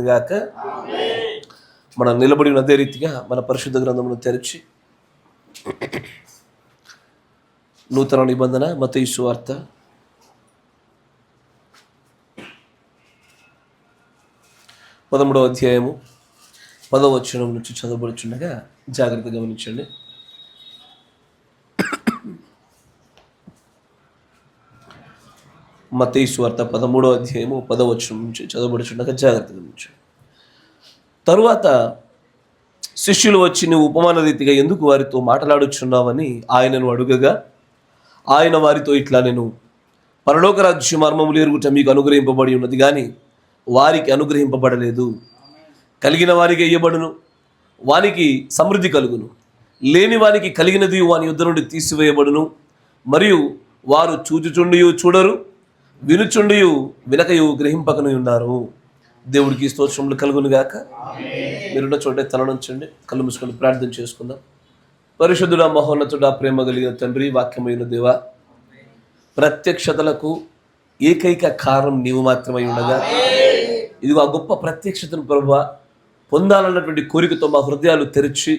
గాక. మనం నిలబడి ఉన్న అదే రీతిగా మన పరిశుద్ధ గ్రంథమును తెరిచి నూతన నిబంధన మత్తయి సువార్త 13వ అధ్యాయము 10వ వచనం నుంచి చదవబడుచుండగా జాగ్రత్తగా గమనించండి. మత్తయి సువార్త 13వ అధ్యాయము 10వ వచనం నుంచి చదవబడుచుండగా జాగ్రత్తగా గమనించండి. తరువాత శిష్యులు వచ్చి నువ్వు ఉపమాన రీతిగా ఎందుకు వారితో మాట్లాడుచున్నావని ఆయనను అడుగగా ఆయన వారితో ఇట్లా, నేను పరలోక రాజ్య మర్మములు ఎరుగుట మీకు అనుగ్రహింపబడి ఉన్నది కానీ వారికి అనుగ్రహింపబడలేదు. కలిగిన వారికి ఇయ్యబడును, వానికి సమృద్ధి కలుగును. లేని వానికి కలిగినది వాని యుద్ధ నుండి తీసివేయబడును. మరియు వారు చూచుచుండియు చూడరు, వినుచుండియు వినకయు గ్రహింపకను ఉన్నారు. దేవుడికి స్తోత్రములు కలుగును గాక. మీరున్న చోటే తలనుంచండి, కళ్ళు మూసుకొని ప్రార్థన చేసుకుందాం. పరిశుద్ధుడా, మహోన్నతుడా, ప్రేమ కలిగిన తండ్రి, వాక్యమైన దేవా, ప్రత్యక్షతలకు ఏకైక కారణం నీవు మాత్రమై ఉండగా ఇదిగో ఆ గొప్ప ప్రత్యక్షతను ప్రభువా పొందాలన్నటువంటి కోరికతో మా హృదయాలు తెరిచి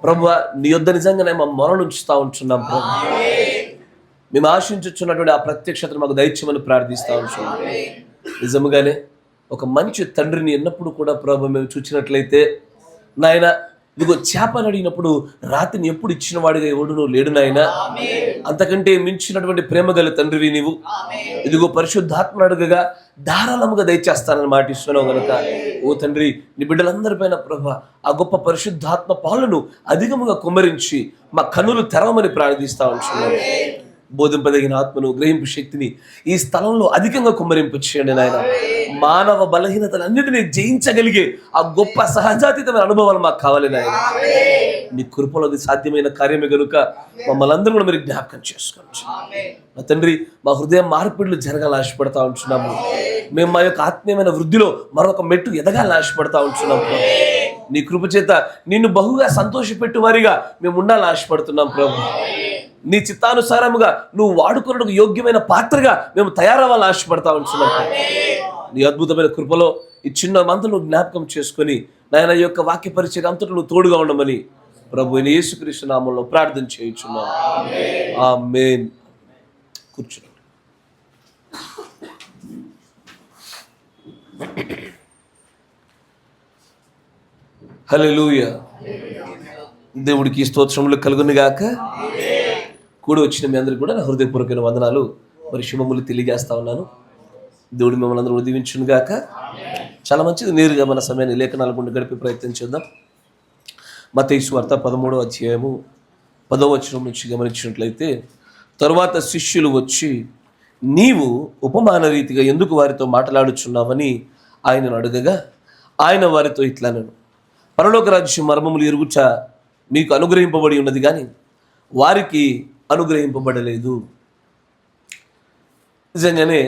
ప్రభువా నీ యొద్ద నిజంగానే మా మొరను ఉంచుతా ఉంటున్నాం. ప్రభు, మేము ఆశించుచున్నటువంటి ఆ ప్రత్యక్షతను మాకు దయచేయమని ప్రార్థిస్తూ ఉంటున్నాం. నిజముగానే ఒక మంచి తండ్రిని ఎన్నప్పుడు కూడా ప్రభు మేము చూచినట్లయితే, నాయన ఇదిగో చేపను అడిగినప్పుడు రాతిని ఎప్పుడు ఇచ్చిన వాడిగా ఎవడునో లేడు నాయన. అంతకంటే మించినటువంటి ప్రేమ గల తండ్రివి నీవు. ఇదిగో పరిశుద్ధాత్మను అడుగగా ధారాళముగా దయచేస్తానని మాట ఇస్తున్నావు కనుక ఓ తండ్రి, నీ బిడ్డలందరిపైన ప్రభు ఆ గొప్ప పరిశుద్ధాత్మ పాలను అధికముగా కుమ్మరించి మా కన్నులు తెరవమని ప్రార్థిస్తా ఉంటున్నాను. బోధింపదగిన ఆత్మను, గ్రహింపు శక్తిని ఈ స్థలంలో అధికంగా కుమ్మరింపు చేయండి నాయన. మానవ బలహీనతలన్నిటినీ జయించగలిగే ఆ గొప్ప సహజాతీతమైన అనుభవాలు మాకు కావాలి నాయన. నీ కృపలో అది సాధ్యమైన కార్యమే కనుక మమ్మల్ని అందరూ కూడా మీరు జ్ఞాపకం చేసుకోవచ్చు. మా తండ్రి, మా హృదయం మార్పిడులు జరగాలని ఆశపడతా ఉంటున్నాము. మేము మా యొక్క ఆత్మీయమైన వృద్ధిలో మరొక మెట్టు ఎదగాలని ఆశపడతా ఉంటున్నాము. నీ కృప చేత నిన్ను బహుగా సంతోషపెట్టు వారిగా మేము ఉండాలని ఆశపడుతున్నాం ప్రభు. నీ చిత్తానుసారముగా నువ్వు వాడుకున్నకు యోగ్యమైన పాత్రగా మేము తయారవ్వాలని ఆశపడతా ఉంటున్నాం. నీ అద్భుతమైన కృపలో ఈ చిన్న మందును జ్ఞాపకం చేసుకొని నాయన యొక్క వాక్య పరిచయం అంతటా నువ్వు తోడుగా ఉండమని ప్రభు యేసుక్రీస్తు నామములో ప్రార్థన చేయుచున్నాను. ఆమేన్. కూర్చోండి. హల్లెలూయా. దేవుడికి స్తోత్రములు కలుగును గాక. కూడి వచ్చిన మీ అందరికీ కూడా నా హృదయపూర్వకమైన వందనాలు మరి శుభములు తెలియజేస్తా ఉన్నాను. దేవుడు మిమ్మల్ని అందరూ దీవించును గాక. చాలా మంచిది. నేరుగా మన సమయాన్ని లేఖనాల గుండా గడిపే ప్రయత్నం చేద్దాం. మత్తయి సువార్త 13వ అధ్యాయము 10వ వచనం నుంచి గమనించినట్లయితే, తరువాత శిష్యులు వచ్చి నీవు ఉపమాన రీతిగా ఎందుకు వారితో మాట్లాడుచున్నావని ఆయనను అడగగా ఆయన వారితో ఇట్లా, నేను పరలోక రాజ్య మర్మములు ఎరుగుట మీకు అనుగ్రహింపబడి ఉన్నది కానీ వారికి అనుగ్రహింపబడలేదు. నిజంగానే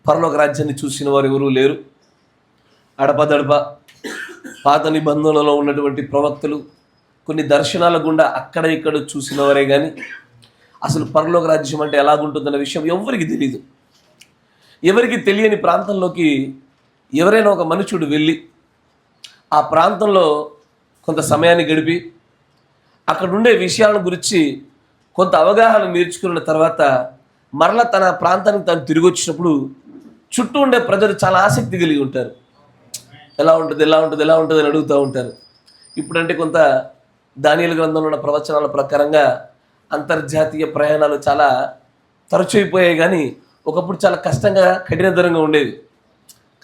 పరలోక రాజ్యాన్ని చూసిన వారు ఎవరూ లేరు. అడపదడప పాత నిబంధనలో ఉన్నటువంటి ప్రవక్తలు కొన్ని దర్శనాల గుండా అక్కడ ఇక్కడ చూసిన వారే కానీ అసలు పరలోక రాజ్యం అంటే ఎలాగుంటుందన్న విషయం ఎవరికి తెలియదు. ఎవరికి తెలియని ప్రాంతంలోకి ఎవరైనా ఒక మనుషుడు వెళ్ళి ఆ ప్రాంతంలో కొంత సమయాన్ని గడిపి అక్కడ ఉండే విషయాల గురించి కొంత అవగాహన నేర్చుకున్న తర్వాత మరలా తన ప్రాంతానికి తను తిరిగి వచ్చినప్పుడు చుట్టూ ఉండే ప్రజలు చాలా ఆసక్తి కలిగి ఉంటారు. ఎలా ఉంటుంది అని అడుగుతూ ఉంటారు. ఇప్పుడంటే కొంత దానియేలు గ్రంథంలో ఉన్న ప్రవచనాల ప్రకారంగా అంతర్జాతీయ ప్రయాణాలు చాలా తరచు అయిపోయాయి కానీ ఒకప్పుడు చాలా కష్టంగా కఠినతరంగా ఉండేవి.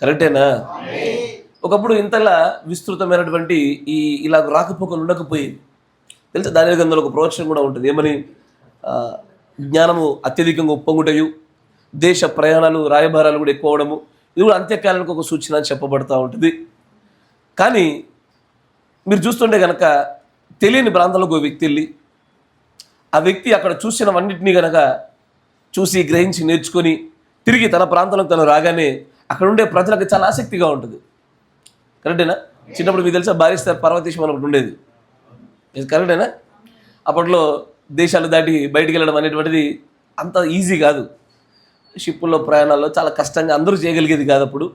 కరెక్టేనా? ఒకప్పుడు ఇంతలా విస్తృతమైనటువంటి ఇలా రాకపోకలు ఉండకపోయేవి. తెలుసా, దానియేలు గ్రంథంలో ఒక ప్రవచనం కూడా ఉంటుంది. ఏమని? జ్ఞానము అత్యధికంగా ఉప్పొంగుటయు, దేశ ప్రయాణాలు రాయబారాలు కూడా ఎక్కువ అవడము, ఇది కూడా అంత్యకాలానికి ఒక సూచన అని చెప్పబడుతూ ఉంటుంది. కానీ మీరు చూస్తుంటే కనుక తెలియని ప్రాంతంలోకి ఒక వ్యక్తి వెళ్ళి ఆ వ్యక్తి అక్కడ చూసినవన్నింటినీ కనుక చూసి గ్రహించి నేర్చుకొని తిరిగి తన ప్రాంతంలోకి తను రాగానే అక్కడ ఉండే ప్రజలకు చాలా ఆసక్తిగా ఉంటుంది. కరెక్టేనా? చిన్నప్పుడు మీకు తెలుసా బారిస్టర్ పర్వతేశం అని ఒకటి ఉండేది. కరెక్టేనా? అప్పట్లో దేశాలు దాటి బయటికి వెళ్ళడం అనేటువంటిది అంత ఈజీ కాదు. షిప్పుల్లో ప్రయాణాల్లో చాలా కష్టంగా అందరూ చేయగలిగేది కాదు. అప్పుడు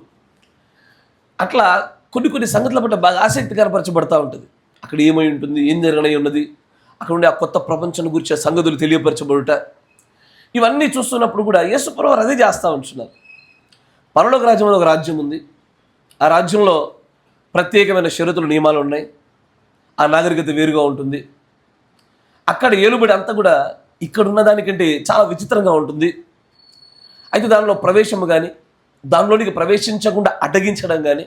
అట్లా కొన్ని సంగతుల పట్ల బాగా ఆసక్తి కనపరచబడతా ఉంటుంది. అక్కడ ఏమై ఉంటుంది, ఏం జరగనై ఉన్నది, అక్కడ ఉండే ఆ కొత్త ప్రపంచం గురించి సంగతులు తెలియపరచబడుట, ఇవన్నీ చూస్తున్నప్పుడు కూడా యేసు ప్రభువు అదే చేస్తూ ఉంటున్నారు. పరలోక రాజ్యంలో ఒక రాజ్యం ఉంది. ఆ రాజ్యంలో ప్రత్యేకమైన షరతులు, నియమాలు ఉన్నాయి. ఆ నాగరికత వేరుగా ఉంటుంది. అక్కడ ఏలుబడి అంతా కూడా ఇక్కడ ఉన్న దానికంటే చాలా విచిత్రంగా ఉంటుంది. అయితే దానిలో ప్రవేశము కానీ, దానిలోనికి ప్రవేశించకుండా అడ్డగించడం కానీ,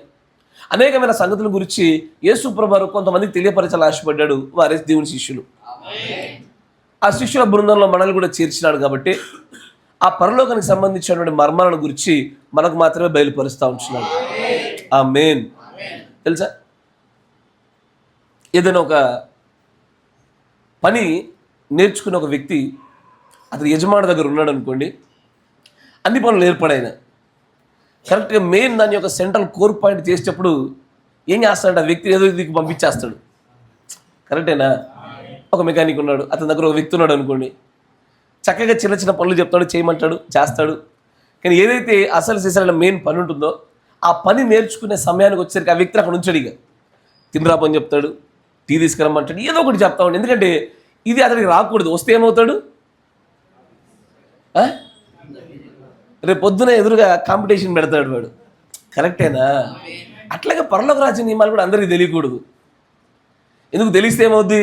అనేకమైన సంగతుల గురించి యేసు ప్రభువు కొంతమందికి తెలియపరచాలని ఆశపడ్డాడు. వారే దేవుని శిష్యులు. ఆ శిష్యుల బృందంలో మనల్ని కూడా చేర్చినాడు. కాబట్టి ఆ పరలోకానికి సంబంధించినటువంటి మర్మాలను గురించి మనకు మాత్రమే బయలుపరుస్తూ ఉంటున్నాడు. ఆమేన్. తెలుసా, ఏదైనా ఒక పని నేర్చుకున్న ఒక వ్యక్తి అతని యజమాని దగ్గర ఉన్నాడు అనుకోండి, అన్ని పనులు ఏర్పడాయిన కరెక్ట్గా మెయిన్ దాని యొక్క సెంట్రల్ కోర్ పాయింట్ చేసేటప్పుడు ఏం చేస్తాడు, ఆ వ్యక్తి ఏదో దీనికి పంపించేస్తాడు. కరెక్టేనా? ఒక మెకానిక్ ఉన్నాడు, అతని దగ్గర ఒక వ్యక్తి ఉన్నాడు అనుకోండి, చక్కగా చిన్న చిన్న పనులు చెప్తాడు, చేయమంటాడు, చేస్తాడు. కానీ ఏదైతే అసలు చేసిన మెయిన్ పని ఉంటుందో ఆ పని నేర్చుకునే సమయానికి వచ్చేసరికి ఆ వ్యక్తిని అక్కడ ఉంచాడు. ఇక తినరా పని చెప్తాడు, టీ తీసుకురమ్మంటాడు, ఏదో ఒకటి చెప్తా ఉండి. ఎందుకంటే ఇది అతనికి రాకూడదు. వస్తే ఏమవుతాడు, రేపు పొద్దున ఎదురుగా కాంపిటీషన్ పెడతాడు వాడు. కరెక్టేనా? అట్లాగే పరలోక రాజ్య నియమాలు కూడా అందరికీ తెలియకూడదు. ఎందుకు తెలిస్తే ఏమవుద్ది,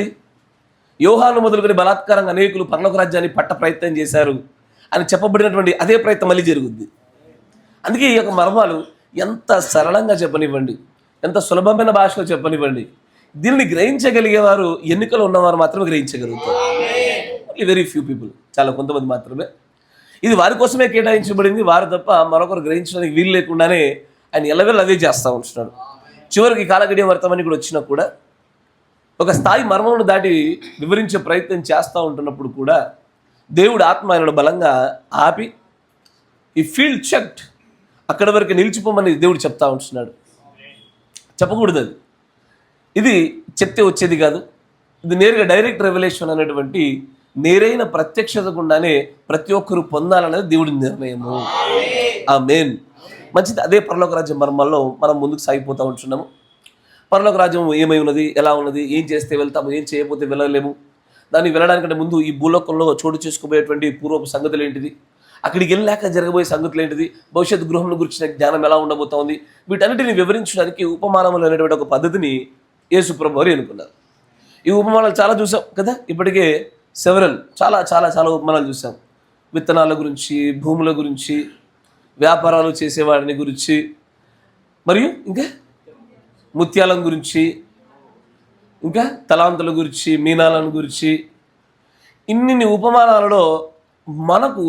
యోహాను మొదలుకొని బలాత్కారంగా అనేకులు పరలోక రాజ్యాన్ని పట్ట ప్రయత్నం చేశారు అని చెప్పబడినటువంటి అదే ప్రయత్నం మళ్ళీ జరుగుద్ది. అందుకే ఈ యొక్క మర్మాలు ఎంత సరళంగా చెప్పనివ్వండి, ఎంత సులభమైన భాషలో చెప్పనివ్వండి, దీనిని గ్రహించగలిగేవారు ఎన్నికలు ఉన్నవారు మాత్రమే గ్రహించగలుగుతారు. వెరీ ఫ్యూ పీపుల్, చాలా కొంతమంది మాత్రమే. ఇది వారి కోసమే కేటాయించబడింది. వారు తప్ప మరొకరు గ్రహించడానికి వీలు లేకుండానే ఆయన ఎల్లవేళ అదే చేస్తూ ఉంటున్నాడు. చివరికి కాలగడియ వర్తమాని కూడా వచ్చినా కూడా ఒక స్థాయి మర్మమును దాటి వివరించే ప్రయత్నం చేస్తూ ఉంటున్నప్పుడు కూడా దేవుడు ఆత్మ ఆయనను బలంగా ఆపి ఈ ఫీల్డ్ చెక్డ్, అక్కడ వరకు నిలిచిపోమని దేవుడు చెప్తా ఉంటున్నాడు. చెప్పకూడదు అది, ఇది చెప్తే వచ్చేది కాదు. ఇది నేరుగా డైరెక్ట్ రెవల్యూషన్ అనేటువంటి నేరైన ప్రత్యక్షత గుండానే ప్రతి ఒక్కరు పొందాలనేది దేవుడి నిర్ణయము. ఆమేన్. మంచిది. అదే పరలోక రాజ్యం మర్మాల్లో మనం ముందుకు సాగిపోతూ ఉంటున్నాము. పరలోక రాజ్యం ఏమై ఉన్నది, ఎలా ఉన్నది, ఏం చేస్తే వెళ్తాము, ఏం చేయకపోతే వెళ్ళలేము, దాన్ని వెళ్ళడానికంటే ముందు ఈ భూలోకంలో చోటు చేసుకోబోయేటువంటి పూర్వపు సంగతులు ఏంటిది, అక్కడికి వెళ్ళాక జరగబోయే సంగతులు ఏంటిది, భవిష్యత్తు గృహంను గురించిన జ్ఞానం ఎలా ఉండబోతోంది, వీటన్నిటిని వివరించడానికి ఉపమానములు అనేటువంటి ఒక పద్ధతిని యేసు ప్రభువు ఎన్నుకున్నారు. ఈ ఉపమానాలు చాలా చూసాం కదా, ఇప్పటికే చాలా చాలా చాలా ఉపమానాలు చూసాం. విత్తనాల గురించి, భూముల గురించి, వ్యాపారాలు చేసేవాడిని గురించి, మరియు ఇంకా ముత్యాల గురించి, ఇంకా తలాంతుల గురించి, మీనాలను గురించి, ఇన్ని ఉపమానాలలో మనకు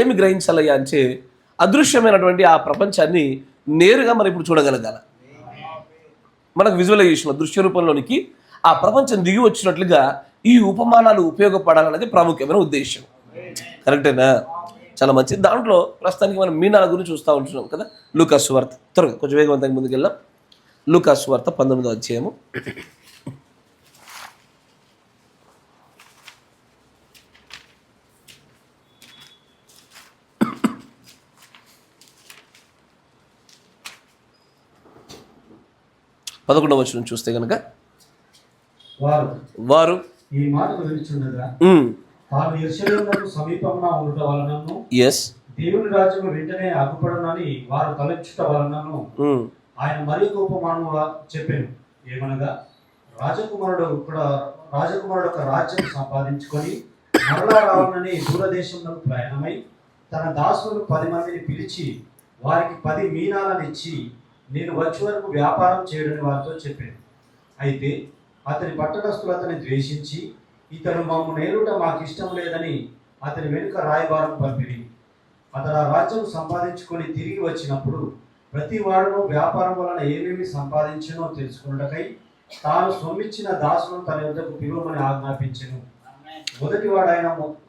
ఏమి గ్రహించాలయ్యా అంటే అదృశ్యమైనటువంటి ఆ ప్రపంచాన్ని నేరుగా మనం ఇప్పుడు చూడగలగాల. మనకు విజువలైజేషన్ దృశ్య రూపంలోనికి ఆ ప్రపంచం దిగి వచ్చినట్లుగా ఈ ఉపమానాలు ఉపయోగపడాలనేది ప్రాముఖ్యమైన ఉద్దేశం. కరెక్టేనా? చాలా మంచిది. దాంట్లో ప్రస్తుతానికి మనం మీనాల గురించి చూస్తూ ఉంటున్నాం కదా. లూకా సువార్త, త్వరగా కొంచెం వేగవంతంగా ముందుకు వెళ్ళాం. లూకా సువార్త 19వ అధ్యాయము. పదకొండవ వచనం చూస్తే కనుక, వారు ఈ మాటలు వినుచుండగా తాను యెరూషలేమునకు సమీపమున ఉండుట వలనను దేవుని రాజ్యము వెంటనే అగుపడనని వారు తలచుట వలనను ఆయన మరి ఉపమానముగా చెప్పాను. ఏమనగా, రాజకుమారుడు ఒక రాజ్యం సంపాదించుకొని మరలా రావాలని దూరదేశంలో ప్రయాణమై తన దాసులను 10 మందిని పిలిచి వారికి 10 మీనాలను ఇచ్చి నేను వచ్చే వరకు వ్యాపారం చేయడని వారితో చెప్పాను. అయితే అతని పట్టణస్థులు అతన్ని ద్వేషించి, ఇతను మమ్ము నేరుట మాకు ఇష్టం లేదని అతని వెనుక రాయబారం పంపిరి. అతడు ఆ రాజ్యం సంపాదించుకొని తిరిగి వచ్చినప్పుడు ప్రతి వాడును వ్యాపారం వలన ఏమేమి సంపాదించినో తెలుసుకున్నటకై తాను సొమ్మిచ్చిన దాసులను తన యొద్దకు పిలువమని ఆజ్ఞాపించెను. మొదటి వాడు ఆయన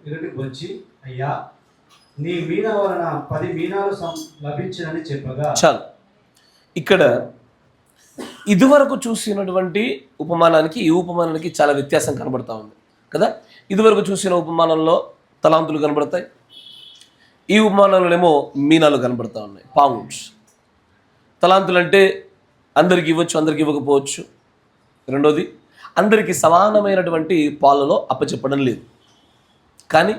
ఎదుటికి వచ్చి, అయ్యా, నీ మీన వలన 10 మీనాలు లభించినని చెప్పగా. చాలు. ఇక్కడ ఇదివరకు చూసినటువంటి ఉపమానానికి ఈ ఉపమానానికి చాలా వ్యత్యాసం కనబడతా ఉంది కదా. ఇదివరకు చూసిన ఉపమానంలో తలాంతులు కనబడతాయి, ఈ ఉపమానంలోనేమో మీనాలు కనబడతా ఉన్నాయి, పౌండ్స్. తలాంతులు అంటే అందరికి ఇవ్వచ్చు, అందరికి ఇవ్వకపోవచ్చు. రెండోది, అందరికీ సమానమైనటువంటి పాలలో అప్పచెప్పడం లేదు. కానీ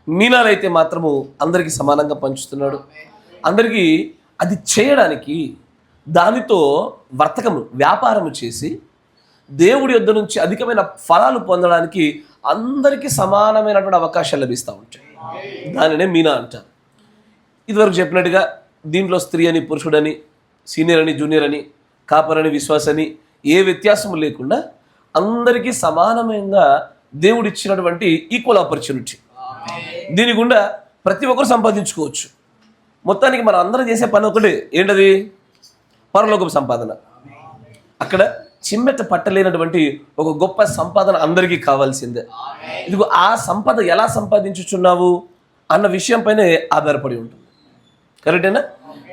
మీనాలైతే మాత్రము అందరికీ సమానంగా పంచుతున్నాడు. అందరికీ అది చేయడానికి, దానితో వ్యాపారము చేసి దేవుడి యొద్ద నుంచి అధికమైన ఫలాలు పొందడానికి అందరికీ సమానమైనటువంటి అవకాశాలు లభిస్తూ ఉంటాయి. దానినే మీనా అంటారు. ఇదివరకు చెప్పినట్టుగా దీంట్లో స్త్రీ అని, పురుషుడని, సీనియర్ అని, జూనియర్ అని, కాపర్ అని, విశ్వాస అని ఏ వ్యత్యాసం లేకుండా అందరికీ సమానమైన దేవుడు ఇచ్చినటువంటి ఈక్వల్ ఆపర్చునిటీ. దీని గుండా ప్రతి ఒక్కరు సంపాదించుకోవచ్చు. మొత్తానికి మనం అందరం చేసే పని ఒకటి, ఏంటది? పరలోకపు సంపాదన. అక్కడ చిమ్మెట పట్టలేనటువంటి ఒక గొప్ప సంపాదన అందరికీ కావాల్సిందే. ఇదిగో ఆ సంపద ఎలా సంపాదించుచున్నావు అన్న విషయం పైనే ఆధారపడి ఉంటుంది. కరెక్టేనా?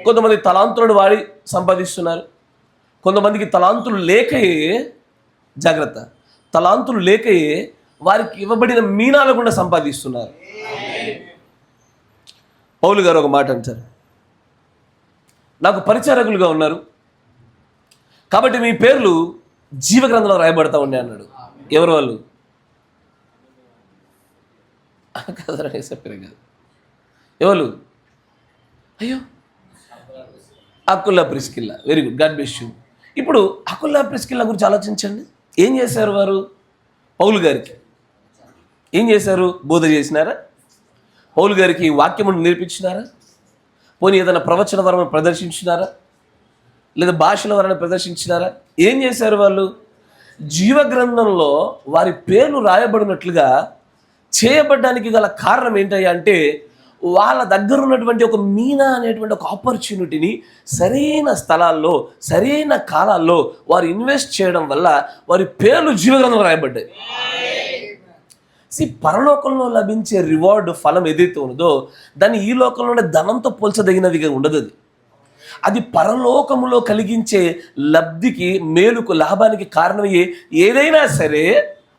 కొంతమంది తలాంతులను వాడి సంపాదిస్తున్నారు. కొంతమందికి తలాంతులు లేకయే, జాగ్రత్త, తలాంతులు లేకయే వారికి ఇవ్వబడిన మీనాల గుండా సంపాదిస్తున్నారు. పౌలు గారు ఒక మాట అంటారు, నాకు పరిచారకులుగా ఉన్నారు కాబట్టి మీ పేర్లు జీవగ్రంథంలో రాయబడతా ఉన్నాయి అన్నాడు. ఎవరు వాళ్ళు? చెప్పారు కాదు. ఎవరు? అయ్యో, Aquila Priscilla. Very good, God bless you. ఇప్పుడు అకుల్లా ప్రిస్కిల్లా గురించి ఆలోచించండి. ఏం చేశారు వారు? పౌలు గారికి ఏం చేశారు? బోధ చేసినారా? పౌలు గారికి వాక్యమును నేర్పించినారా? పోనీ ఏదైనా ప్రవచన వరం ప్రదర్శించినారా? లేదా భాషల వరాన్ని ప్రదర్శించినారా? ఏం చేశారు వాళ్ళు? జీవగ్రంథంలో వారి పేర్లు రాయబడినట్లుగా చేయబడ్డానికి గల కారణం ఏంటయ్యా అంటే, వాళ్ళ దగ్గర ఉన్నటువంటి ఒక మీనా అనేటువంటి ఒక ఆపర్చునిటీని సరైన స్థలాల్లో, సరైన కాలాల్లో వారు ఇన్వెస్ట్ చేయడం వల్ల వారి పేర్లు జీవగ్రంథంలో రాయబడ్డాయి. పరలోకంలో లభించే రివార్డు, ఫలం ఏదైతే ఉన్నదో దాన్ని ఈ లోకంలోనే ధనంతో పోల్చదగినదిగా ఉండదు. అది పరలోకములో కలిగించే లబ్ధికి, మేలుకు, లాభానికి కారణమయ్యే ఏదైనా సరే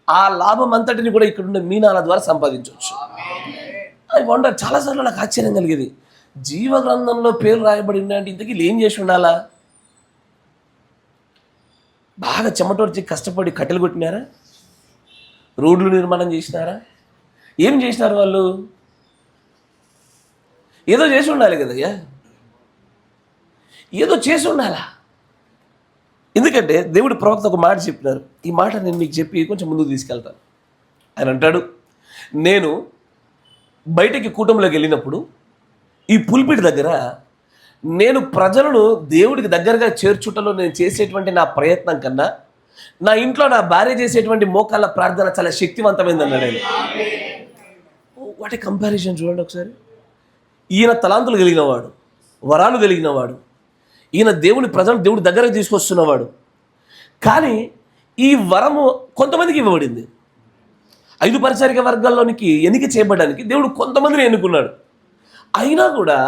ఆ లాభం అంతటిని కూడా ఇక్కడ ఉన్న మీనాల ద్వారా సంపాదించవచ్చు. అది వండర్. చాలాసార్లు నాకు ఆశ్చర్యం కలిగేది, జీవగ్రంథంలో పేరు రాయబడి అంటే ఇంతకీ ఏం చేసి ఉండాలా? బాగా చెమటోర్చి కష్టపడి కట్టెలు కొట్టినారా? రోడ్లు నిర్మాణం చేసినారా? ఏం చేసినారు వాళ్ళు? ఏదో చేసి ఉండాలి కదయ్యా, ఏదో చేసి ఉండాలా. ఎందుకంటే దేవుడి ప్రవక్త ఒక మాట చెప్పినారు. ఈ మాట నేను మీకు చెప్పి కొంచెం ముందుకు తీసుకెళ్తాను. ఆయన అంటాడు, నేను బయటికి కూటమిలోకి వెళ్ళినప్పుడు ఈ పుల్పిట్ దగ్గర నేను ప్రజలను దేవుడికి దగ్గరగా చేర్చుటలో నేను చేసేటువంటి నా ప్రయత్నం కన్నా నా ఇంట్లో నా భార్య చేసేటువంటి మోకాళ్ళ ప్రార్థన చాలా శక్తివంతమైంది అన్నాడు ఆయన. వాటి కంపారిజన్ చూడండి ఒకసారి. ఈయన తలాంతులు కలిగినవాడు, వరాలు కలిగినవాడు, ఈయన దేవుడి దగ్గరకు తీసుకొస్తున్నవాడు. కానీ ఈ వరము కొంతమందికి ఇవ్వబడింది. 5 పరిచారిక వర్గాల్లోనికి ఎన్నిక చేయబడడానికి దేవుడు కొంతమందిని ఎన్నుకున్నాడు. అయినా కూడా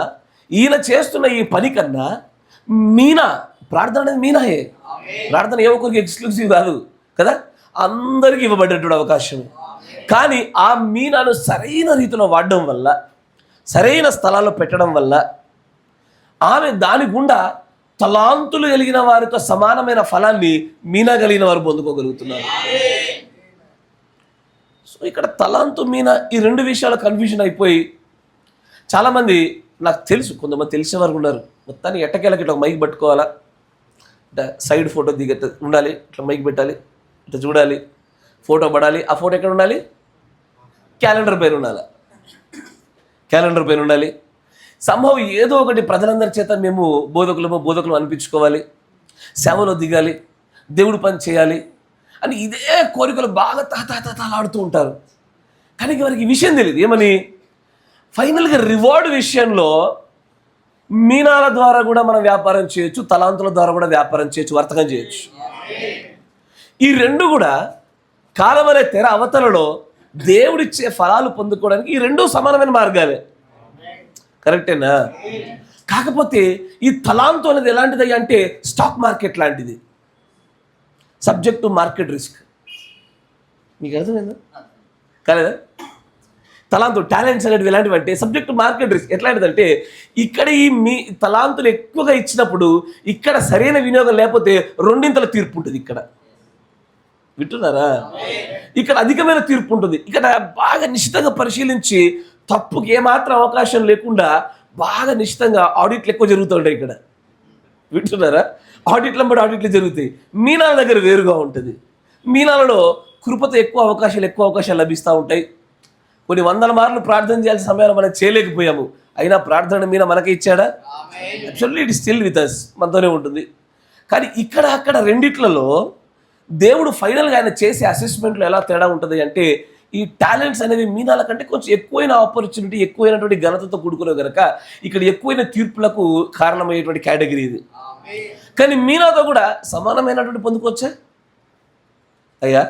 ఈయన చేస్తున్న ఈ పని కన్నా మీనా, ప్రార్థన అనేది మీనాయే. ప్రార్థన ఏ ఒక్కరికి ఎక్స్క్లూసివ్ కాదు కదా, అందరికీ ఇవ్వబడేటువంటి అవకాశం. కానీ ఆ మీనాను సరైన రీతిలో వాడడం వల్ల, సరైన స్థలాల్లో పెట్టడం వల్ల ఆమె దాని గుండా తలాంతులు కలిగిన వారితో సమానమైన ఫలాన్ని మీనా కలిగిన వారు పొందుకోగలుగుతున్నారు. సో ఇక్కడ తలాంతు, మీనా, ఈ 2 విషయాలు కన్ఫ్యూజన్ అయిపోయి చాలామంది, నాకు తెలుసు కొంతమంది తెలిసిన వారు ఉన్నారు, మొత్తాన్ని ఎట్టకేళ్ళకి ఇట్లా మైక్ పట్టుకోవాలా, ఇట్లా సైడ్ ఫోటో ఉండాలి, ఇట్లా మైక్ పెట్టాలి, ఇట్లా చూడాలి, ఫోటో పడాలి. ఆ ఫోటో ఎక్కడ ఉండాలి? క్యాలెండర్ పైన ఉండాలి. సంభవం ఏదో ఒకటి ప్రజలందరి చేత మేము బోధకులు అనిపించుకోవాలి, సేవలో దిగాలి, దేవుడి పని చేయాలి అని ఇదే కోరికలు బాగా తాలాడుతూ ఉంటారు. కానీ వారికి ఈ విషయం తెలియదు. ఏమని? ఫైనల్గా రివార్డ్ విషయంలో మీనాల ద్వారా కూడా మనం వ్యాపారం చేయొచ్చు, తలాంతుల ద్వారా కూడా వ్యాపారం చేయొచ్చు, వర్తకం చేయొచ్చు. ఈ 2 కూడా కాలం అనే తెర అవతలలో దేవుడిచ్చే ఫలాలు పొందుకోవడానికి ఈ 2 సమానమైన మార్గాలే. కరెక్టేనా? కాకపోతే ఈ తలాంతు అనేది ఎలాంటిది అంటే స్టాక్ మార్కెట్ లాంటిది, సబ్జెక్ట్ టు మార్కెట్ రిస్క్. మీకు అర్థమైందా? కాలేదా? తలాంతులు, టాలెంట్స్ అనేవి ఎలాంటివి అంటే సబ్జెక్ట్ మార్కెట్ రిస్క్. ఎట్లాంటిదంటే ఇక్కడ ఈ మీ తలాంతులు ఎక్కువగా ఇచ్చినప్పుడు ఇక్కడ సరైన వినియోగం లేకపోతే రెండింతల తీర్పు ఉంటుంది. ఇక్కడ వింటున్నారా? ఇక్కడ అధికమైన తీర్పు ఉంటుంది. ఇక్కడ బాగా నిశ్చితంగా పరిశీలించి తప్పుకి ఏమాత్రం అవకాశం లేకుండా బాగా నిశ్చితంగా ఆడిట్లు ఎక్కువ జరుగుతుంటాయి. ఇక్కడ వింటున్నారా? ఆడిట్లు జరుగుతాయి. మీనాల దగ్గర వేరుగా ఉంటుంది. మీనాలలో కృపతో ఎక్కువ అవకాశాలు లభిస్తూ ఉంటాయి. కొన్ని వందల మార్లు ప్రార్థన చేయాల్సిన సమయాన్ని మనం చేయలేకపోయాము. అయినా ప్రార్థన మీద మనకే ఇచ్చాడా? Actually it still with us, మనతోనే ఉంటుంది. కానీ ఇక్కడ అక్కడ రెండిట్లలో దేవుడు ఫైనల్గా ఆయన చేసే అసెస్మెంట్లో ఎలా తేడా ఉంటుంది అంటే, ఈ టాలెంట్స్ అనేవి మీనాల కంటే కొంచెం ఎక్కువైన ఆపర్చునిటీ, ఎక్కువైనటువంటి ఘనతతో కూడుకునే కనుక ఇక్కడ ఎక్కువైన తీర్పులకు కారణమయ్యేటువంటి కేటగిరీ ఇది. కానీ మీనాతో కూడా సమానమైనటువంటి పొందుకోవచ్చా అయ్యా?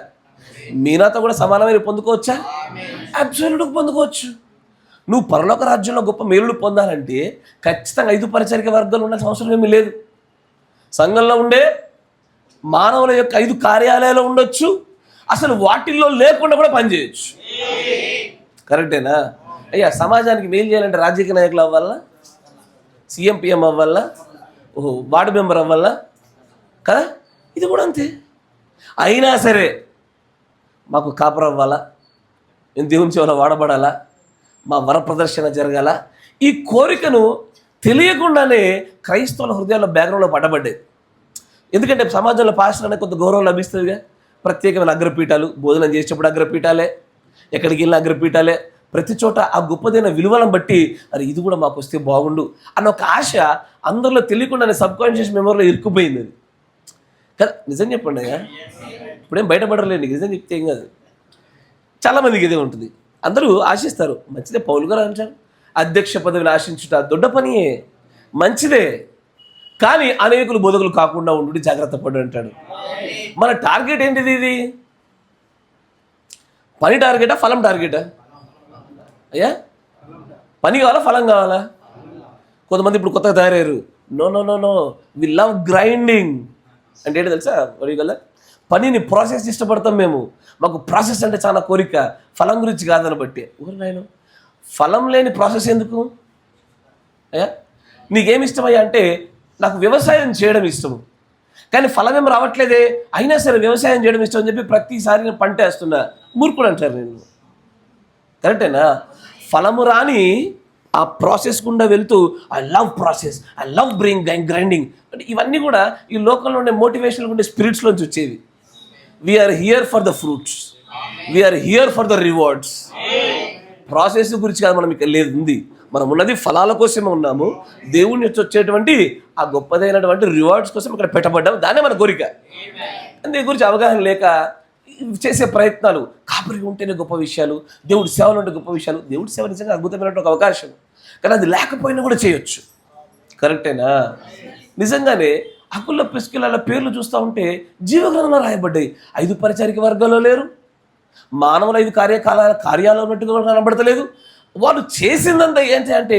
మీనాతో కూడా సమానమైన పొందుకోవచ్చా? అబ్సల్యూట్గా పొందుకోవచ్చు. నువ్వు పరలోక రాజ్యంలో గొప్ప మేలులు పొందాలంటే ఖచ్చితంగా 5 పరిచారిక వర్గాలు ఉండాల్సిన అవసరం ఏమీ లేదు. సంఘంలో ఉండే మానవుల యొక్క 5 కార్యాలయాలు ఉండొచ్చు, అసలు వాటిల్లో లేకుండా కూడా పనిచేయచ్చు. కరెక్టేనా అయ్యా? సమాజానికి మేలు చేయాలంటే రాజకీయ నాయకులు అవ్వాలా, సీఎం పిఎం అవ్వాలా, వార్డు మెంబర్ అవ్వాలా కదా? ఇది కూడా అంతే. అయినా సరే మాకు కాపురం అవ్వాలా, మేము దేవుని సేవలో వాడబడాలా, మా వర ప్రదర్శన జరగాల, ఈ కోరికను తెలియకుండానే క్రైస్తవుల హృదయాల్లో బ్యాక్గ్రౌండ్లో పడబడ్డేది. ఎందుకంటే సమాజంలో పాస్టర్ అనే కొంత గౌరవం లభిస్తుందిగా. ప్రత్యేకమైన అగ్రపీఠాలు, భోజనం చేసేటప్పుడు అగ్రపీఠాలే, ఎక్కడికి వెళ్ళిన అగ్రపీఠాలే, ప్రతి చోట ఆ గొప్పదైన విలువలను బట్టి అరే ఇది కూడా మాకు వస్తే బాగుండు అన్న ఒక ఆశ అందరిలో తెలియకుండానే సబ్కాన్షియస్ మెమరీలో ఇరుక్కుపోయింది. అది కదా? నిజం చెప్పండి అయ్యా, ఇప్పుడేం బయటపడలేదు. నిజం చెప్తే ఏం కాదు. చాలామందికి ఇదే ఉంటుంది. అందరూ ఆశిస్తారు. మంచిదే, పౌలు గారు అంటారు, అధ్యక్ష పదవిని ఆశించుట దొడ్డ పనియే, మంచిదే, కానీ అనేకులు బోధకులు కాకుండా ఉండు జాగ్రత్త పడు అంటాడు. మన టార్గెట్ ఏంటిది? ఇది పని టార్గెటా, ఫలం టార్గెటా అయ్యా? పని కావాలా, ఫలం కావాలా? కొంతమంది ఇప్పుడు కొత్తగా తయారయ్యారు. No no no no we love grinding అంటే ఏంటో తెలుసా? వరిగల పనిని ప్రాసెస్ ఇష్టపడతాం మేము. మాకు ప్రాసెస్ అంటే చాలా కోరిక, ఫలం గురించి కాదని బట్టి. నేను ఫలం లేని ప్రాసెస్ ఎందుకు అయ్యా? నీకేమి ఇష్టమయ్యా అంటే నాకు వ్యవసాయం చేయడం ఇష్టము, కానీ ఫలం ఏం రావట్లేదే, అయినా సరే వ్యవసాయం చేయడం ఇష్టం అని చెప్పి ప్రతిసారి నేను పంట వేస్తున్నా. మూర్ఖుడు అంటారు నేను. కరెక్టేనా? ఫలము రాని ఆ ప్రాసెస్ గుండా వెళ్తూ I love process, I love grinding అంటే ఇవన్నీ కూడా ఈ లోకంలో ఉండే మోటివేషన్లు ఉండే స్పిరిట్స్లోంచి వచ్చేవి. We are here for the fruits, we are here for the rewards. Process గురించి కాదు మనం ఇక్కడ లేదు ఉంది, మనం ఉన్నది ఫలాల కోసమే ఉన్నాము. దేవుని నుంచి వచ్చేటువంటి ఆ గొప్పదైనటువంటి రివార్డ్స్ కోసం ఇక్కడ పెట్టబడ్డాము. దానే మన కోరిక. దీని గురించి అవగాహన లేక చేసే ప్రయత్నాలు, కాపురి ఉంటేనే గొప్ప విషయాలు, దేవుడి సేవలు ఉంటే గొప్ప విషయాలు. దేవుడి సేవ నిజంగా అద్భుతమైనటువంటి ఒక అవకాశం, కానీ అది లేకపోయినా కూడా చేయొచ్చు. కరెక్టేనా? నిజంగానే అకుల పిస్కిల పేర్లు చూస్తూ ఉంటే జీవగ్రంథంలో రాయబడ్డాయి. 5 పరిచారిక వర్గాల్లో లేరు, మానవుల 5 కార్యాలు ఉన్నట్టుగా కూడా కనబడతలేదు. వాళ్ళు చేసిందంతా ఏంటి అంటే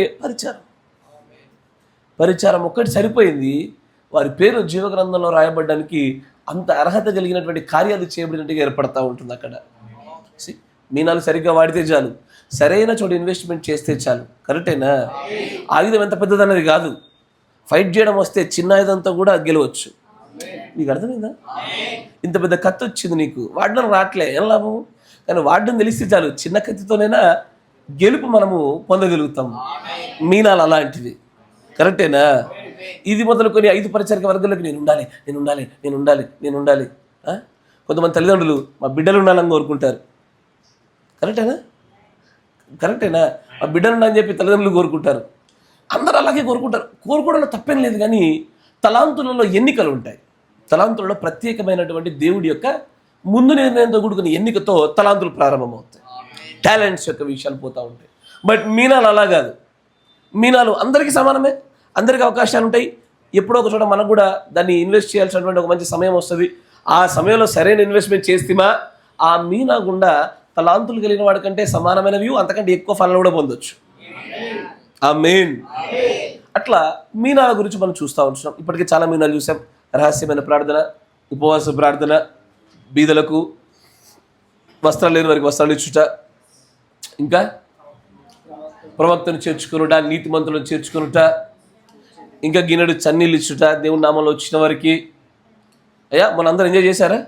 పరిచారం ఒక్కటి సరిపోయింది. వారి పేరు జీవగ్రంథంలో రాయబడ్డానికి అంత అర్హత కలిగినటువంటి కార్యాలు చేయబడినట్టుగా ఏర్పడతా ఉంటుంది అక్కడ. మీనాలు సరిగ్గా వాడితే చాలు, సరైన చోట ఇన్వెస్ట్మెంట్ చేస్తే చాలు. కరెక్టేనా? ఆయుధం ఎంత పెద్దదన్నది కాదు, ఫైట్ చేయడం వస్తే చిన్న ఆయుధంతో కూడా గెలవచ్చు. నీకు అర్థమైందా? ఇంత పెద్ద కత్తి వచ్చింది నీకు, వాడడం రావట్లే, ఏం లాభం? కానీ వాడడం తెలిస్తే చాలు, చిన్న కత్తితోనైనా గెలుపు మనము పొందగలుగుతాము. మీనాలు అలాంటివి. కరెక్టేనా? ఇది మొదలుకొని 5 పరిచారిక వర్గాలకు నేను ఉండాలి. కొంతమంది తల్లిదండ్రులు మా బిడ్డలు ఉండాలని కోరుకుంటారు. కరెక్టేనా? మా బిడ్డలు ఉండాలని చెప్పి తల్లిదండ్రులు కోరుకుంటారు. అందరూ అలాగే కోరుకోవడంలో తప్పేం లేదు. కానీ తలాంతులలో ఎన్నికలు ఉంటాయి. తలాంతులలో ప్రత్యేకమైనటువంటి దేవుడి యొక్క ముందు నిర్ణయంతో కూడుకున్న ఎన్నికతో తలాంతులు ప్రారంభమవుతాయి. టాలెంట్స్ యొక్క విషయాలు పోతూ ఉంటాయి. బట్ మీనాలు అలా కాదు. మీనాలు అందరికీ సమానమే, అందరికీ అవకాశాలు ఉంటాయి. ఎప్పుడో ఒక చోట మనకు కూడా దాన్ని ఇన్వెస్ట్ చేయాల్సినటువంటి ఒక మంచి సమయం వస్తుంది. ఆ సమయంలో సరైన ఇన్వెస్ట్మెంట్ చేస్తేమా ఆ మీనా గుండా తలాంతులు కలిగిన వాడికంటే సమానమైన వ్యూ, అంతకంటే ఎక్కువ ఫలాలు కూడా పొందొచ్చు. ఆమేన్. అట్లా మీనాల గురించి మనం చూస్తూ ఉంటున్నాం. ఇప్పటికే చాలా మీనాలు చూసాం. రహస్యమైన ప్రార్థన, ఉపవాస ప్రార్థన, బీదలకు, వస్త్రాలు లేని వారికి వస్త్రాలు ఇచ్చుట, ఇంకా ప్రవక్తను చేర్చుకునుట, నీతిమంతులను చేర్చుకునుట, ఇంకా గిన్నెడు చన్నీళ్ళు ఇచ్చుట, దేవుని నామంలో వచ్చిన వారికి. అయ్యా మనందరూ ఎంజాయ్ చేశారా?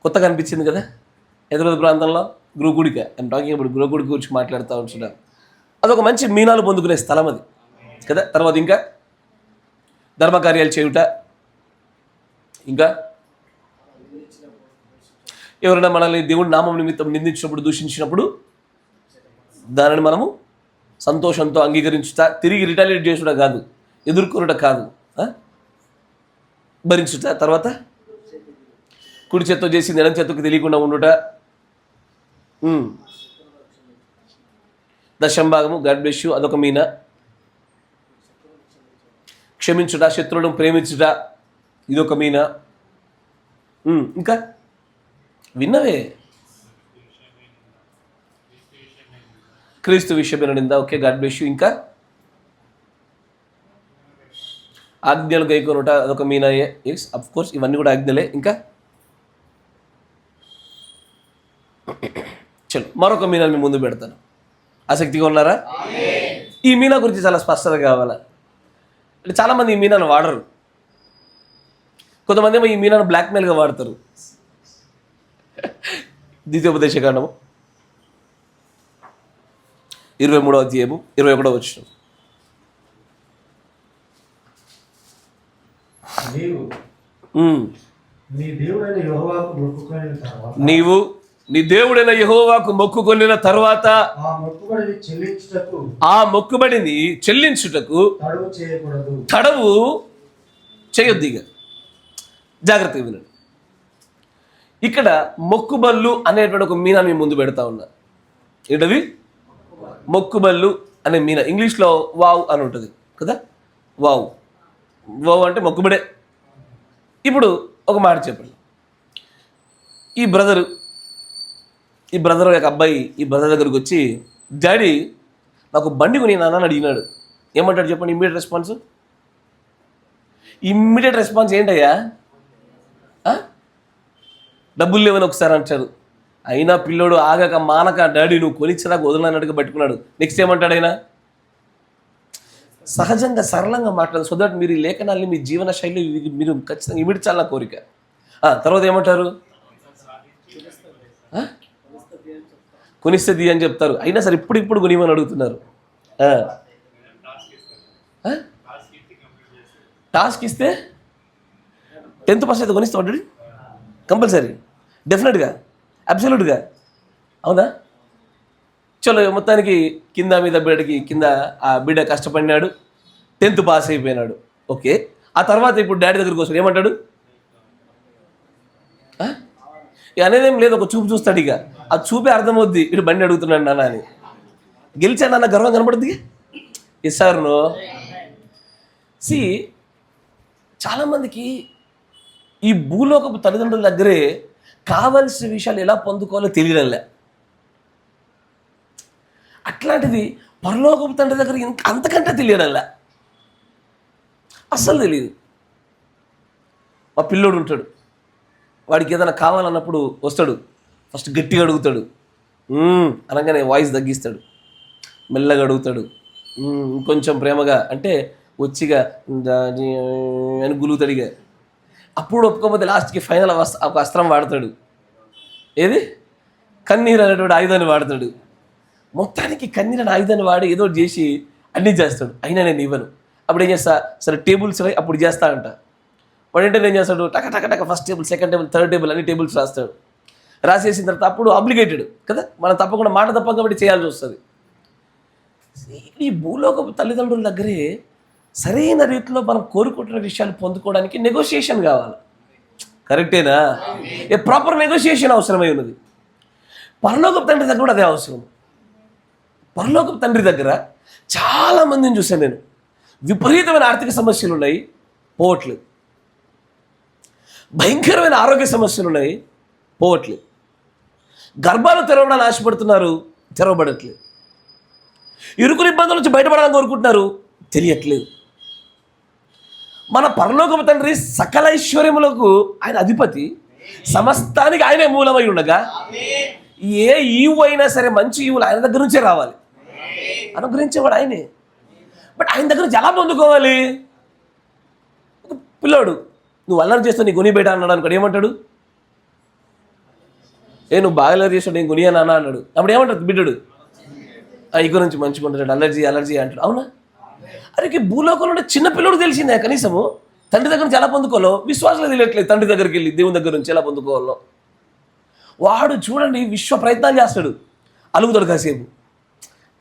కొత్తగా అనిపించింది కదా హైదరాబాద్ ప్రాంతంలో గుడిక. ఐమ్ టాకింగ్ ఇప్పుడు గుడి గురించి మాట్లాడుతూ ఉంటున్నాను. అదొక మంచి మీనాలు పొందుకునే స్థలం అది కదా. తర్వాత ఇంకా ధర్మకార్యాలు చేయుట, ఇంకా ఎవరైనా మనల్ని దేవుడి నామం నిమిత్తం నిందించినప్పుడు, దూషించినప్పుడు దానిని మనము సంతోషంతో అంగీకరించుట, తిరిగి రిటాలియేట్ చేసుట కాదు, ఎదుర్కొనుట కాదు, భరించుట. తర్వాత కుడి చేత్తో చేసింది ఎడం చేత్తుకు తెలియకుండా ఉండుట, దశంభాగము, గాడ్ బ్లెస్ యు, అదొక మీన. క్షమించుట, శత్రువులను ప్రేమించుట, ఇదొక మీన. ఇంకా విన్నవే. క్రీస్తు విషయమైన నింద, ఓకే, గాడ్ బ్లెస్ యు. ఇంకా ఆజ్ఞలు గైకొనుట, అదొక మీనాయే. ఎస్ అఫ్ కోర్స్ ఇవన్నీ కూడా ఆజ్ఞలే. ఇంకా చలో మరొక మీనాన్ని మీ ముందు పెడతాను. ఆసక్తిగా ఉన్నారా? ఈ మీనా గురించి చాలా స్పష్టత కావాలా. అంటే చాలామంది ఈ మీనాను వాడరు. కొంతమంది ఏమో ఈ మీనాను బ్లాక్మెయిల్గా వాడతారు. ద్వితీయోపదేశకాండము 23వ అధ్యాయము 21వ వచనం. నీవు నీ దేవుడైన యెహోవాకు మొక్కుకొనిన తర్వాత ఆ మొక్కుబడిని చెల్లించుటకు తడవు చేయొద్దు. ఇక జాగ్రత్తగా వినండి. ఇక్కడ మొక్కుబళ్ళు అనేటువంటి ఒక మీనాన్ని ముందు పెడతా ఉన్నా. ఏంటది? మొక్కుబళ్ళు అనే మీనా. ఇంగ్లీష్లో వావ్ అని ఉంటుంది కదా. వావ్ వావ్ అంటే మొక్కుబడే. ఇప్పుడు ఒక మాట చెప్పండి. ఈ బ్రదర్ యొక్క అబ్బాయి ఈ బ్రదర్ దగ్గరికి వచ్చి, డాడీ నాకు బండి కొని నాన్న అడిగినాడు. ఏమంటాడు చెప్పండి? ఇమ్మీడియట్ రెస్పాన్స్ ఏంటయ్యా? డబ్బులు లేవని ఒకసారి అంటారు. అయినా పిల్లోడు ఆగక మానక, డాడీ నువ్వు కొనిచ్చేదాకా వదలనట్టుగా పెట్టుకున్నాడు. నెక్స్ట్ ఏమంటాడు ఆయన? సహజంగా సరళంగా మాట్లాడు. సో దట్ మీరు ఈ లేఖనాల్ని మీ జీవన శైలి మీరు ఖచ్చితంగా ఇమిడ్చాల కోరిక. తర్వాత ఏమంటారు? కొనిస్తుంది అని చెప్తారు. అయినా సరే ఇప్పుడు కొనిమని అడుగుతున్నారు. టాస్క్ ఇస్తే 10th పాస్ అయితే కొనిస్తా ఉంటాడు కంపల్సరీ, డెఫినెట్గా, అబ్సల్యూట్గా. అవునా? చలో మొత్తానికి కింద మీద బిడ్డకి కింద ఆ బిడ్డ కష్టపడినాడు, 10th పాస్ అయిపోయినాడు. ఓకే, ఆ తర్వాత ఇప్పుడు డాడీ దగ్గరికి వస్తాడు. ఏమంటాడు? అనేదేం లేదు, ఒక చూపు చూస్తాడు. ఇక ఆ చూపే అర్థమవుద్ది ఇటు బండి అడుగుతున్నాడు నాన్న అని. గెలిచాడు నాన్న గర్వం కనపడుద్ది. Yes sir no. సి చాలామందికి ఈ భూలోకపు తల్లిదండ్రుల దగ్గరే కావలసిన విషయాలు ఎలా పొందుకోవాలో తెలియడంలే. అట్లాంటిది పరలోకపు తండ్రి దగ్గర అంతకంటే తెలియడంలే, అస్సలు తెలియదు. మా పిల్లోడు ఉంటాడు, వాడికి ఏదైనా కావాలన్నప్పుడు వస్తాడు, ఫస్ట్ గట్టిగా అడుగుతాడు, అనగానే వాయిస్ తగ్గిస్తాడు, మెల్లగా అడుగుతాడు, ఇంకొంచెం ప్రేమగా అంటే వచ్చిగా అని గులుగుతాడు. ఇక అప్పుడు ఒప్పుకోకపోతే లాస్ట్కి ఫైనల్ ఒక అస్త్రం వాడతాడు. ఏది? కన్నీరు అనేటువంటి ఆయుధాన్ని వాడతాడు. మొత్తానికి కన్నీరు అనే ఆయుధాన్ని వాడి ఏదో చేసి అన్నీ చేస్తాడు. అయినా నేను ఇవ్వను. అప్పుడు ఏం చేస్తా? సరే టేబుల్స్ అప్పుడు చేస్తా అంట. వాడంటే ఏం చేస్తాడు? టక first table, second table, third table అన్ని టేబుల్స్ రాస్తాడు. రాసేసిన తర్వాత అప్పుడు ఆబ్లిగేటెడ్ కదా, మనం తప్పకుండా మాట తప్ప కాబట్టి చేయాల్సి వస్తుంది. ఈ భూలోకపు తల్లిదండ్రుల దగ్గరే సరైన రీతిలో మనం కోరుకుంటున్న విషయాలు పొందుకోవడానికి నెగోషియేషన్ కావాలి. కరెక్టేనా? ఏ ప్రాపర్ నెగోషియేషన్ అవసరమై ఉన్నది. పరలోకపు తండ్రి దగ్గర కూడా అదే అవసరం. పరలోకపు తండ్రి దగ్గర చాలామందిని చూశాను నేను. విపరీతమైన ఆర్థిక సమస్యలు ఉన్నాయి, పోవట్లేదు. భయంకరమైన ఆరోగ్య సమస్యలు ఉన్నాయి, పోవట్లేదు. గర్భాలు తెరవడానికి ఆశపడుతున్నారు, తెరవబడట్లేదు. ఇరుకుల ఇబ్బందుల నుంచి బయటపడాలని కోరుకుంటున్నారు, తెలియట్లేదు. మన పరలోకపు తండ్రి సకల ఐశ్వర్యములకు ఆయన అధిపతి, సమస్తానికి ఆయనే మూలమై ఉండగా ఏ ఈవు అయినా సరే మంచి ఈవులు ఆయన దగ్గర నుంచే రావాలి. అనుగ్రహించేవాడు ఆయనే. బట్ ఆయన దగ్గర నుంచి ఎలా పొందుకోవాలి? ఒక పిల్లోడు నువ్వు అల్లరి చేస్తావు నీ గుని బయట అన్నాడు అనుకోడు, ఏమంటాడు? నువ్వు బాగా అల్లరి చేస్తాడు నేను గునియా నాన్న అన్నాడు. అప్పుడు ఏమంటాడు బిడ్డడు? ఈ గురించి మంచిగా ఉంటాడు, అలర్జీ అంటాడు. అవునా? అరే భూలోకంలో చిన్న పిల్లడు తెలిసిందే కనీసము తండ్రి దగ్గర నుంచి ఎలా పొందుకోవాలో విశ్వాసంలో తెలియట్లేదు. తండ్రి దగ్గరికి వెళ్ళి దేవుని దగ్గర నుంచి ఎలా పొందుకోవాలో వాడు చూడండి విశ్వ ప్రయత్నాలు చేస్తాడు. అలుగుతాడు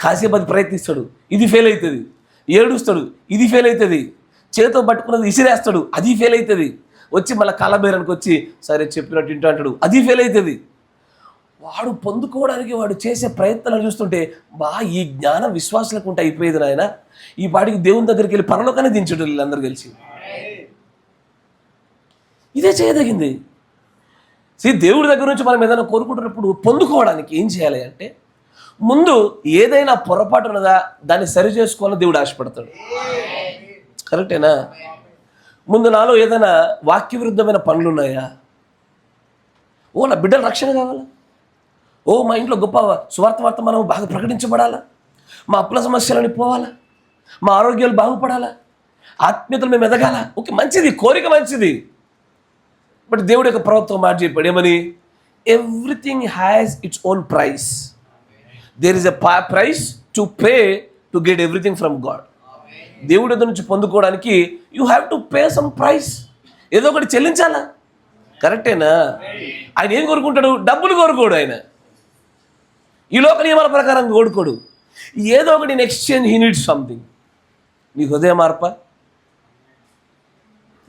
కాసేపు అది ప్రయత్నిస్తాడు, ఇది ఫెయిల్ అవుతుంది. ఏడుస్తాడు, ఇది ఫెయిల్ అవుతుంది. చేతితో పట్టుకున్నది ఇసిరేస్తాడు, అది ఫెయిల్ అవుతుంది. వచ్చి మళ్ళీ కాలబేరానికి వచ్చి సరే చెప్పినట్టు ఇంటూ అంటాడు, అది ఫెయిల్ అవుతుంది. వాడు పొందుకోవడానికి వాడు చేసే ప్రయత్నాలు చూస్తుంటే ఈ జ్ఞానం విశ్వాసాలకు ఉంటే అయిపోయేది నాయన. ఈ పాటికి దేవుని దగ్గరికి వెళ్ళి పరలోకాన్ని దించడు వీళ్ళందరూ కలిసి. ఇదే చేయదగింది. దేవుడి దగ్గర నుంచి మనం ఏదైనా కోరుకుంటున్నప్పుడు పొందుకోవడానికి ఏం చేయాలి అంటే ముందు ఏదైనా పొరపాటు ఉన్నదా దాన్ని సరి చేసుకోవాలని దేవుడు ఆశపడతాడు. కరెక్టేనా? ముందు నాలో ఏదైనా వాక్య విరుద్ధమైన పనులు ఉన్నాయా? నా బిడ్డల రక్షణ కావాలా? మా ఇంట్లో గొప్ప సువార్త మనం బాగా ప్రకటించబడాలా? మా అప్పుల సమస్యలని పోవాలా? మా ఆరోగ్యాలు బాగుపడాలా? ఆత్మీయతలు మేము ఎదగాల? ఓకే, మంచిది, కోరిక మంచిది. బట్ దేవుడు యొక్క ప్రభుత్వం మాట చెప్పాడు ఏమని? Everything has its own price. There is a price to pay to get everything from God. దేవుడి దగ్గర నుంచి పొందుకోవడానికి you have to pay some price. ఏదో ఒకటి చెల్లించాలా? కరెక్టేనా? ఆయన ఏం కోరుకుంటాడు? డబ్బులు కోరుకోడు. ఆయన ఈ లోక నియమాల ప్రకారం కోరుకోడు. ఏదో ఒకటి in exchange he needs something. నీ హృదయ మార్ప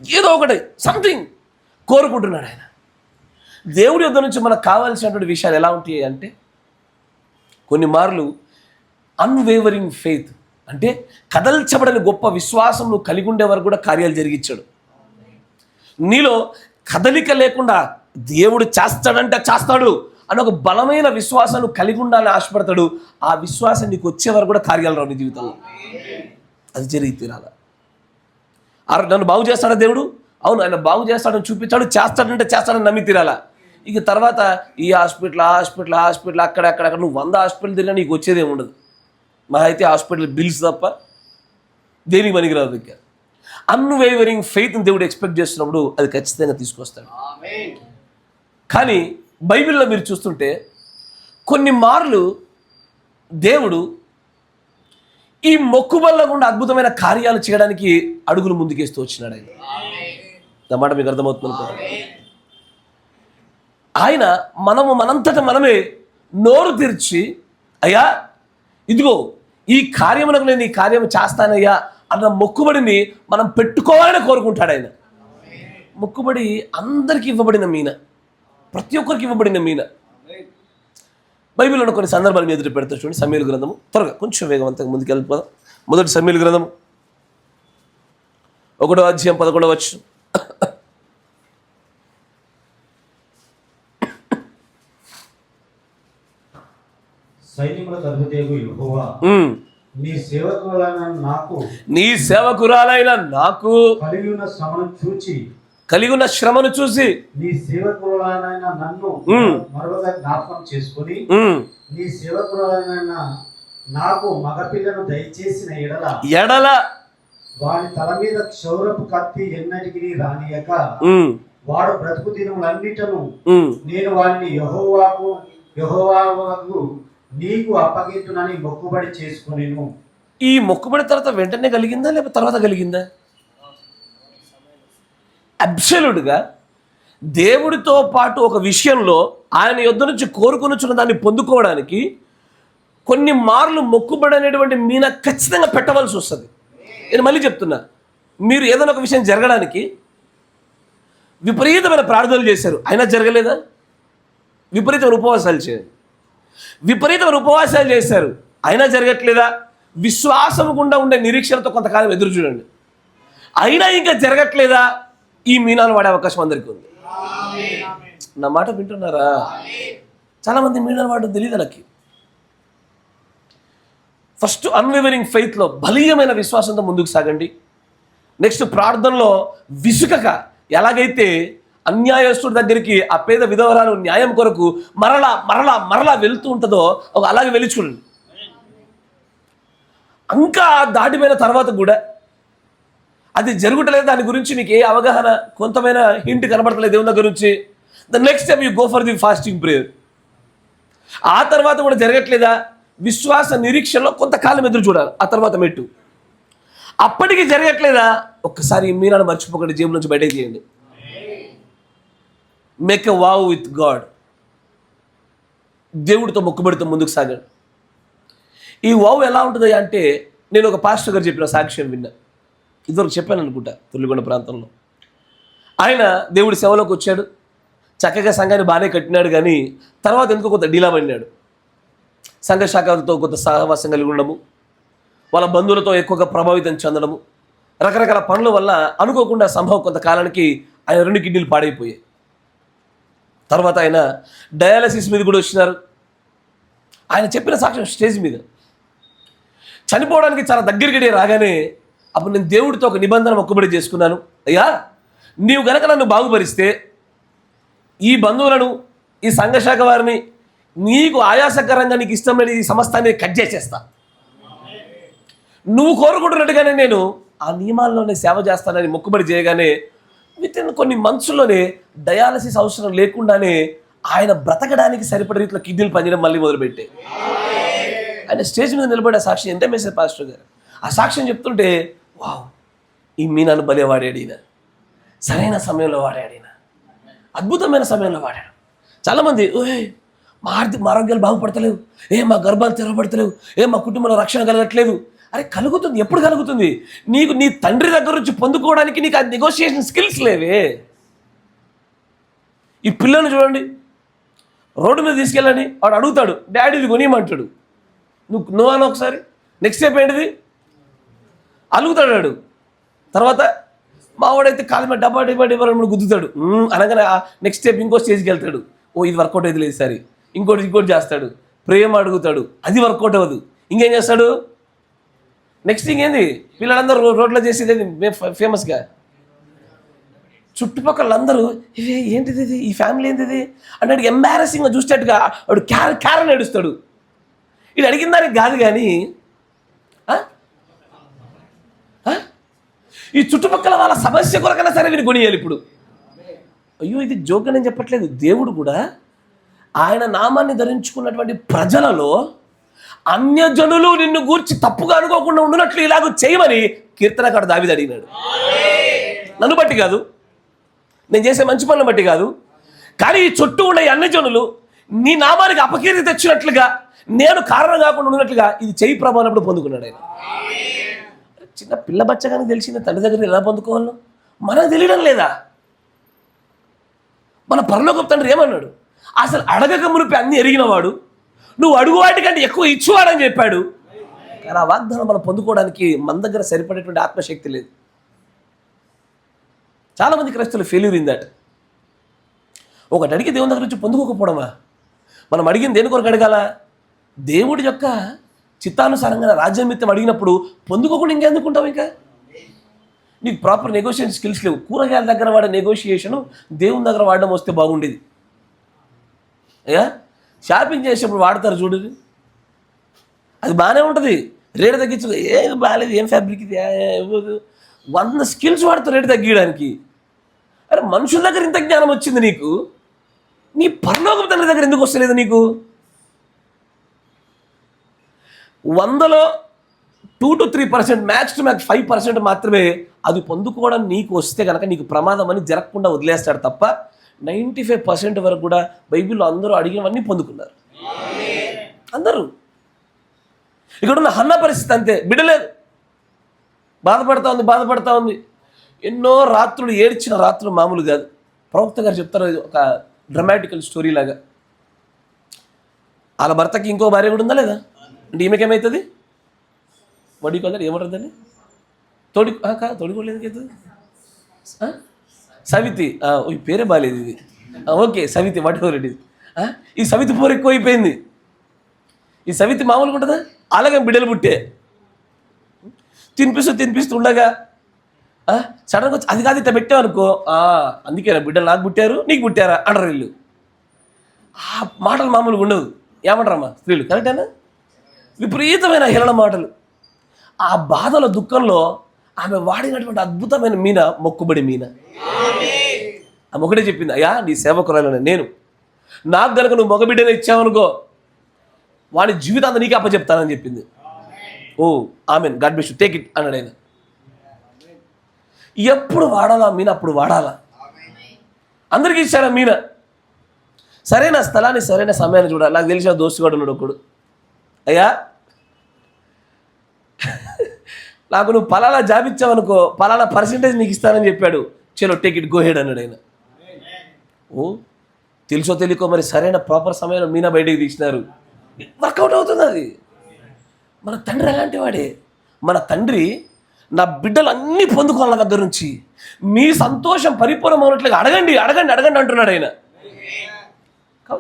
ఏదో ఒకటి సంథింగ్ కోరుకుంటున్నాడు ఆయన. దేవుడి యొద్ద నుంచి మనకు కావాల్సినటువంటి విషయాలు ఎలా ఉంటాయి అంటే కొన్ని మార్లు అన్వేవరింగ్ ఫెయిత్ అంటే కదల్చబడని గొప్ప విశ్వాసం నువ్వు కలిగి ఉండే వరకు కూడా కార్యాలు జరిగించాడు. నీలో కదలిక లేకుండా దేవుడు చేస్తాడంటే చేస్తాడు అని ఒక బలమైన విశ్వాసాన్ని కలిగి ఉండాలని ఆశపడతాడు. ఆ విశ్వాసం నీకు వచ్చే వరకు కూడా కార్యాలు రావు నీ జీవితంలో. అది జరిగి తీరాలి. నన్ను బాగు చేస్తాడా దేవుడు? అవును, ఆయన బాగు చేస్తాడని చూపించాడు. చేస్తాడంటే చేస్తాడని నమ్మి తీరాలా. ఇక తర్వాత ఈ హాస్పిటల్ అక్కడ నువ్వు 100 హాస్పిటల్ తిరిగినా నీకు వచ్చేది ఏమి ఉండదు. మా అయితే హాస్పిటల్ బిల్స్ తప్ప దేనికి పనికిరాదు. ఇంకా అన్వేవరింగ్ ఫెయిత్ని దేవుడు ఎక్స్పెక్ట్ చేస్తున్నప్పుడు అది ఖచ్చితంగా తీసుకొస్తాడు. కానీ బైబిల్లో మీరు చూస్తుంటే కొన్ని మార్లు దేవుడు ఈ మొక్కుబళ్ళ గుండా అద్భుతమైన కార్యాలు చేయడానికి అడుగులు ముందుకేస్తూ వచ్చినాడు. ఆయన అన్నమాట మీకు అర్థమవుతుంది. ఆయన మనంతట మనమే నోరు తెరిచి అయ్యా ఇదిగో ఈ కార్యములకు నేను ఈ కార్యం చేస్తానయ్యా అన్న మొక్కుబడిని మనం పెట్టుకోవాలని కోరుకుంటాడు. ఆయన మొక్కుబడి అందరికీ ఇవ్వబడిన మీన, ప్రతి ఒక్కరికి ఇవ్వబడిన మీన. బైబిల్లో కొన్ని సందర్భాలు మీ ఎదురు పెడతారు చూడండి. సమూయేలు గ్రంథము, త్వరగా కొంచెం వేగవంతంగా ముందుకు వెళ్ళిపోదాం. మొదటి సమూయేలు గ్రంథము 1వ అధ్యాయం 11వ వచనం. సైన్యములకు అధిపతియగు యెహోవా నీ సేవకురాలైన నాకు కలిగి ఉన్న శ్రమను చూసి నీ సేవకురాలైన నన్ను మరొక జ్ఞాపకం చేసుకొని నీ సేవకురాలైన నాకు మగపిల్లను దయచేసిన ఎడల వాడి తల మీద క్షౌరపు కత్తి ఎన్నటికి రానియక వాడు బ్రతుకు దినములన్నిటను నేను వాడిని యెహోవాకు నీకు అప్పగించునని మొక్కుబడి చేసుకునేను. ఈ మొక్కుబడి తర్వాత వెంటనే కలిగిందా లేకపోతే తర్వాత కలిగిందా? అబ్సల్యూట్గా దేవుడితో పాటు ఒక విషయంలో ఆయన యొద్ద నుంచి కోరుకొనుచున్న దాన్ని పొందుకోవడానికి కొన్ని మార్లు మొక్కుబడి అనేటువంటి మీన ఖచ్చితంగా పెట్టవలసి వస్తుంది. నేను మళ్ళీ చెప్తున్నా, మీరు ఏదైనా ఒక విషయం జరగడానికి విపరీతమైన ప్రార్థనలు చేశారు, అయినా జరగలేదా? విపరీతమైన ఉపవాసాలు చేశారు, అయినా జరగట్లేదా? విశ్వాసం గుండా ఉండే నిరీక్షణతో కొంతకాలం ఎదురు చూడండి, అయినా ఇంకా జరగట్లేదా? ఈ మీనాలు వాడే అవకాశం అందరికీ ఉంది. నా మాట వింటున్నారా? చాలామంది మీనాలు వాడడం తెలియదు నాకు. ఫస్ట్ అన్వేవరింగ్ ఫెయిత్లో బలీయమైన విశ్వాసంతో ముందుకు సాగండి. నెక్స్ట్ ప్రార్థనలో విసుకక, ఎలాగైతే అన్యాయస్తుడి దగ్గరికి ఆ పేద విధవరాలు న్యాయం కొరకు మరలా వెళ్తూ ఉంటుందో అలాగే వెళ్ళి చూడండి. ఇంకా దాటిపోయిన తర్వాత కూడా అది జరుగుటలేదు, దాని గురించి నీకు ఏ అవగాహన కొంతమైన హింట్ కనబడతలేదు దేవుని దగ్గర నుంచి, the next step you go for the fasting prayer. ఆ తర్వాత కూడా జరగట్లేదా, విశ్వాస నిరీక్షణలో కొంతకాలం ఎదురు చూడాలి, ఆ తర్వాత మెట్టు. అప్పటికి జరగట్లేదా, ఒక్కసారి మీనాను మర్చిపోకండి, జేబు నుంచి బయటకు తీయండి. Make a wow with God. దేవుడితో మొక్కుబడితో ముందుకు సాగాడు. ఈ వావ్ ఎలా ఉంటుంది అంటే, నేను ఒక పాస్టర్ గారు చెప్పిన సాక్ష్యం విన్నా, ఇదివరకు చెప్పాను అనుకుంటా, తుల్లిగొండ ప్రాంతంలో. ఆయన దేవుడి సేవలోకి వచ్చాడు, చక్కగా సంఘాన్ని బాగానే కట్టినాడు, కానీ తర్వాత ఎందుకో కొంత డీలా పడినాడు. సంఘ శాఖలతో కొంత సహవాసం కలిగి ఉండడము, వాళ్ళ బంధువులతో ఎక్కువగా ప్రభావితం చెందడము, రకరకాల పనుల వల్ల అనుకోకుండా సంభవం కొంతకాలానికి ఆయన 2 కిడ్నీలు పాడైపోయాయి. తర్వాత ఆయన డయాలసిస్ మీద కూడా వచ్చినారు. ఆయన చెప్పిన సాక్ష్యం స్టేజ్ మీద చనిపోవడానికి చాలా దగ్గరికి రాగానే, అప్పుడు నేను దేవుడితో ఒక నిబంధన మొక్కుబడి చేసుకున్నాను, అయ్యా నీవు గనక నన్ను బాగుపరిస్తే ఈ బంధువులను, ఈ సంఘశాఖ వారిని, నీకు ఆయాసకరంగా నీకు ఇష్టం లేని ఈ సమస్తాన్ని కట్ చేసేస్తా, నువ్వు కోరుకుంటున్నట్టుగానే నేను ఆ నియమాల్లోనే సేవ చేస్తానని మొక్కుబడి చేయగానే వితిన్ కొన్ని మంత్స్లోనే డయాలసిస్ అవసరం లేకుండానే ఆయన బ్రతకడానికి సరిపడే రీతిలో కిడ్నీలు పనిచేయడం మళ్ళీ మొదలుపెట్టాయి. ఆయన స్టేజ్ మీద నిలబడే సాక్షి ఎంత మెసేజ్ పాస్టర్ గారు. ఆ సాక్ష్యం చెప్తుంటే, వావ్, ఈ మీనాను భలే వాడాడు ఈయన, సరైన సమయంలో వాడాడు ఈయన, అద్భుతమైన సమయంలో వాడాడు. చాలామంది మా ఆరోగ్యాలు బాగుపడతలేవు, మా గర్భాలు తెరవబడతలేవు, మా కుటుంబంలో రక్షణ కలగట్లేదు. అరే కలుగుతుంది, ఎప్పుడు కలుగుతుంది? నీకు నీ తండ్రి దగ్గర నుంచి పొందుకోవడానికి నీకు ఆ నెగోషియేషన్ స్కిల్స్ లేవే. ఈ పిల్లల్ని చూడండి, రోడ్డు మీద తీసుకెళ్ళండి, వాడు అడుగుతాడు, డాడీ ఇది కొనియమంటాడు, నువ్వు అని ఒకసారి, నెక్స్ట్ స్టెప్ ఏంటిది, అలుగుతాడు వాడు. తర్వాత మావాడైతే కాలు మీద డబ్బా గుద్దుతాడు, అనగానే నెక్స్ట్ స్టెప్ ఇంకో స్టేజ్కి వెళ్తాడు, ఇది వర్కౌట్ అయితే లేదు సరే, ఇంకోటి చేస్తాడు, ప్రేమ అడుగుతాడు, అది వర్కౌట్ అవ్వదు, ఇంకేం చేస్తాడు, నెక్స్ట్ ఇంకేంది, పిల్లలందరూ రోడ్లో చేసేది ఫేమస్గా, చుట్టుపక్కల అందరూ ఇవే ఏంటిది ఇది, ఈ ఫ్యామిలీ ఏంటిది అంటే ఎంబారసింగ్గా చూసేట్టుగా వాడు క్యారని ఏడుస్తాడు. ఇది అడిగిన దానికి కాదు, కానీ ఈ చుట్టుపక్కల వాళ్ళ సమస్య కొరకైనా సరే వీళ్ళు కొనియాలి. ఇప్పుడు అయ్యో ఇది జోక్ అని చెప్పట్లేదు, దేవుడు కూడా ఆయన నామాన్ని ధరించుకున్నటువంటి ప్రజలలో అన్యజనులు నిన్ను గూర్చి తప్పుగా అనుకోకుండా ఉండునట్లు ఇలాగ చేయమని కీర్తనకాడు దావీదు అడిగినాడు. నన్ను బట్టి కాదు, నేను చేసే మంచి పనులను బట్టి కాదు, కానీ ఈ చుట్టూ ఉండే అన్యజనులు నీ నామానికి అపకీర్తి తెచ్చినట్లుగా, నేను కారణం కాకుండా ఉన్నట్లుగా ఇది చేయి ప్రభావం అన్నప్పుడు పొందుకున్నాడు ఆయన. చిన్న పిల్ల బచ్చగానికి తెలిసిన తండ్రి దగ్గర ఎలా పొందుకోవాలో మనకు తెలియడం లేదా? మన పరలోకపు తండ్రి ఏమన్నాడు, అసలు అడగక మునిపి అన్ని ఎరిగినవాడు, నువ్వు అడుగు వాటికంటే ఎక్కువ ఇచ్చువాడని చెప్పాడు. కానీ ఆ వాగ్దానం మనం పొందుకోవడానికి మన దగ్గర సరిపడేటువంటి ఆత్మశక్తి లేదు. చాలామంది క్రైస్తవులు ఫెయిల్యూర్ ఇన్ దట్. ఒకటి అడిగి దేవుని దగ్గర నుంచి పొందుకోకపోవడమా? మనం అడిగింది దేని కొరకు అడగాల? దేవుడి యొక్క చిత్తానుసారంగా రాజ్యమిత్తం అడిగినప్పుడు పొందుకోకుండా ఇంకెందుకుంటావు? ఇంకా నీకు ప్రాపర్ నెగోషియేషన్ స్కిల్స్ లేవు. కూరగాయల దగ్గర వాడే నెగోషియేషను దేవుని దగ్గర వాడడం వస్తే బాగుండేది. అయ్యా షాపింగ్ చేసేప్పుడు వాడతారు చూడు, అది బాగానే ఉంటుంది, రేటు తగ్గించు, ఏం బాగాలేదు, ఏం ఫ్యాబ్రిక్ ఇది, 100 స్కిల్స్ వాడతారు రేటు తగ్గించడానికి. అరే మనుషుల దగ్గర ఇంత జ్ఞానం వచ్చింది నీకు, నీ పరలోక తండ్రి దగ్గర ఎందుకు వస్తలేదు నీకు? 100లో 2 to 3%, మ్యాక్స్ టు మ్యాక్స్ 5% మాత్రమే అది పొందుకోవడం నీకు వస్తే కనుక నీకు ప్రమాదం అని జరగకుండా వదిలేస్తాడు తప్ప 95% వరకు కూడా బైబిల్లో అందరూ అడిగినవన్నీ పొందుకున్నారు. అందరూ. ఇక్కడ ఉన్న హన్నా పరిస్థితి అంతే, బిడ్డలేదు, బాధపడతా ఉంది. ఎన్నో రాత్రులు ఏడ్చిన రాత్రులు మామూలు కాదు. ప్రవక్త గారు చెప్తారు, ఒక డ్రమాటికల్ స్టోరీ లాగా. వాళ్ళ భర్తకి ఇంకో భార్య కూడా ఉందా లేదా అంటే ఈమెకేమవుతుంది? వడ్డీ కొందరు ఏమంటుందండి, తోడికోలేదు ఎందుకవుతుంది? సవితి, ఈ పేరే బాగాలేదు ఇది, ఓకే సవితి, వాట్ ఎవర్ ఇట్ ఈస్. ఈ సవితి పోరు ఎక్కువ అయిపోయింది. ఈ సవితి మామూలుగా ఉంటుందా? అలాగే బిడ్డలు పుట్టే తినిపిస్తూ ఉండగా సడన్గా వచ్చి అది కాదు ఇట్లా పెట్టామనుకో, అందుకేనా బిడ్డలు నాకు పుట్టారు నీకు పుట్టారా అంటారు వీళ్ళు. ఆ మాటలు మామూలుగా ఉండవు. ఏమంటారమ్మా స్త్రీలు, కరెక్టేనా? విపరీతమైన హేళన మాటలు. ఆ బాధల దుఃఖంలో ఆమె వాడినటువంటి అద్భుతమైన మీన మొక్కుబడి మీన. ఆమె ఒకటే చెప్పింది, అయ్యా నీ సేవకురాలని నేను, నాకు గనుక నువ్వు మగబిడ్డనే ఇచ్చావనుకో వాడి జీవితాంతా నీకే అప్పచెప్తానని చెప్పింది. Oh amen, God bless you, take it అన్నాడు ఆయన. ఎప్పుడు వాడాలా మీన అప్పుడు వాడాలా. అందరికీ ఇచ్చారా మీన. సరైన స్థలాన్ని సరైన సమయాన్ని చూడాలి. నాకు తెలిసిన దోస్తుగాడు ఉన్నాడు ఒకడు, అయ్యా నాకు నువ్వు పలానా జాబ్ ఇచ్చావనుకో పలానా పర్సెంటేజ్ నీకు ఇస్తానని చెప్పాడు. చలో టేక్ ఇట్, గో హెడ్ అన్నాడు ఆయన. ఓ తెలుసో తెలియకో మరి సరైన ప్రాపర్ సమయంలో మీనా బయటికి తీసినారు. వర్కౌట్ అవుతుంది అది. మన తండ్రి అలాంటి వాడే. మన తండ్రి నా బిడ్డలు అన్నీ పొందుకోవాలి నా దగ్గర నుంచి, మీ సంతోషం పరిపూర్ణమైనట్లుగా అడగండి అడగండి అడగండి అంటున్నాడు ఆయన.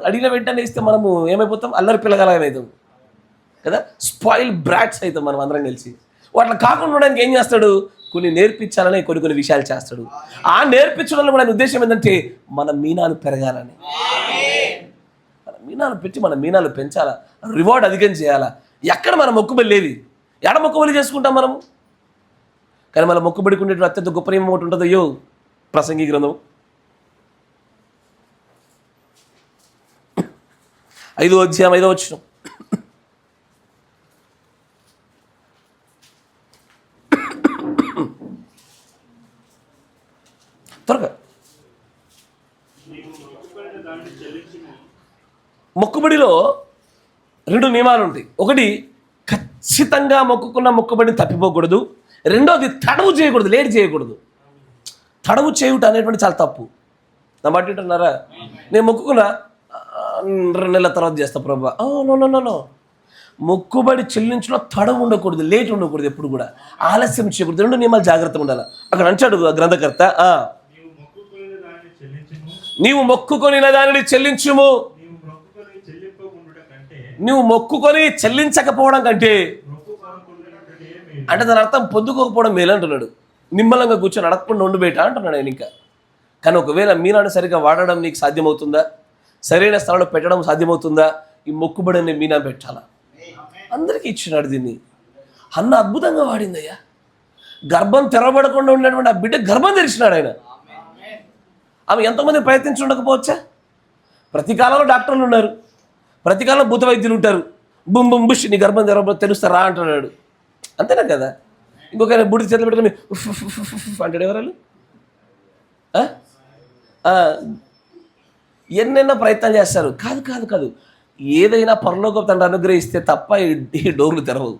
అడిగిన వెంటనే ఇస్తే మనము ఏమైపోతాం, అల్లరి పిల్లగలగా అవుతాం కదా, స్పాయిల్ బ్రాట్స్ అవుతాం మనం అందరం కలిసి. వాటిని కాకుండా ఉండడానికి ఏం చేస్తాడు, కొన్ని నేర్పించాలని కొన్ని విషయాలు చేస్తాడు. ఆ నేర్పించడంలో మన ఉద్దేశం ఏంటంటే మన మీనాలు పెరగాలని, మన మీనాలు పెట్టి మన మీనాలు పెంచాలా, రివార్డ్ అధికం చేయాలా. ఎక్కడ మన మొక్కుబడి లేవి, ఎడ మొక్కుబడి చేసుకుంటాం మనము. కానీ మన మొక్కుబడికి ఉండేటువంటి అత్యంత గొప్ప నియమం ఒకటి ఉంటుంది. అయ్యో ప్రసంగి గ్రంథం 5వ అధ్యాయం 5వ వచనం. త్వరగా. మొక్కుబడిలో 2 నియమాలు ఉంటాయి. ఒకటి, ఖచ్చితంగా మొక్కుకున్న మొక్కుబడిని తప్పిపోకూడదు. రెండోది, తడవు చేయకూడదు, లేట్ చేయకూడదు. తడవు చేయుట అనేటువంటి చాలా తప్పు. నా మాట వింటున్నారా? నేను మొక్కుకున్నా 2 నెలల తర్వాత చేస్తా ప్రభా. నో, మొక్కుబడి చెల్లించడం తడవు ఉండకూడదు, లేట్ ఉండకూడదు, ఎప్పుడు కూడా ఆలస్యం చేయకూడదు. 2 నియమాలు జాగ్రత్తగా ఉండాలి. అక్కడ అంటాడు ఆ గ్రంథకర్త, నీవు మొక్కుకొనిన దానిని చెల్లించుము. నువ్వు మొక్కుకొని చెల్లించకపోవడం కంటే, అంటే దాని అర్థం పొందుకోకపోవడం మేలు అంటున్నాడు. నిమ్మలంగా కూర్చొని అడగకుండా ఉండు బేట అంటున్నాడు ఆయన. ఇంకా కానీ ఒకవేళ మీనాను సరిగ్గా వాడడం నీకు సాధ్యమవుతుందా, సరైన స్థలంలో పెట్టడం సాధ్యమవుతుందా, ఈ మొక్కుబడి అనే మీనా పెట్టాలా. అందరికీ ఇచ్చినాడు దీన్ని. అన్న అద్భుతంగా వాడిందయ్యా. గర్భం తెరవబడకుండా ఉన్నటువంటి ఆ బిడ్డ గర్భం తెరిచినాడు ఆయన. ఆమె ఎంతోమంది ప్రయత్నించి ఉండకపోవచ్చా? ప్రతి కాలంలో డాక్టర్లు ఉన్నారు, ప్రతి కాలంలో భూత వైద్యులు ఉంటారు. బుమ్ బుమ్ బుష్ నీ గర్భం తెలుస్తారా అంటున్నాడు. అంతేనా కదా? ఇంకొక బుడి చేతులు పెట్టుకుని అంటాడు. ఎవరాలు ఎన్నెన్నో ప్రయత్నాలు చేస్తారు. కాదు, ఏదైనా పరలోకపు తండ్రి అనుగ్రహిస్తే తప్ప ఈ డోర్లు తెరవవు.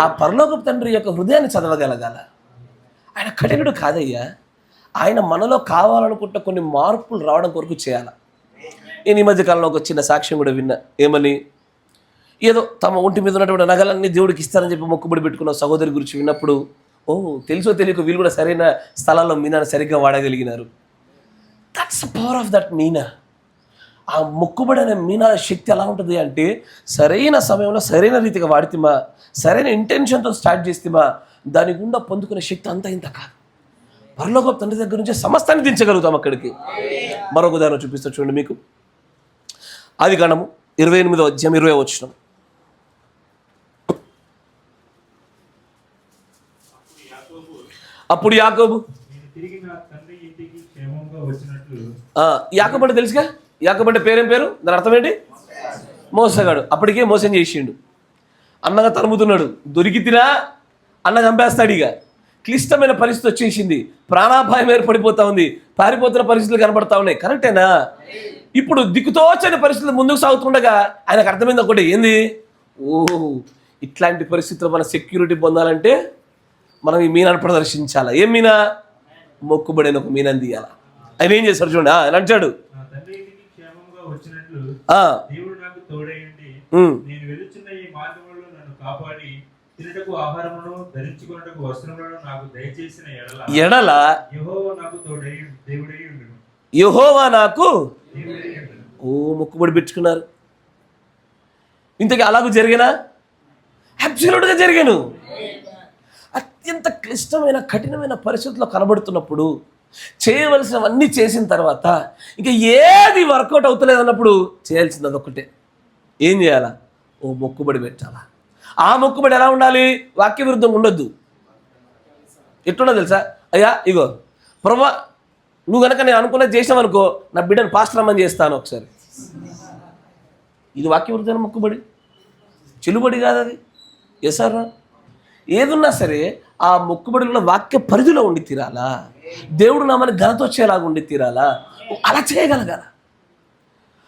ఆ పరలోకపు తండ్రి యొక్క హృదయాన్ని చదవగలగాల. ఆయన కఠినుడు కాదయ్యా. ఆయన మనలో కావాలనుకుంటే కొన్ని మార్పులు రావడం కొరకు చేయాల. నేను ఈ మధ్యకాలంలో ఒక చిన్న సాక్ష్యం కూడా విన్నా. ఏమని, ఏదో తమ ఒంటి మీద ఉన్నటువంటి నగలన్నీ దేవుడికి ఇస్తారని చెప్పి మొక్కుబడి పెట్టుకున్న సహోదరి గురించి విన్నప్పుడు, తెలుసో తెలియక వీళ్ళు కూడా సరైన స్థలాల్లో మీనాను సరిగ్గా వాడగలిగినారు. That's the power of that mina. ఆ మొక్కుబడి అనే మీనాల శక్తి ఎలా ఉంటుంది అంటే, సరైన సమయంలో సరైన రీతిగా వాడితేమా, సరైన ఇంటెన్షన్తో స్టార్ట్ చేస్తేమా, దాని గుండా పొందుకునే శక్తి అంతా ఇంత కాదు. పరలోకపు తండ్రి దగ్గర నుంచి సమస్తాన్ని దించగలుగుతాం అక్కడికి. మరొక ఉదాహరణ చూపిస్తా చూడండి మీకు. ఆదికాండము 28వ అధ్యాయం 20వ వచనం. అప్పుడు యాకోబు, యాకోబు అంటే తెలుసుగా, యాకోబు అంటే పేరేం పేరు, దాని అర్థం ఏంటి? మోసగాడు. అప్పటికే మోసం చేసిండు. అన్నగా తరుముతున్నాడు, దొరికితినా అన్న చంపేస్తాడు. ఇక క్లిష్టమైన పరిస్థితి వచ్చేసింది, ప్రాణాపాయం ఏర్పడిపోతా ఉంది, పారిపోతున్న పరిస్థితులు కనబడతా ఉన్నాయి. కరెక్టేనా? ఇప్పుడు దిక్కుతోచని పరిస్థితులు ముందుకు సాగుతుండగా ఆయనకు అర్థమైంది ఒకటి, ఏంది, ఇట్లాంటి పరిస్థితుల్లో మన సెక్యూరిటీ పొందాలంటే మనం ఈ మీనాను ప్రదర్శించాలా. ఏం మీనా? మొక్కుబడిన ఒక మీనాన్ని తీయాలా. ఆయన ఏం చేశారు చూడండి. ఆయన అంటాడు, ఎడల యెహోవా నాకు మొక్కుబడి పెట్టుకున్నారు. ఇంతకీ అలాగూ జరిగినా? అబ్సల్యూట్గా జరిగాను. అత్యంత క్లిష్టమైన కఠినమైన పరిస్థితుల్లో కనబడుతున్నప్పుడు, చేయవలసినవన్నీ చేసిన తర్వాత ఇంకా ఏది వర్కౌట్ అవుతలేదు అన్నప్పుడు చేయాల్సింది అదొక్కటే. ఏం చేయాలా? మొక్కుబడి పెట్టాలా. ఆ మొక్కుబడి ఎలా ఉండాలి? వాక్య విరుద్ధంగా ఉండొద్దు. ఎట్లుండో తెలుసా? అయ్యా ఇగో ప్రభా, నువ్వు కనుక నేను అనుకున్నది చేసావనుకో, నా బిడ్డను పాస్టర్ అమ్మని చేస్తాను ఒకసారి. ఇది వాక్య విరుద్ధమైన మొక్కుబడి, చెల్లుబడి కాదు అది. సార్ ఏదున్నా సరే ఆ మొక్కుబడిలో వాక్య పరిధిలో ఉండి తీరాలా, దేవుడు నామని ఘనత వచ్చేలాగా ఉండి తీరాలా, అలా చేయగలగాల.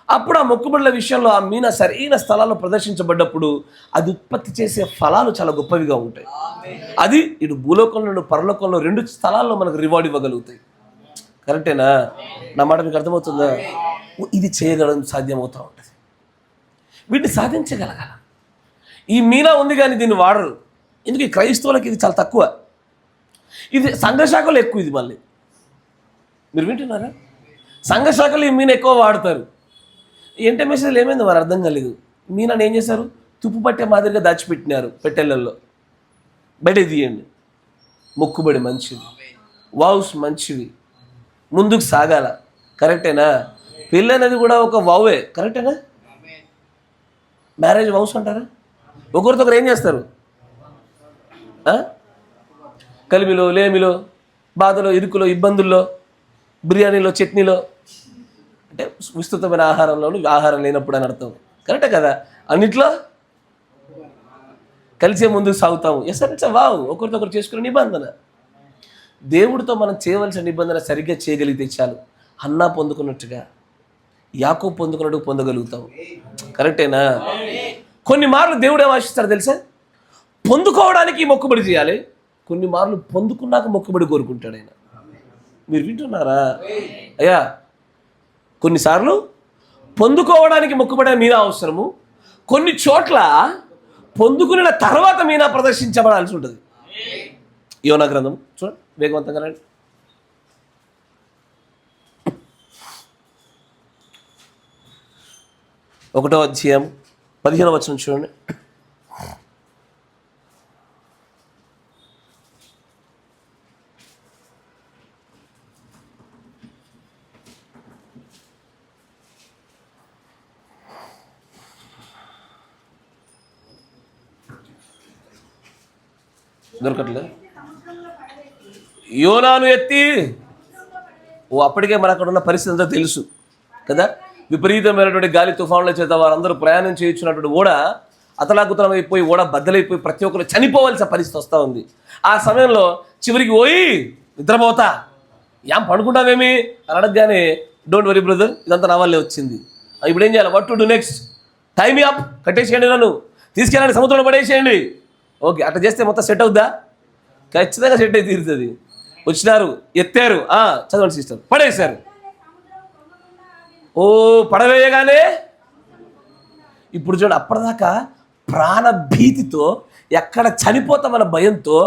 అప్పుడు ఆ మొక్కుబడుల విషయంలో ఆ మీన సరైన స్థలాల్లో ప్రదర్శించబడ్డప్పుడు అది ఉత్పత్తి చేసే ఫలాలు చాలా గొప్పవిగా ఉంటాయి. అది ఇటు భూలోకంలో పరలోకంలో 2 స్థలాల్లో మనకు రివార్డ్ ఇవ్వగలుగుతాయి. కరెక్టేనా? నా మాట మీకు అర్థమవుతుందా? ఇది చేయగలం సాధ్యమవుతూ ఉంటుంది. వీటిని సాధించగలగాల. ఈ మీనా ఉంది కానీ దీన్ని వాడరు. ఎందుకు? ఈ క్రైస్తవులకి ఇది చాలా తక్కువ. ఇది సంఘశాఖలో ఎక్కువ. ఇది మళ్ళీ మీరు వింటున్నారా? సంఘశాఖలు ఈ మీన ఎక్కువ వాడతారు. ఏంటే మెసేజ్లు ఏమైందో వారు అర్థం కాలేదు. మీనని ఏం చేశారు? తుప్పు పట్టే మాదిరిగా దాచిపెట్టినారు పెట్టెళ్ళల్లో. బయట తీయండి. మొక్కుబడి మంచిది, వావ్స్ మంచివి, ముందుకు సాగాల. కరెక్టేనా? పెళ్ళి అనేది కూడా ఒక వావే. కరెక్టేనా? మ్యారేజ్ వావ్స్ అంటారా? ఒకరికొకరు ఏం చేస్తారు? కలిమిలో, లేమిలో, బాధలో, ఇరుకులో, ఇబ్బందుల్లో, బిర్యానీలో, చట్నీలో, అంటే విస్తృతమైన ఆహారంలోను ఆహారం లేనప్పుడు అని అర్థం. కరెక్టే కదా? అన్నిట్లో కలిసే ముందుకు సాగుతాము. It's wow. ఒకరితో చేసుకునే నిబంధన. దేవుడితో మనం చేయవలసిన నిబంధన సరిగ్గా చేయగలిగితే చాలు. హన్నా పొందుకున్నట్టుగా, యాకోబు పొందుకున్నట్టుగా పొందగలుగుతాం. కరెక్టేనా? కొన్ని మార్లు దేవుడు ఏం ఆశిస్తాడు తెలుసా? పొందుకోవడానికి మొక్కుబడి చేయాలి. కొన్ని మార్లు పొందుకున్నాక మొక్కుబడి కోరుకుంటాడు ఆయన. మీరు వింటున్నారా? అయ్యా కొన్నిసార్లు పొందుకోవడానికి మొక్కుబడే మీనా అవసరము. కొన్ని చోట్ల పొందుకున్న తర్వాత మీనా ప్రదర్శించబడాల్సి ఉంటుంది. యోనా గ్రంథం చూడండి, వేగవంతంగా రండి. 1వ అధ్యాయం 15వ వచనం చూడండి. దొరకట్లేదు. యోనాను ఎత్తి అప్పటికే మన అక్కడ ఉన్న పరిస్థితి అంతా తెలుసు కదా. విపరీతమైనటువంటి గాలి తుఫానుల చేత వారందరూ ప్రయాణం చేయించినటువంటి ఓడ అతలాకుతలమైపోయి, ఓడ బద్దలైపోయి ప్రతి ఒక్కరు చనిపోవాల్సిన పరిస్థితి వస్తూ ఉంది. ఆ సమయంలో చివరికి పోయి నిద్రపోతా, పడుకుంటావేమి అని అడగగానే, డోంట్ వరీ బ్రదర్, ఇదంతా నా వల్లే వచ్చింది. ఇప్పుడు ఏం చేయాలి? What to do next? Time up, కట్టేసేయండి, నన్ను తీసుకెళ్ళండి, సముద్రంలో పడేసేయండి. ఓకే, అట్లా చేస్తే మొత్తం సెట్ అవుద్దా? ఖచ్చితంగా సెట్ అయితే తీరుతుంది. వచ్చినారు, ఎత్తారు, చదవండి సిస్టర్, పడేశారు. పడవేయగానే ఇప్పుడు చూడండి, అప్పటిదాకా ప్రాణభీతితో ఎక్కడ చనిపోతామన్న భయంతో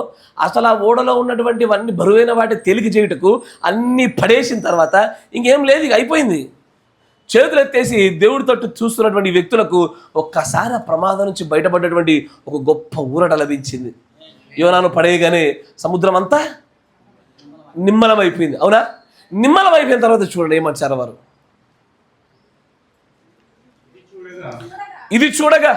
అసలు ఆ ఓడలో ఉన్నటువంటివన్నీ బరువైన వాటి తేలిక చేయుటకు అన్నీ పడేసిన తర్వాత ఇంకేం లేదు, ఇక అయిపోయింది. చేతులు ఎత్తేసి దేవుడి తట్టు చూస్తున్నటువంటి వ్యక్తులకు ఒక్కసారి ఆ ప్రమాదం నుంచి బయటపడ్డటువంటి ఒక గొప్ప ఊరట లభించింది. యోనాను పడేయగానే సముద్రం అంతా నిమ్మలం అయిపోయింది. అవునా? నిమ్మలం అయిపోయిన తర్వాత చూడండి ఏమంటారు వారు. ఇది చూడగా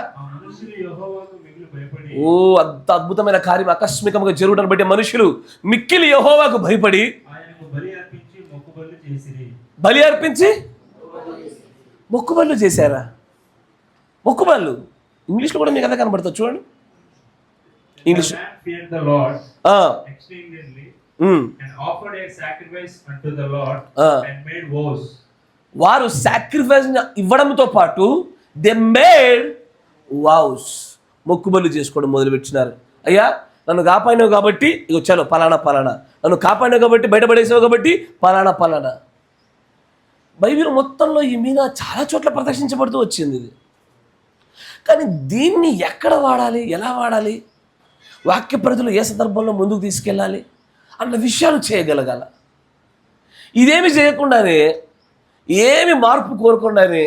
అంత అద్భుతమైన కార్యం ఆకస్మికంగా జరుగుటను బట్టి మనుషులు మిక్కిలి యెహోవాకు భయపడి బలి అర్పించి మొక్కుబళ్ళు చేశారా? మొక్కుబళ్ళు ఇంగ్లీష్లో కూడా మీకు అదే కనబడుతుంది చూడండి. ఇంగ్లీష్ వారు సాక్రిఫైస్ ఇవ్వడంతో పాటు దే మేడ్ వావ్స్, మొక్కుబళ్ళు చేసుకోవడం మొదలుపెట్టినారు. అయ్యా నన్ను కాపాడినావు కాబట్టి ఇక చలో పలానా పలానా, నన్ను కాపాడినావు కాబట్టి బయటపడేసావు కాబట్టి పలానా పలానా. బైబిల్ మొత్తంలో ఈ మీనా చాలా చోట్ల ప్రదర్శించబడుతూ వచ్చింది ఇది. కానీ దీన్ని ఎక్కడ వాడాలి, ఎలా వాడాలి, వాక్య పరిధిలో ఏ సందర్భంలో ముందుకు తీసుకెళ్ళాలి అన్న విషయాలు చేయగలగాల. ఇదేమి చేయకుండానే, ఏమి మార్పు కోరకుండానే,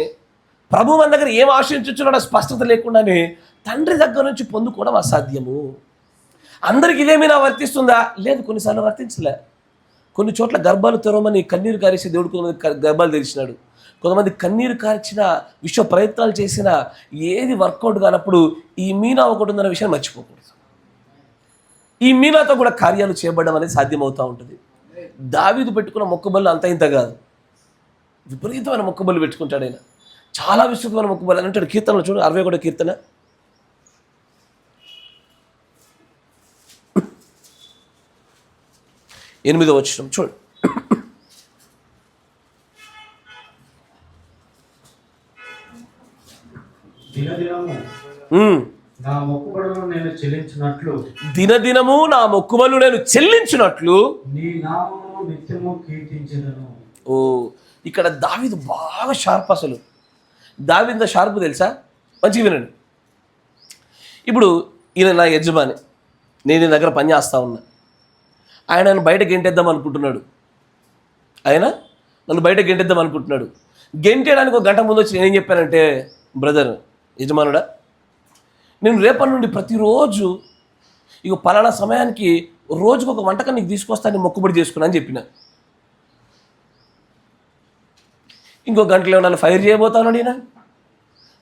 ప్రభు మన దగ్గర ఏం ఆశించున్నాడో స్పష్టత లేకుండానే తండ్రి దగ్గర నుంచి పొందుకోవడం అసాధ్యము. అందరికి ఇదేమైనా వర్తిస్తుందా? లేదు, కొన్నిసార్లు వర్తించలే. కొన్ని చోట్ల గర్భాలు తెరవమని కన్నీరు కారేసి దేవుడు కొంతమంది గర్భాలు తెరిచినాడు. కొంతమంది కన్నీరు కార్చిన విశ్వ ప్రయత్నాలు చేసిన ఏది వర్కౌట్ కానప్పుడు ఈ మీనా ఒకటి ఉందన్న విషయాన్ని మర్చిపోకూడదు. ఈ మీనాతో కూడా కార్యాలు చేయబడడం అనేది సాధ్యమవుతూ ఉంటుంది. దావీదు పెట్టుకున్న మొక్కుబళ్ళు అంత ఇంత కాదు, విపరీతమైన మొక్కుబళ్ళు పెట్టుకుంటాడు ఆయన. చాలా విస్తృతమైన మొక్కుబళ్ళు అని అంటాడు. కీర్తనలు చూడు, 61 కీర్తన 8వ వచనం చూడు. దినదినము నా మొక్కుబడులను నేను చెల్లించినట్లు నీ నామమును నిత్యము కీర్తించెదను. ఓ, ఇక్కడ దావీదు బాగా షార్ప్. అసలు దావీదు షార్ప్ తెలుసా? మంచిగా వినండి. ఇప్పుడు ఈయన నా యజమాని, నేను ఈ దగ్గర పని చేస్తా ఉన్నా. ఆయన నన్ను బయట గెంటేద్దాం అనుకుంటున్నాడు. గెంటేయడానికి 1 గంట ముందు వచ్చి నేనేం చెప్పానంటే, బ్రదర్ యజమానుడా, నేను రేపటి నుండి ప్రతిరోజు ఇక పలానా సమయానికి రోజుకు ఒక వంటకం నీకు తీసుకొస్తాను, మొక్కుబడి చేసుకున్నా అని చెప్పిన. ఇంకో గంటలో నన్ను ఫైర్ చేయబోతాను,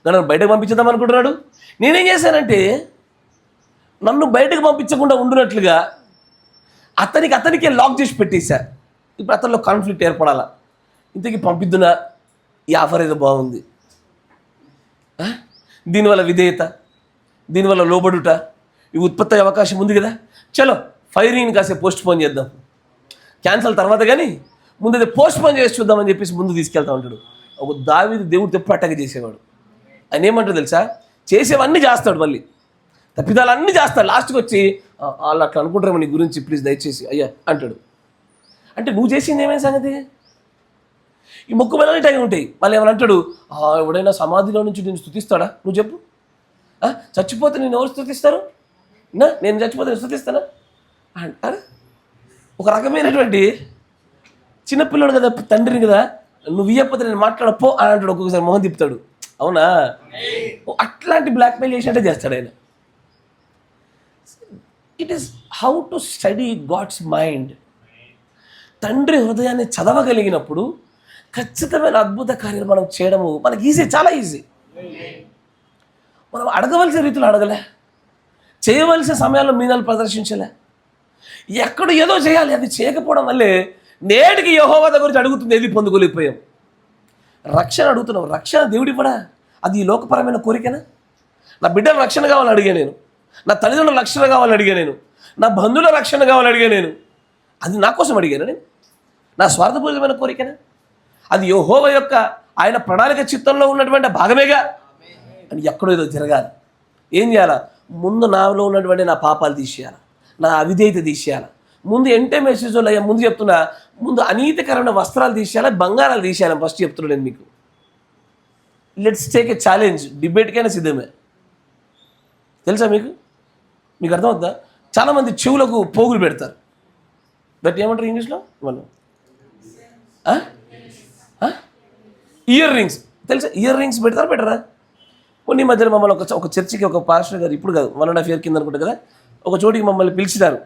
నన్ను బయటకు పంపించేద్దాం అనుకుంటున్నాడు. నేనేం చేశానంటే, నన్ను బయటకు పంపించకుండా ఉండునట్లుగా అతనికే లాక్ చేసి పెట్టేశా. ఇప్పుడు అతనిలో కాన్ఫ్లిక్ట్ ఏర్పడాలా, ఇంతకీ పంపిద్దునా, ఈ ఆఫర్ ఏదో బాగుంది, దీనివల్ల విధేయత, దీనివల్ల లోబడుట, ఈ ఉత్పత్తి అయ్యే అవకాశం ఉంది కదా, చలో ఫైరింగ్ కాసేపు పోస్ట్ పోన్ చేద్దాం, క్యాన్సల్ తర్వాత కానీ ముందు పోస్ట్ పోన్ చేసి చూద్దామని చెప్పేసి ముందు తీసుకెళ్తా ఉంటాడు. ఒక దావీదు దేవుడు తెప్పు అట్టగా చేసేవాడు. ఆయన ఏమంటాడు తెలుసా? చేసేవన్నీ చేస్తాడు, మళ్ళీ తప్పిదాలు అన్నీ చేస్తాడు. లాస్ట్కి వచ్చి వాళ్ళు అట్లా అనుకుంటారేమో నీ గురించి, ప్లీజ్ దయచేసి అయ్యా అంటాడు. అంటే నువ్వు చేసింది ఏమైనా సంగతి? ఈ మొక్కుబడులు టైం ఉంటాయి. వాళ్ళు ఏమైనా అంటాడు, ఎవడైనా సమాధిలో నుంచి నేను స్తుతిస్తాడా? నువ్వు చెప్పు. చచ్చిపోతే నేను ఎవరు స్తుతిస్తారు? నేను చచ్చిపోతే నేను స్తుతిస్తానా అంటారు. ఒక రకమైనటువంటి చిన్నపిల్లడు కదా, తండ్రిని కదా, నువ్వు ఇవ్వకపోతే నేను మాట్లాడపో అని అంటాడు. ఒక్కొక్కసారి మొహం తిప్పుతాడు. అవునా? అట్లాంటి బ్లాక్మెయిల్ చేసినట్టే చేస్తాడు ఆయన. It is how to study God's mind. తండ్రి హృదయాన్ని చదవగలిగినప్పుడు ఖచ్చితమైన అద్భుత కార్యాలు మనం చేయడము మనకి ఈజీ, చాలా ఈజీ. మనం అడగవలసిన రీతిలో అడగలే, చేయవలసిన సమయాల్లో మీనాలు ప్రదర్శించలే, ఎక్కడ ఏదో చేయాలి, అది చేయకపోవడం వల్లే నేటికి యెహోవా గురించి అడుగుతుంది, ఏది పొందుకోలేకపోయాం. రక్షణ అడుగుతున్నాం, రక్షణ దేవుడి ఇవ్వడా? అది ఈ లోకపరమైన కోరికనా? నా బిడ్డల రక్షణ కావాలని అడిగా నేను, నా తల్లిదండ్రుల రక్షణ కావాలని అడిగా నేను, నా బంధువుల రక్షణ కావాలని అడిగా నేను. అది నా కోసం అడిగాను నేను? నా స్వార్థపూరితమైన కోరికనా? అది యెహోవా యొక్క ఆయన ప్రణాళిక చిత్తంలో ఉన్నటువంటి భాగమేగా. అని ఎక్కడో ఏదో జరగాలి. ఏం చేయాలా? ముందు నాలో ఉన్నటువంటి నా పాపాలు తీసేయాలి, నా అవిధేయత తీసేయాలి. ముందు ఎంటే మెసేజ్లో అయ్యా, ముందు చెప్తున్నా, ముందు అనీతికరమైన వస్త్రాలు తీసేయాలి, బంగారాలు తీసేయాలి. ఫస్ట్ చెప్తున్నాను నేను మీకు. Let's take a challenge. డిబేట్కైనా సిద్ధమే. తెలుసా మీకు అర్థమవుతుందా? చాలామంది చెవులకు పోగులు పెడతారు. బట్ ఏమంటారు ఇంగ్లీష్లో వాళ్ళు? Ear rings. తెలుసా? ఇయర్ రింగ్స్ పెడతారా పెట్టరా? కొన్ని మధ్యలో మమ్మల్ని ఒక చర్చికి ఒక పాస్టర్ గారు, ఇప్పుడు కాదు 1.5 year కింద అనుకుంటా కదా, ఒక చోటికి మమ్మల్ని పిలిచినారు.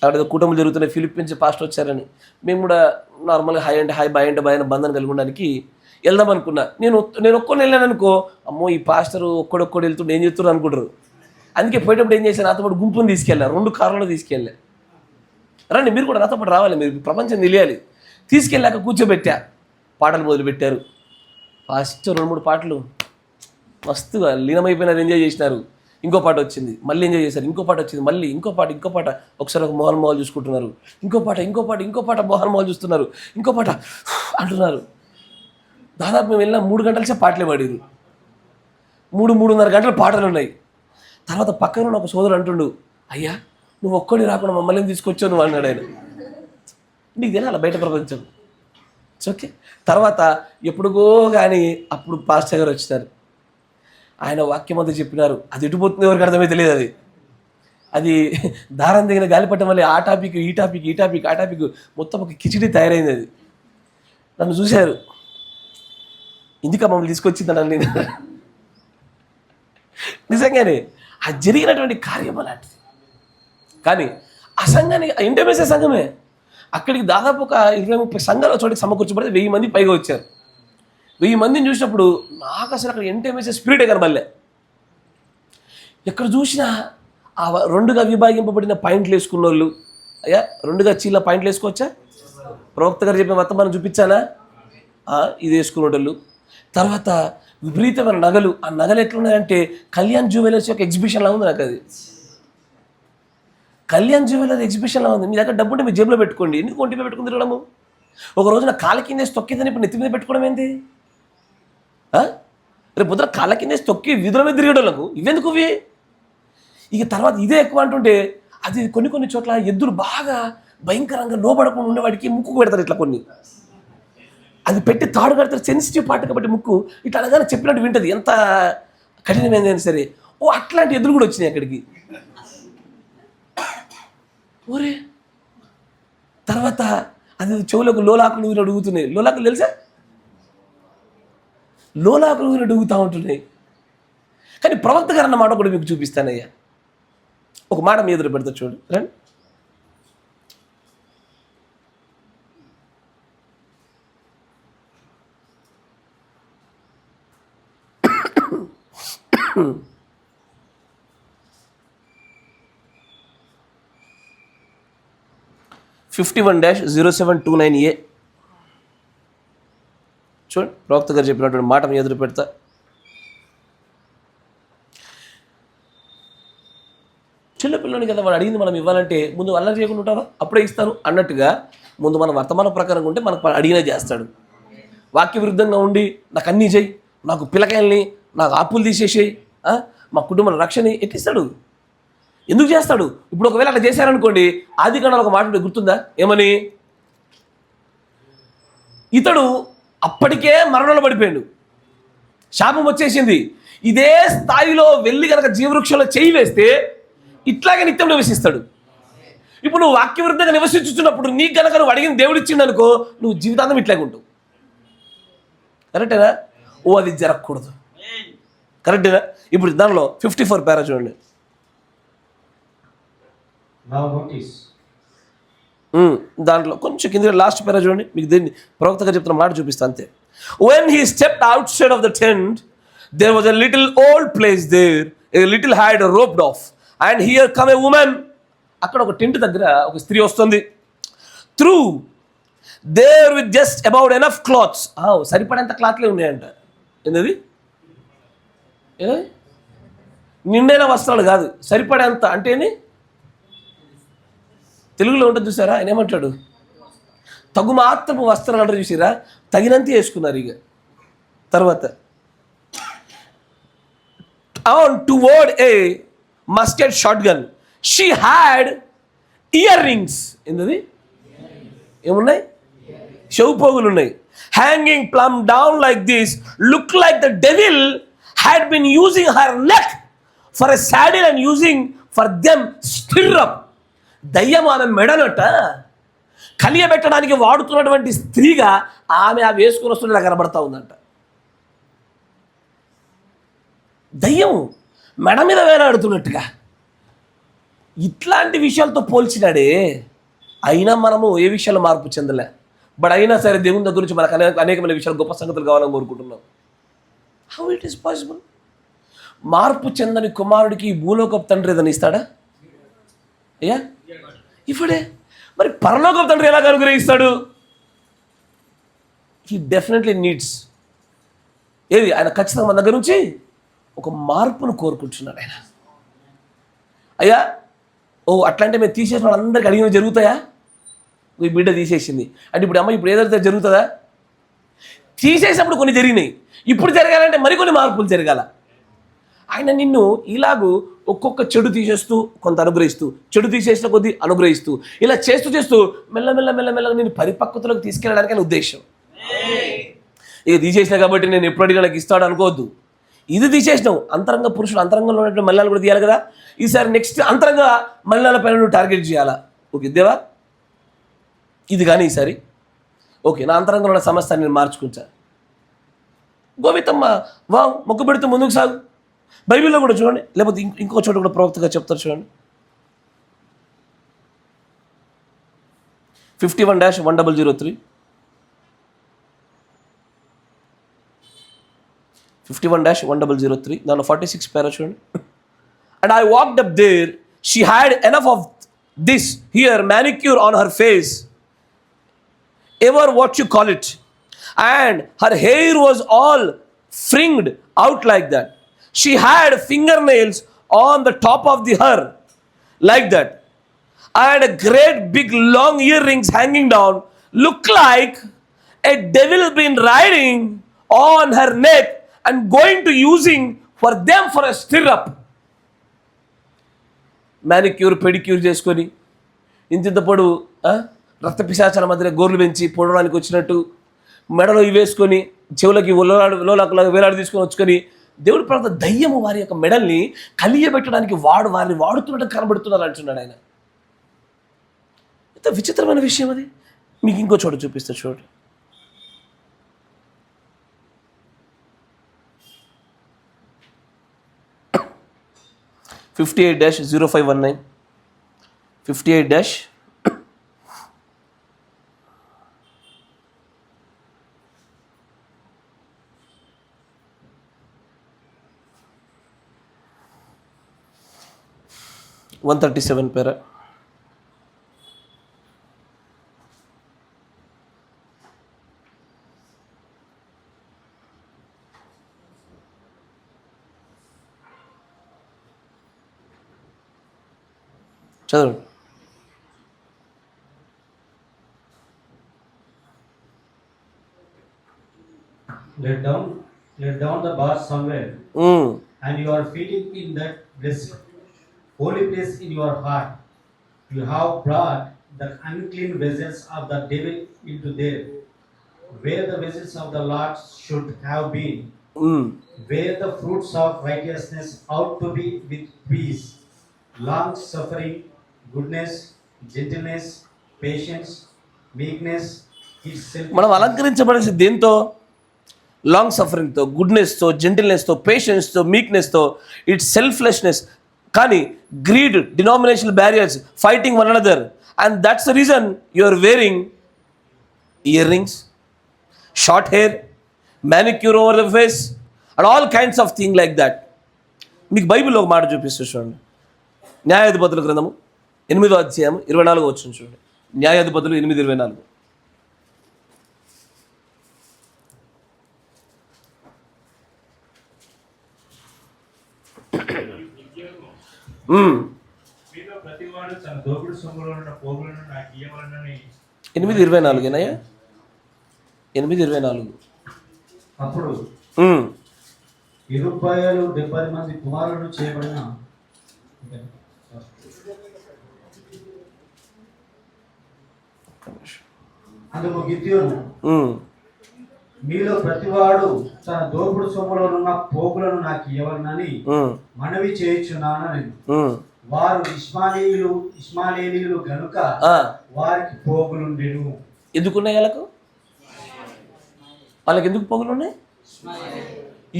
అక్కడ కుటుంబాలు జరుగుతున్నాయి, ఫిలిప్పీన్స్ పాస్టర్ వచ్చారని. మేము కూడా నార్మల్గా హాయ్ అంటే హాయ్, బాయ్ అంటే బాయ్ అని బంధం కలిగి ఉండడానికి వెళ్దాం అనుకున్నా. నేను ఒక్కడిని వెళ్ళాను అనుకో, అమ్మో ఈ పాస్టర్ ఒక్కడొక్కడు వెళ్తుంటే ఏం చేస్తున్నారు అనుకుంటారు. అందుకే పోయేటప్పుడు ఏం చేశాను, నాతో పాటు గుంపుని తీసుకెళ్ళా, 2 కార్లలో తీసుకెళ్ళా. రండి మీరు కూడా నాతో పాటు రావాలి, మీరు ప్రపంచం తెలియాలి. తీసుకెళ్ళాక కూర్చోబెట్టా, పాటలు మొదలుపెట్టారు. ఫస్ట్ 2-3 పాటలు మస్తుగా లీనమైపోయినారు, ఎంజాయ్ చేసినారు. ఇంకో పాట వచ్చింది, మళ్ళీ ఎంజాయ్ చేశారు. ఇంకో పాట వచ్చింది, మళ్ళీ ఇంకో పాట. ఒకసారి ఒక మోహన్ చూసుకుంటున్నారు, ఇంకో పాట మోహన్ చూస్తున్నారు, ఇంకో పాట అంటున్నారు. దాదాపు మేము వెళ్ళిన 3 గంటల సేపు పాటలే పాడారు. 3-3.5 గంటల పాటలు ఉన్నాయి. తర్వాత పక్కన ఉన్న ఒక సోదరుడు అంటుండు, అయ్యా నువ్వు ఒక్కడిని రాకుండా మమ్మల్ని తీసుకొచ్చావు నువ్వు అన్నాడు ఆయన. నీకు తెలియాలి బయట ప్రపంచం. ఓకే. తర్వాత ఎప్పుడుగో కానీ అప్పుడు పాస్టర్ గారు వచ్చినారు. ఆయన వాక్యం అంతా చెప్పినారు. అది ఎటుపోతుంది ఎవరికి అర్థమైతే తెలియదు. అది దారం దగ్గర గాలిపట్టం వల్ల ఆ టాపిక్ ఈ టాపిక్ మొత్తం ఒక కిచిడి తయారైంది. అది నన్ను చూశారు, ఇందుక మమ్మల్ని తీసుకొచ్చిందని. నిజంగానే అది జరిగినటువంటి కార్యం అలాంటిది. కానీ ఆ సంఘానికి ఇంటర్మేసే సంఘమే, అక్కడికి దాదాపు ఒక 20-30 సంఘాల చోటికి సమకూర్చబడితే 1000 మంది పైగా వచ్చారు. 1000 మందిని చూసినప్పుడు నాకు అసలు అక్కడ ఎంటేమేసే స్పిరిటే కనబడలే. ఎక్కడ చూసినా ఆ 2గా విభాగింపబడిన పాయింట్లు వేసుకున్న వాళ్ళు, అయ్యా 2గా చీల పాయింట్లు వేసుకోవచ్చా? ప్రవక్త గారు చెప్పిన మొత్తం మనం చూపించానా? ఇది వేసుకునేటోళ్ళు. తర్వాత విపరీతమైన నగలు. ఆ నగలు ఎట్లున్నాయంటే కళ్యాణ్ జ్యువెలర్స్ యొక్క ఎగ్జిబిషన్లా ఉంది. నాకు అది కళ్యాణ్ జ్యువెలర్ ఎగ్జిబిషన్లా ఉంది. మీ దగ్గర డబ్బు ఉంటే మీ జేబులో పెట్టుకోండి. ఎందుకు ఒంటి మీద పెట్టుకుని తిరగడము? ఒక రోజున కాళ్ళ కిందేసి తొక్కిందని ఇప్పుడు నెత్తి మీద పెట్టుకోవడం ఏంటి? రేపు పొద్దున కాళ్ళ కిందేసి తొక్కి వీధుల మీద తిరిగేటోళ్ళకు ఇవెందుకు ఇవి? ఇక తర్వాత ఇదే ఎక్కువ అంటుంటే అది కొన్ని చోట్ల ఎద్దులు బాగా భయంకరంగా లోబడకుండా ఉండేవాడికి ముక్కు పెడతారు ఇట్లా కొన్ని. అది పెట్టి తాడు కడతారు, సెన్సిటివ్ పార్ట్ కాబట్టి ముక్కు ఇట్లా అనగానే చెప్పినట్టు వింటది, ఎంత కఠినమైందైనా సరే. అట్లాంటి ఎద్దులు కూడా వచ్చినాయి అక్కడికి. ఓరే తర్వాత అది చెవులకు లోలాకులు ఊరి అడుగుతున్నాయి. లోలాకులు తెలుసా? లోలాకులు ఊరి అడుగుతూ ఉంటున్నాయి. కానీ ప్రవక్త గారు అన్న మాట కూడా మీకు చూపిస్తానయ్యా. ఒక మాట మీ ఎదురు పెడతా చూడు రండి. (51-0729A) చూడండి, ప్రవక్త గారు చెప్పినటువంటి మాట మీ ఎదురు పెడతా. చిన్నపిల్లని కదా వాడు అడిగింది మనం ఇవ్వాలంటే ముందు అల్లరి చేయకుండా ఉంటావా? అప్పుడే ఇస్తాను అన్నట్టుగా ముందు మన వర్తమాన ప్రకారంగా ఉంటే మనకు అడిగినా చేస్తాడు. వాక్య విరుద్ధంగా ఉండి నాకు అన్నీ చేయి, నాకు పిల్లకాయల్ని, నాకు ఆపులు తీసేసేయి, మా కుటుంబం రక్షణ ఎట్టిస్తాడు? ఎందుకు చేస్తాడు? ఇప్పుడు ఒకవేళ అట్లా చేశారనుకోండి, ఆది కాండంలో ఒక మాట గుర్తుందా? ఏమని? ఇతడు అప్పటికే మరణంలో పడిపోయాడు, శాపం వచ్చేసింది. ఇదే స్థాయిలో వెళ్ళి కనుక జీవవృక్షంలో చేయి వేస్తే ఇట్లాగే నిత్యం నివసిస్తాడు. ఇప్పుడు నువ్వు వాక్య విరుద్ధంగా నివసించుతున్నప్పుడు నీకు కనుక నువ్వు అడిగిన దేవుడు ఇచ్చిండు అనుకో, నువ్వు జీవితాంతం ఇట్లాగే ఉంటావు. కరెక్టేనా? అది జరగకూడదు. కరెక్టేనా? ఇప్పుడు దానిలో 54 పారా చూడండి. దాంట్లో కొంచెం కింద లాస్ట్ పారా చూడండి. మీకు దీన్ని ప్రవక్తగా చెప్తున్న మాట చూపిస్తా అంతే. When he stepped outside of the tent, there was a little old place there, a little hide roped off, and here come a woman. అక్కడ ఒక టెంట్ దగ్గర ఒక స్త్రీ వస్తుంది. Through there with just about enough cloths. సరిపడేంత క్లాత్లే ఉన్నాయంట. ఏంటది? నిండైన వస్త్రాలు కాదు, సరిపడేంత అంటేనే తెలుగులో ఉంటుంది చూసారా? ఆయన ఏమంటాడు? తగు మాత్రపు వస్త్రాలు అంటారు చూసారా? తగినంత వేసుకున్నారు. ఇక తర్వాత toward a musket shotgun she had earrings. ఏంటది? ఏమున్నాయి? చెవు పోగులు ఉన్నాయి. Hanging plum down like this, look like the devil had been using her neck for a saddle and using for them stirrup. దయ్యం ఆమె మెడనట కలియబెట్టడానికి వాడుతున్నటువంటి స్త్రీగా ఆమె ఆ వేసుకుని వస్తుండగా కనబడతా ఉందంట. దయ్యం మెడ మీద వేలాడుతున్నట్టుగా ఇట్లాంటి విషయాలతో పోల్చినాడే. అయినా మనము ఏ విషయాల్లో మార్పు చెందలే. బట్ అయినా సరే దేవుని దగ్గర నుంచి మనకు అనేకమైన విషయాలు, గొప్ప సంగతులు కావాలని కోరుకుంటున్నాం. How it is possible? మార్పు చెందని కుమారుడికి భూలోకపు తండ్రి ఏదని ఇస్తాడా? అయ్యా ఇప్పుడే మరి పరలోకపు తండ్రి ఎలా అనుగ్రహిస్తాడు? హీ డెఫినెట్లీ నీడ్స్ ఏది? ఆయన ఖచ్చితంగా మన దగ్గర నుంచి ఒక మార్పును కోరుకుంటున్నాడు ఆయన. అయ్యా అట్లాంటి మేము తీసేసిన వాళ్ళందరికీ అడిగినవి జరుగుతాయా? ఈ బిడ్డ తీసేసింది అంటే ఇప్పుడు అమ్మ ఇప్పుడు ఏదైతే జరుగుతుందా? తీసేసినప్పుడు కొన్ని జరిగినాయి, ఇప్పుడు జరగాలంటే మరికొన్ని మార్పులు జరగాల. ఆయన నిన్ను ఇలాగూ ఒక్కొక్క చెడు తీసేస్తూ కొంత అనుగ్రహిస్తూ, చెడు తీసేసిన కొద్దీ అనుగ్రహిస్తూ, ఇలా చేస్తూ చేస్తూ మెల్లమెల్లగా నేను పరిపక్వతలోకి తీసుకెళ్ళడానికి ఆయన ఉద్దేశం. ఇక తీసేసినా కాబట్టి నేను ఎప్పుడు అడిగినా నాకు ఇస్తాడు అనుకోవద్దు. ఇది తీసేసినావు, అంతరంగ పురుషుడు అంతరంగంలో ఉన్నటువంటి మల్లాలు కూడా తీయాలి కదా. ఈసారి నెక్స్ట్ అంతరంగ మల్లాల పైన నువ్వు టార్గెట్ చేయాలా? ఓకే దేవా ఇది కానీ ఈసారి ఓకే నా అంతరంగంలో ఉన్న సమస్యను నేను మార్చుకుంటా. గోవితమ్మ మొక్కు పెడుతూ ముందుకు సాగు. బైబిల్లో కూడా చూడండి, లేకపోతే ఇంకో చోట కూడా ప్రవక్తగా చెప్తారు చూడండి. 51-1003. 51-1003. దానిలో 46 పేరా చూడండి. And I walked up there. She had enough of this here manicure on her face, ever what you call it, and her hair was all fringed out like that. She had fingernails on the top of the hair like that, and a great big long earrings hanging down, look like a devil been riding on her neck and going to using for them for a stirrup. Manicure pedicure చేసుకొని ఇంత పొడవు రక్త పిశాచాల మధ్య గోర్లు పెంచి పొడవడానికి వచ్చినట్టు మెడలో ఇవి వేసుకొని చెవులకి లోలాకులాగా వేలాడి తీసుకొని వచ్చుకొని దేవుడి ప్రాంత దయ్యము వారి యొక్క మెడల్ని కలియబెట్టడానికి వారిని వాడుతున్నట్టు కనబడుతున్నారు అంటున్నాడు ఆయన. ఎంత విచిత్రమైన విషయం అది. మీకు ఇంకో చోట చూపిస్తా చూడండి. (58-0519). 58- (137) పేరా. చదవండి. Let down the bars somewhere, and you are feeding in that blessed holy place in your heart. You have brought the unclean vessels of the devil into there, where the vessels of the Lord should have been, where the fruits of righteousness ought to be with peace, long suffering, goodness, gentleness, patience, meekness, itself. మనం అలంకరించబడేసి దేంతో? Long సఫరింగ్తో, గుడ్నెస్తో, జెంటిల్నెస్తో, పేషెన్స్తో, మీక్నెస్తో, its selflessness. కానీ greed, denominational barriers, fighting one another, and that's the reason you are wearing earrings, short hair, manicure over the face and all kinds of thing like that. మీకు బైబిల్లో ఒక మాట చూపిస్తూ చూడండి. న్యాయాధిపతుల గ్రంథము 8వ అధ్యాయం 24వ వచనం చూడండి. న్యాయాధిపతులు 8:24. మీలో ప్రతివాడు తన దోపుడు సొమ్ములో ఉన్న పోగులను నాకు ఇయ్యవలెనని. 8:24 8:24. అప్పుడు 70 మంది కుమారులను చేయబడిన అందుకు గిద్యోను, మీలో ప్రతివాడు తన దోపుడు సొమ్ములో ఉన్న పోగులను నాకు ఇవ్వాలని మనవి చేయుచున్నాను. వారు ఇష్మాయేలీయులు గనుక వారికి పోగులుండెను. ఎందుకున్నాయి వాళ్ళకి ఎందుకు పోగులు ఉన్నాయి?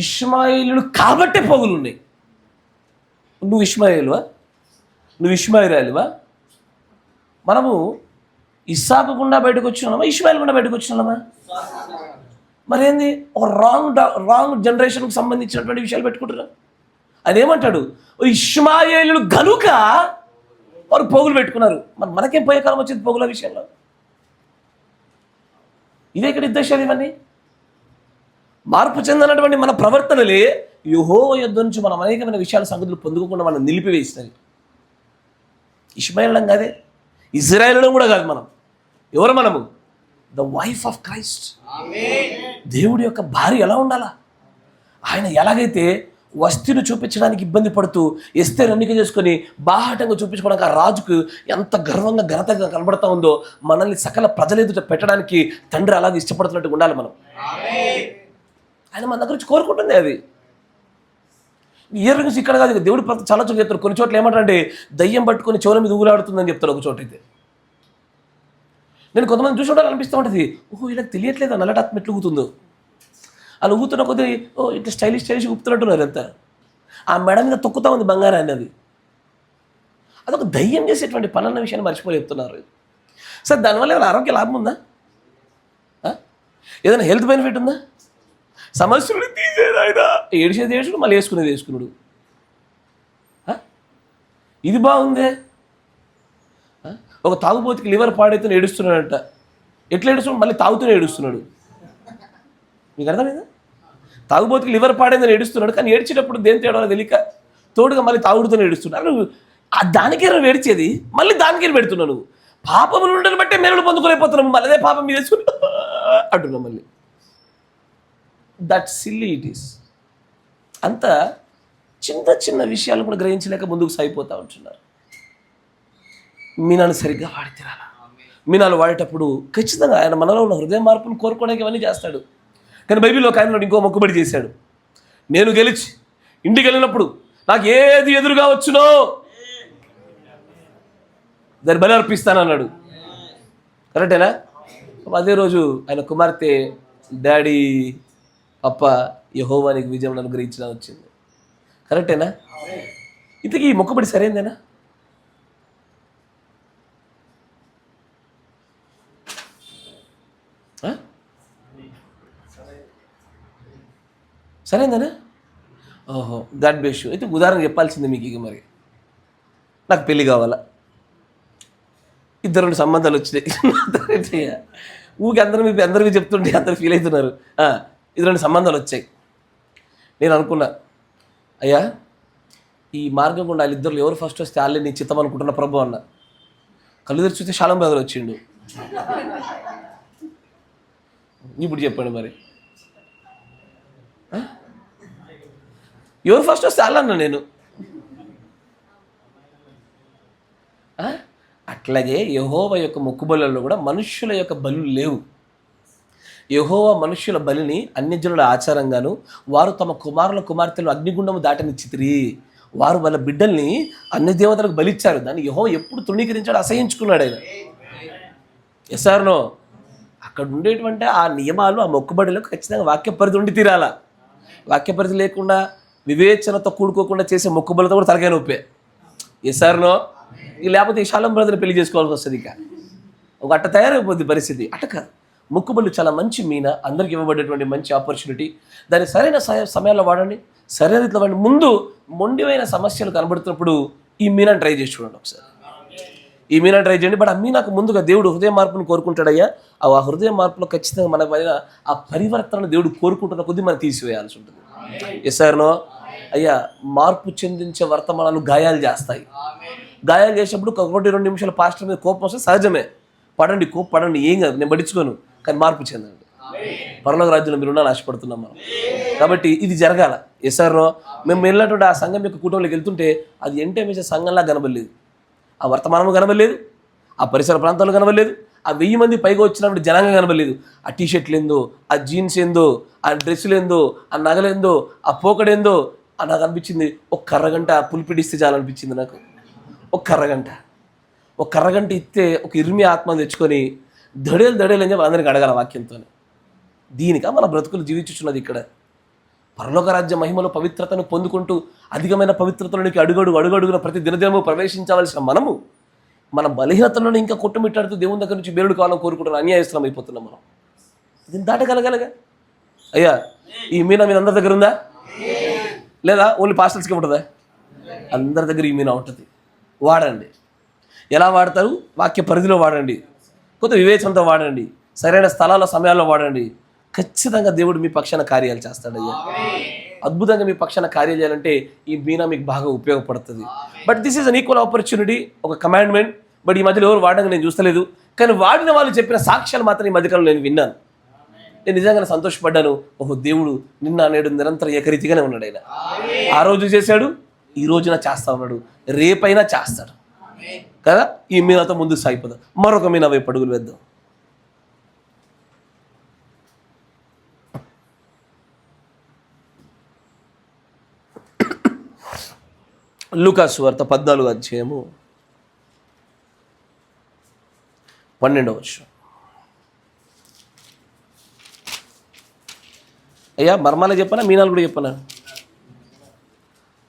ఇష్మాయేలీయులు కాబట్టే పోగులు ఉన్నాయి. నువ్వు ఇష్మాయేలువా? నువ్వు ఇష్మాయిరాలివా? మనము ఇస్సాకు గుండా బయటకు వచ్చినామా, ఇష్మాయిల్ గుండా బయటకు వచ్చినామా? మరేంది ఒక రాంగ్ జనరేషన్కి సంబంధించినటువంటి విషయాలు పెట్టుకుంటున్నారు. ఆయన ఏమంటాడు? ఇష్మాయేలీయులు గనుక వారు పోగులు పెట్టుకున్నారు. మనకేం పోయే కాలం వచ్చింది పోగుల విషయంలో? ఇదే ఇక్కడ ఉద్దేశాలు. ఇవన్నీ మార్పు చెందినటువంటి మన ప్రవర్తనలే యెహోవా యొద్ద నుంచి మనం అనేకమైన విషయాల సంగతులు పొందుకోకుండా మనం నిలిపివేసినవి. ఇష్మాయేలులం కాదే, ఇజ్రాయేలులం కూడా కాదు. మనం ఎవరు? మనము ద వైఫ్ ఆఫ్ క్రైస్ట్. దేవుడి యొక్క భార్య ఎలా ఉండాలా? ఆయన ఎలాగైతే వస్తువును చూపించడానికి ఇబ్బంది పడుతూ ఎస్తేరు ఎన్నిక చేసుకొని బాహాటంగా చూపించుకోవడానికి ఆ రాజుకు ఎంత గర్వంగా ఘనతగా కనబడతా ఉందో, మనల్ని సకల ప్రజల ఎదుట పెట్టడానికి తండ్రి అలాగే ఇష్టపడుతున్నట్టు ఉండాలి మనం. ఆయన మన దగ్గర నుంచి కోరుకుంటుంది అది. ఇయర్ రింగ్స్ ఇక్కడ కాదు, దేవుడి ప్రతి చాలా చోట్ల చెప్తారు. కొన్ని చోట్ల ఏమంటారంటే దయ్యం పట్టుకొని చెవుల మీద ఊగులాడుతుందని చెప్తారు. ఒక చోట అయితే నేను కొంతమంది చూసి ఉండాలి అనిపిస్తూ ఉంటుంది. ఓహో, ఇలా తెలియట్లేదు నల్లటాత్మ ఎట్లు ఊగుతుందో. అలా ఊగుతున్న కొద్ది ఇట్లా స్టైలిష్ ఊపుతున్నట్టున్నారు. ఎంత ఆ మెడ మీద తొక్కుతా ఉంది బంగారాన్ని. అది అదొక దయ్యం చేసేటువంటి పనున్న విషయాన్ని మర్చిపోయి చెప్తున్నారు. సార్ దానివల్ల ఏమైనా ఆరోగ్య లాభం ఉందా? ఏదైనా హెల్త్ బెనిఫిట్ ఉందా? సమస్యలు తీసేది ఆయన ఏడిసేది వేసుకుడు, మళ్ళీ వేసుకునేది వేసుకున్నాడు. ఇది బాగుందే. ఒక తాగుబోతుకి లివర్ పాడైతే ఏడుస్తున్నాడంట. ఎట్లా ఏడుస్తున్నాడు? మళ్ళీ తాగుతూనే ఏడుస్తున్నాడు. మీకు అర్థమైందా? తాగుబోతుకి లివర్ పాడైందని ఏడుస్తున్నాడు, కానీ ఏడ్చేటప్పుడు దేని తేడా తెలియక తోడుగా మళ్ళీ తాగుడుతూనే ఏడుస్తున్నాడు. దానికే నువ్వు ఏడ్చేది, మళ్ళీ దానికే పెడుతున్నావు. నువ్వు పాపములు ఉండని బట్టే మేలు పొందుకోలేకపోతున్నావు, మళ్ళీ అదే పాపం మీద వేసుకుని అంటున్నావు మళ్ళీ. That silly it is. అంత చిన్న చిన్న విషయాలు కూడా గ్రహించలేక ముందుకు సాగిపోతూ ఉంటున్నారు. మీనాను సరిగ్గా వాడి తీరాలా. మీనాలు వాడేటప్పుడు ఖచ్చితంగా ఆయన మనలో ఉన్న హృదయ మార్పును కోరుకోవడానికి ఇవన్నీ చేస్తాడు. కానీ బైబిల్లో ఒక ఆయన ఇంకో మొక్కుబడి చేశాడు. నేను గెలిచి ఇంటికి వెళ్ళినప్పుడు నాకు ఏది ఎదురుగా వచ్చునో దాన్ని బలి అర్పిస్తానన్నాడు. కరెక్టేనా? అదే రోజు ఆయన కుమార్తె, డాడీ అప్ప యెహోవానికి విజయం అనుగ్రహించిన వచ్చింది. కరెక్టేనా? ఇంతకీ ఈ మొక్కుబడి సరైందేనా? సరైందేనా? ఓహో, గాడ్ బ్లెస్ యు. అయితే ఉదాహరణ చెప్పాల్సిందే మీకు. ఇక మరి నాకు పెళ్ళి కావాలా, 2 సంబంధాలు వచ్చినాయి. ఊరికి అందరికీ చెప్తుంటే అందరు ఫీల్ అవుతున్నారు. 2 సంబంధాలు వచ్చాయి. నేను అనుకున్నా, అయ్యా ఈ మార్గం గుండా వాళ్ళిద్దరు ఎవరు ఫస్ట్ వస్తే వాళ్ళే నీ చిత్తం అనుకుంటున్న ప్రభు అన్న. కళ్ళు తెరిచి చూస్తే శాలం బ్రదర్ వచ్చిండు. ఇప్పుడు చెప్పండి మరి, ఎవరు ఫస్ట్ వస్తే వాళ్ళన్నా నేను. అట్లాగే యెహోవా యొక్క మొక్కుబలుల్లో కూడా మనుష్యుల యొక్క బలులు లేవు. యెహోవా మనుష్యుల బలిని అన్యజనుల ఆచారంగాను, వారు తమ కుమార్తెలు అగ్నిగుండము దాటనిచ్చితిరి. వారు వాళ్ళ బిడ్డల్ని అన్ని దేవతలకు బలిచ్చారు. దాన్ని యెహోవా ఎప్పుడు తృణీకరించాడు, అసహించుకున్నాడు ఆయన. ఎస్ఆర్నో అక్కడ ఉండేటువంటి ఆ నియమాలు, ఆ మొక్కుబడిలకు ఖచ్చితంగా వాక్య పరిధి ఉండి తీరాల. వాక్య పరిధి లేకుండా వివేచనతో కూడుకోకుండా చేసే మొక్కుబడితో కూడా తలకాయ నొప్పే. ఎస్ఆర్నో లేకపోతే ఈ శాలం బ్రదర్ని పెళ్లి చేసుకోవాల్సి వస్తుంది. ఇక ఒక అట్ట తయారైపోద్ది పరిస్థితి. అట్ట కాదు, మొక్కుబడులు చాలా మంచి మీన, అందరికి ఇవ్వబడేటువంటి మంచి ఆపర్చునిటీ. దాన్ని సరైన సమయాల్లో వాడండి, సరైన రీతిలో వాడండి. ముందు మొండివైన సమస్యలు కనబడుతున్నప్పుడు ఈ మీనాన్ని ట్రై చేసి చూడండి ఒకసారి. ఈ మీనా ట్రై చేయండి. బట్ ఆ మీనాకు ముందుగా దేవుడు హృదయ మార్పును కోరుకుంటాడయ్యా. ఆ హృదయ మార్పులో ఖచ్చితంగా మన పైన ఆ పరివర్తన దేవుడు కోరుకుంటున్న కొద్దీ మనం తీసివేయాల్సి ఉంటుంది. ఎస్ఆర్నో అయ్యా, మార్పు చెందించే వర్తమానాలు గాయాలు చేస్తాయి. గాయాలు చేసినప్పుడు 1-2 నిమిషాలు పాస్టర్ మీద కోపం వస్తే సహజమే. పడండి, ఏం కాదు, నేను పడించుకోను. కానీ మార్పు చెందండి. పరలోక రాజ్యంలో మీరు ఉండాలని ఆశపడుతున్నాం మనం. కాబట్టి ఇది జరగాల. ఎస్ఆర్నో మేము వెళ్ళినటువంటి ఆ సంఘం యొక్క కూటమిలోకి వెళ్తుంటే అది ఎంటేమేసే సంఘంలా కనబడలేదు. ఆ వర్తమానము కనబడలేదు, ఆ పరిసర ప్రాంతాలు కనబడలేదు, ఆ 1000 మంది పైగా వచ్చినప్పుడు జనాంగం కనబడలేదు. ఆ టీషర్ట్లు ఏందో, ఆ జీన్స్ ఏందో, ఆ డ్రెస్సులు ఏందో, ఆ నగలేందో, ఆ పోకడేందో నాకు అనిపించింది. ఒక అరగంట పులిపిడిస్తే చాలనిపించింది నాకు. ఒక అరగంట ఇస్తే ఒక ఇర్మి ఆత్మ తెచ్చుకొని దడేలు అని చెప్పి అందరికి అడగాల వాక్యంతో. దీనిక మన బ్రతుకులు జీవించుచున్నది. ఇక్కడ పరలోక రాజ్య మహిమలో పవిత్రతను పొందుకుంటూ అధికమైన పవిత్రతలోనికి అడుగడుగున ప్రతి దినదినము ప్రవేశించవలసిన మనము మన బలహీనతలను ఇంకా కొట్టుమిట్టాడుతూ దేవుని దగ్గర నుంచి బేరుడు కావాలని కోరుకుంటున్న అన్యాయస్థలం అయిపోతున్నాం మనం. దీన్ని దాటగలగలగా అయ్యా, ఈ మీనా మీ అందరి దగ్గర ఉందా లేదా? ఓన్లీ పాస్టర్స్కి ఉంటుందా? అందరి దగ్గర ఈ మీనా ఉంటుంది. వాడండి. ఎలా వాడతారు? వాక్య పరిధిలో వాడండి, కొంత వివేచనతో వాడండి, సరైన స్థలాల్లో సమయాల్లో వాడండి. ఖచ్చితంగా దేవుడు మీ పక్షాన కార్యాలు చేస్తాడయ్యా. అద్భుతంగా మీ పక్షాన కార్యాలు చేయాలంటే ఈ మీనా మీకు బాగా ఉపయోగపడుతుంది. But this is an equal opportunity, ఒక కమాండ్మెంట్. బట్ ఈ మధ్యలో ఎవరు వాడడం నేను చూస్తలేదు. కానీ వాడిన వాళ్ళు చెప్పిన సాక్ష్యాలు మాత్రం ఈ మధ్యకాలంలో నేను విన్నాను. నేను నిజంగానే సంతోషపడ్డాను. ఓహో, దేవుడు నిన్న నేడు నిరంతరం ఏకరీతిగానే ఉన్నాడు. ఆయన ఆ రోజు చేశాడు, ఈ రోజున చేస్తా ఉన్నాడు, రేపైనా చేస్తాడు కదా. ఈ మీనాతో ముందుకు సాగిపోదాం. మరొక మీనా వైపు అడుగులు వేద్దాం. లూకాసు వార్త 14వ అధ్యాయము 12వ వచనం. అయ్యా, మర్మాలే చెప్పనా, మీనాలు కూడా చెప్పనా?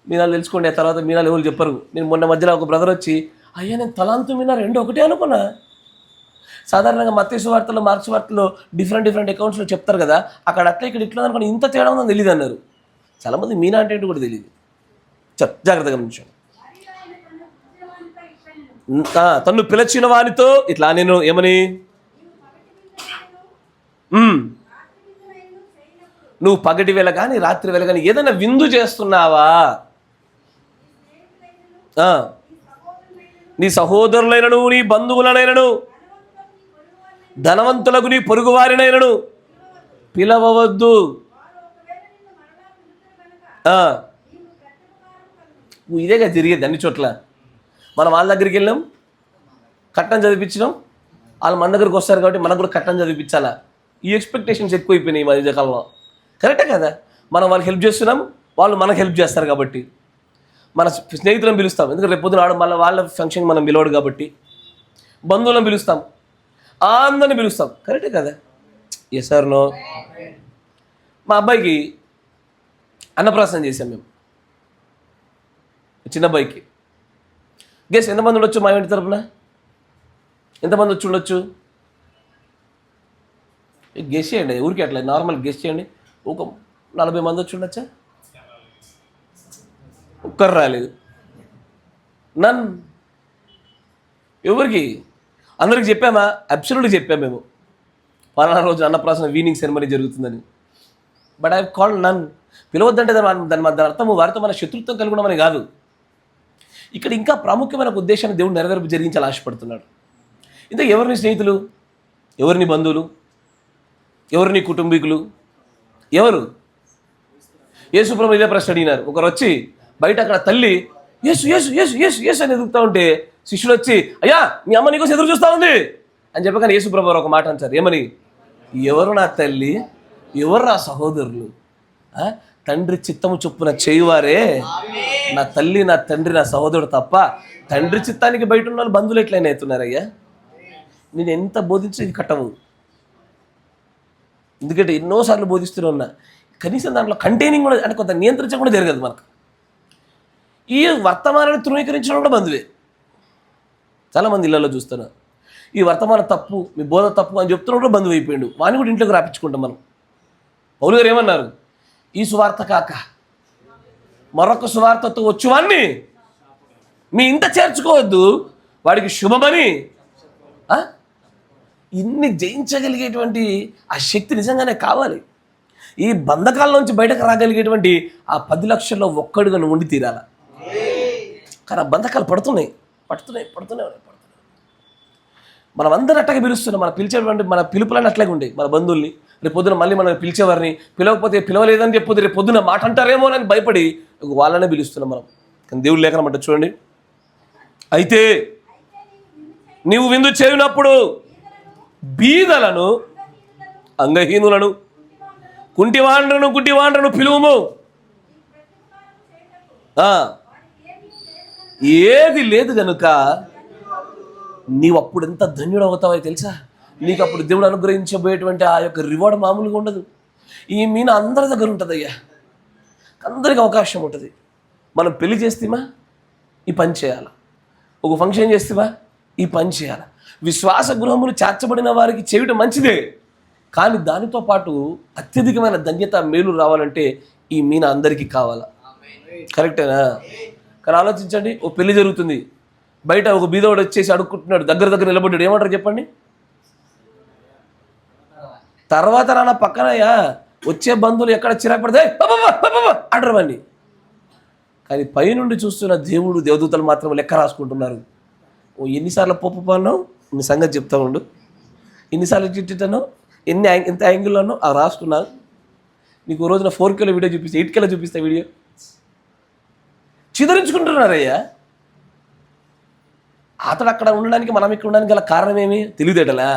మీనాలు తెలుసుకోండి. ఆ తర్వాత మీనాలు ఎవరు చెప్పరు. నేను మొన్న మధ్యలో ఒక బ్రదర్ వచ్చి, అయ్యా నేను తలాంతు మీనా 2 ఒకటే అనుకున్నా. సాధారణంగా మత్తయి సువార్తలో, మార్క్స్ వార్తలో డిఫరెంట్ అకౌంట్స్లో చెప్తారు కదా, అక్కడ అట్లా ఇక్కడ ఇట్లా అనుకోని ఇంత తేడా ఉందని తెలియదు అన్నారు. చాలామంది మీనా అంటే ఏంటో కూడా తెలియదు. జాగ్రత్తగా గమనించండి. తన్ను పిలిచిన వానితో ఇట్లా నేను ఏమని, నువ్వు పగటి వేళ కానీ రాత్రి వేళ కానీ ఏదైనా విందు చేస్తున్నావా, నీ సహోదరులైనను నీ బంధువులనైనను ధనవంతులకు నీ పొరుగు వారినైనను పిలవవద్దు. ఇదేగా జరిగేది అన్ని చోట్ల. మనం వాళ్ళ దగ్గరికి వెళ్ళాం, కట్నం చదివించినాం, వాళ్ళు మన దగ్గరికి వస్తారు కాబట్టి మనకు కూడా కట్నం చదివించాలా. ఈ ఎక్స్పెక్టేషన్స్ ఎక్కువైపోయినాయి ఈ మధ్యకాలంలో. కరెక్టే కదా, మనం వాళ్ళకి హెల్ప్ చేస్తున్నాం, వాళ్ళు మనకు హెల్ప్ చేస్తారు కాబట్టి. మన స్నేహితులను పిలుస్తాం, ఎందుకంటే రేపు పొద్దున మళ్ళీ వాళ్ళ ఫంక్షన్ మనం పిలవడు కాబట్టి. బంధువులను పిలుస్తాం, అందరిని పిలుస్తాం. కరెక్టే కదా? Yes or no? మా అబ్బాయికి అన్నప్రాసన చేశాం మేము, చిన్న అబ్బాయికి. గెస్ ఎంతమంది ఉండొచ్చు మా ఇంటి తరపున? ఎంతమంది వచ్చి ఉండొచ్చు? గెస్ చేయండి, ఊరికి అట్లా నార్మల్ గెస్ చేయండి. ఒక 40 మంది వచ్చి ఉండొచ్చా? ఒక్కరు రాలేదు. నన్ ఎవరికి? అందరికి చెప్పామా? అబ్సల్యూట్గా చెప్పాము మేము. పలానా రోజు అన్నప్రాసన వీనింగ్ సెరమనీ జరుగుతుందని. బట్ ఐ కాల్డ్ నన్. పిలవద్దంటే దాని అర్థము వారితో మన శత్రుత్వం కలిగి ఉండమని కాదు. ఇక్కడ ఇంకా ప్రాముఖ్యమైన ఉద్దేశాన్ని దేవుడు నెరవేర్పు జరిగించాలని ఆశపడుతున్నాడు. ఇంత ఎవరిని స్నేహితులు, ఎవరిని బంధువులు, ఎవరిని కుటుంబీకులు, ఎవరు? యేసుప్రభు ఇదే ప్రశ్న అడిగినారు. ఒకరు వచ్చి బయట అక్కడ తల్లి యేసు యేసు యేసు యేసు యేసు అని ఎదుగుతూ ఉంటే శిష్యుడు వచ్చి, అయ్యా మీ అమ్మ నీకోసం ఎదురు చూస్తూ ఉంది అని చెప్పగానే యేసుప్రభు ఒక మాట అంటారు. ఏమని? ఎవరు నా తల్లి, ఎవరు నా సహోదరులు? తండ్రి చిత్తము చొప్పున చేయువారే నా తల్లి, నా తండ్రి, నా సహోదరుడు తప్ప తండ్రి చిత్తానికి బయట ఉన్న వాళ్ళు బంధువులు ఎట్లయినా అవుతున్నారయ్యా. నేను ఎంత బోధించి ఇది కట్టవు, ఎందుకంటే ఎన్నోసార్లు బోధిస్తూనే ఉన్నా. కనీసం దాంట్లో కంటైనింగ్ కూడా అంటే కొంత నియంత్రించడం కూడా జరగదు మనకు. ఈ వర్తమానాన్ని తృణీకరించడం కూడా బంధువే. చాలామంది ఇళ్లలో చూస్తున్నా ఈ వర్తమానం తప్పు, మీ బోధ తప్పు అని చెప్తున్నా కూడా బంధువు అయిపోయాడు. వాడిని కూడా ఇంట్లోకి రాపించుకుంటాం మనం. పౌలు గారు ఏమన్నారు? ఈ సువార్త కాక మరొక సువార్తతో వచ్చేవాడిని మీ ఇంట చేర్చుకోవద్దు, వాడికి శుభమని. ఇన్ని జయించగలిగేటువంటి ఆ శక్తి నిజంగానే కావాలి. ఈ బంధకాల నుంచి బయటకు రాగలిగేటువంటి ఆ 10 లక్షల్లో ఒక్కడుగా నువ్వు ఉండి తీరాల. కానీ ఆ బంధకాలు పడుతున్నాయి. మనం అందరూ అట్టగా పిలుస్తున్నాం. మనం పిలిచేటువంటి మన పిలుపులన్నీ అట్లాగే ఉండే. మన బంధువుల్ని రేపు పొద్దున మళ్ళీ మనం పిలిచేవారిని పిలవకపోతే పిలవలేదని చెప్పొద్దు, రేపు పొద్దున మాట అంటారేమో అని భయపడి వాళ్ళనే పిలుస్తున్నాం మనం. కానీ దేవుడు లేఖనం అంటే చూడండి, అయితే నీవు విందు చేయునప్పుడు బీదలను, అంగహీనులను, కుంటివాండ్రను పిలువుము. ఏది లేదు కనుక నీవు అప్పుడు ఎంత ధన్యుడు అవుతావో తెలుసా. నీకు అప్పుడు దేవుడు అనుగ్రహించబోయేటువంటి ఆ యొక్క రివార్డ్ మామూలుగా ఉండదు. ఈ మీన అందరి దగ్గర ఉంటుంది అయ్యా, అందరికి అవకాశం ఉంటుంది. మనం పెళ్లి చేస్తేమా ఈ పని చేయాలి, ఒక ఫంక్షన్ చేస్తేమా ఈ పని చేయాలి. విశ్వాస గృహములు చేర్చబడిన వారికి చేయటం మంచిదే, కానీ దానితో పాటు అత్యధికమైన ధన్యత మేలు రావాలంటే ఈ మీన అందరికీ కావాలా. కరెక్టేనా? కానీ ఆలోచించండి, ఓ పెళ్లి జరుగుతుంది, బయట ఒక బీదవాడు వచ్చేసి అడుక్కుంటున్నాడు, దగ్గర నిలబడ్డాడు. ఏమంటారు చెప్పండి? తర్వాత నా పక్కనయ్యా వచ్చే బంధువులు ఎక్కడ చిరాకు పడితే అంటారు వాడిని. కానీ పైనుండి చూస్తున్న దేవుడు, దేవదూతలు మాత్రం లెక్క రాసుకుంటున్నారు. ఓ ఎన్నిసార్లు పప్పు పాన్నావు నీ సంగతి చెప్తా ఉండు, ఎన్నిసార్లు చిట్టానో, ఎంత యాంగిల్లోనో ఆ రాసుకున్నాను. నీకు ఓ రోజున 4K వీడియో చూపిస్తే, 8K చూపిస్తే వీడియో చిదరించుకుంటున్నారయ్యా. అతడు అక్కడ ఉండడానికి మనం ఇక్కడ ఉండడానికి గల కారణం ఏమి? తెలియదేటలా.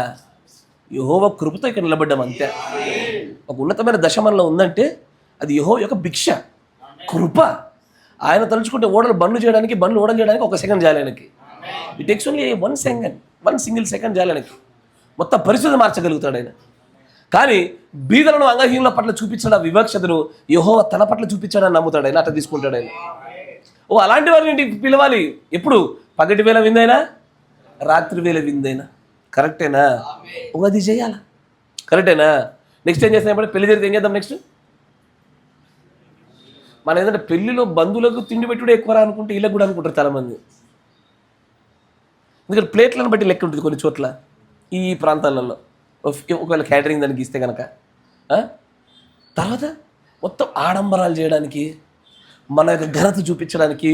యెహోవా కృపతో ఇక్కడ నిలబడ్డాం అంతే. ఒక ఉన్నతమైన దశ మనలో ఉందంటే అది యెహోవా యొక్క భిక్ష, కృప. ఆయన తలుచుకుంటే బండ్లు చేయడానికి 1 సెకండ్ చాలు ఆయనకి. It takes only 1 single second చాలు ఆయనకి. మొత్తం పరిస్థితి మార్చగలుగుతాడు ఆయన. కానీ బీదలను, అంగహీనుల పట్ల చూపించిన వివక్షతను యెహోవా తన పట్ల చూపించాడని నమ్ముతాడు ఆయన. అట్లా తీసుకుంటాడు ఆయన. అలాంటి వారిని ఇంటికి పిలవాలి. ఎప్పుడు? పగటి వేళ విందైనా, రాత్రి వేళ విందైనా. కరెక్టేనా? అది చేయాలా? కరెక్టేనా? నెక్స్ట్ ఏం చేస్తాం? ఇప్పుడు పెళ్లి జరిగితే ఏం చేద్దాం? నెక్స్ట్ మన ఏంటంటే పెళ్లిలో బంధువులకు తిండి పెట్టుడే ఎక్కువ అనుకుంటే వీళ్ళకి కూడా అనుకుంటారు చాలామంది. ఎందుకంటే ప్లేట్లను బట్టి లెక్క ఉంటుంది కొన్ని చోట్ల ఈ ప్రాంతాలలో. ఒకవేళ క్యాటరింగ్ దానికి ఇస్తే కనుక తర్వాత మొత్తం ఆడంబరాలు చేయడానికి, మన యొక్క ఘనత చూపించడానికి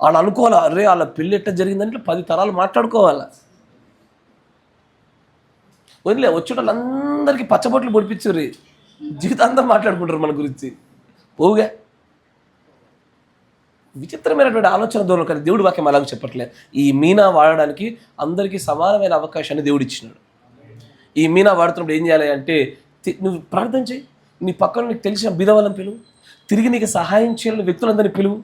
వాళ్ళు అనుకోవాలి. అరే వాళ్ళ పెళ్ళి ఎట్లా జరిగిందంటే 10 తరాలు మాట్లాడుకోవాలా. వదిలే వచ్చే వాళ్ళందరికీ పచ్చబొట్లు పొడిపించారు, జీవితాంతం మాట్లాడుకుంటారు మన గురించి. పోవుగా విచిత్రమైనటువంటి ఆలోచన ధోరణి. కానీ దేవుడి వాక్యం అలాగే చెప్పట్లే. ఈ మీనా వాడడానికి అందరికీ సమానమైన అవకాశాన్ని దేవుడు ఇచ్చినాడు. ఈ మీనా వాడుతున్నప్పుడు ఏం చేయాలి అంటే, నువ్వు ప్రార్థన చేయి, నీ పక్కన నీకు తెలిసిన బీదవాళ్ళని పిలువు, తిరిగి నీకు సహాయం చేయాలని వ్యక్తులందరినీ పిలువు.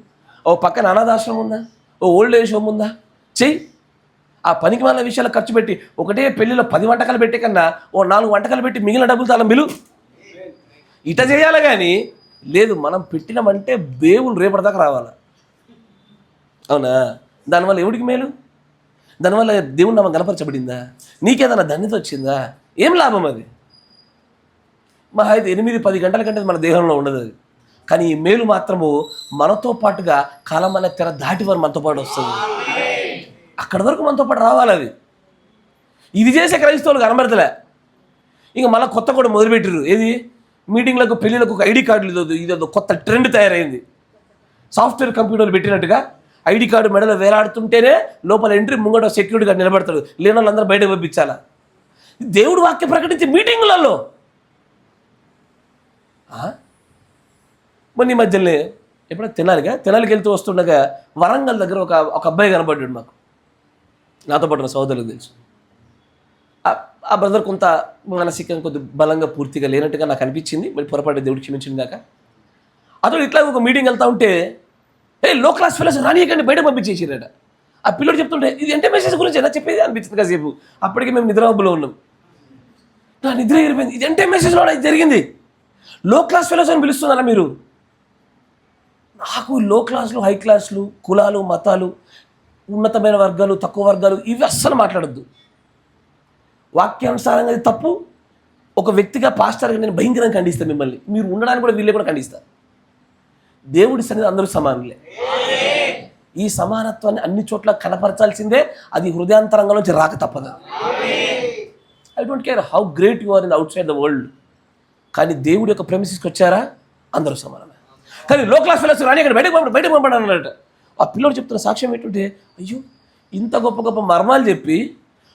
ఓ పక్కన అనాథాశ్రమం ఉందా, ఓ ఓల్డ్ ఏజ్ హోమ్ ఉందా, చెయ్యి. ఆ పనికి మాలిన విషయాలు ఖర్చు పెట్టి ఒకటే పెళ్లిలో 10 వంటకాలు పెట్టే కన్నా ఓ 4 వంటకాలు పెట్టి మిగిలిన డబ్బులు తాళం పిలువు. ఇట చేయాలి. కానీ లేదు, మనం పెట్టినామంటే దేవుడు రేపటిదాకా రావాలి. అవునా? దానివల్ల ఎవడికి మేలు? దానివల్ల దేవుని నామం గణపరచబడిందా? నీకేదన్నా ధన్యత వచ్చిందా? ఏం లాభం అది? మా అయితే 8-10 గంటల కంటే మన దేహంలో ఉండదు అది. కానీ ఈ మేలు మాత్రము మనతో పాటుగా కాలం అనే తెర దాటి వారు మనతో పాటు వస్తుంది. అక్కడి వరకు మనతో పాటు రావాలి. అది ఇది చేసే క్రైస్తవులు కనబడతలే. ఇంకా మళ్ళీ కొత్త కూడా మొదలుపెట్టారు. ఏది? మీటింగ్లకు పెళ్ళిళ్ళకు ఒక ఐడి కార్డులు. ఇదో కొత్త ట్రెండ్ తయారైంది. సాఫ్ట్వేర్ కంప్యూటర్లు పెట్టినట్టుగా ఐడి కార్డు మెడలో వేలాడుతుంటేనే లోపల ఎంట్రీ, ముంగట సెక్యూరిటీ గార్డు నిలబడతాడు. లేని వాళ్ళందరూ బయటకు పంపించాలా? దేవుడు వాక్యం ప్రకటించే మీటింగులలో. మొన్న ఈ మధ్యలో ఎప్పుడైనా తెనాలికి వెళ్తూ వస్తుండగా వరంగల్ దగ్గర ఒక అబ్బాయి కనబడ్డాడు నాకు. నాతో పాటు నా సోదరులకు తెలుసు. ఆ బ్రదర్ కొంత మానసికంగా కొద్ది బలంగా పూర్తిగా లేనట్టుగా నాకు అనిపించింది. మరి పొరపాటు దేవుడు క్షమించింది కాక. అతడు ఇట్లా ఒక మీటింగ్ వెళ్తా ఉంటే, లో క్లాస్ ఫెలోస్ రానియకండి బయట పంపించేసారట. ఆ పిల్లడు చెప్తుంటే, ఇది అంటే మెసేజ్ గురించి ఎలా చెప్పేది అనిపించింది కాసేపు. అప్పటికి మేము నిద్రమబ్బులో ఉన్నాం. నా నిద్ర ఎగిరిపోయింది. ఇది అంటే మెసేజ్లో ఇది జరిగింది. లో క్లాస్ ఫెలోస్ అని పిలుస్తున్నారా మీరు? నాకు లో క్లాసులు, హై క్లాసులు, కులాలు, మతాలు, ఉన్నతమైన వర్గాలు, తక్కువ వర్గాలు ఇవి అస్సలు మాట్లాడద్దు. వాక్యానుసారంగా అది తప్పు. ఒక వ్యక్తిగా పాస్టర్గా నేను భయంకరంగా ఖండిస్తాను మిమ్మల్ని. మీరు ఉండడానికి కూడా వీళ్ళే కూడా ఖండిస్తారు. దేవుడి సన్నిధి అందరూ సమానులే. ఈ సమానత్వాన్ని అన్ని చోట్ల కనపరచాల్సిందే. అది హృదయాంతరంగం నుంచి రాక తప్పదు. I don't care how great you are in outside the world. కానీ దేవుడి యొక్క ప్రెమిసెస్కి వచ్చారా అందరూ సమానమే. కానీ లో క్లాస్ ఫెలోస్ రాని అక్కడ బయటకు పంపడం అన్నట్టు. ఆ పిల్లడు చెప్తున్న సాక్ష్యం ఏంటంటే, అయ్యో ఇంత గొప్ప గొప్ప మర్మాలు చెప్పి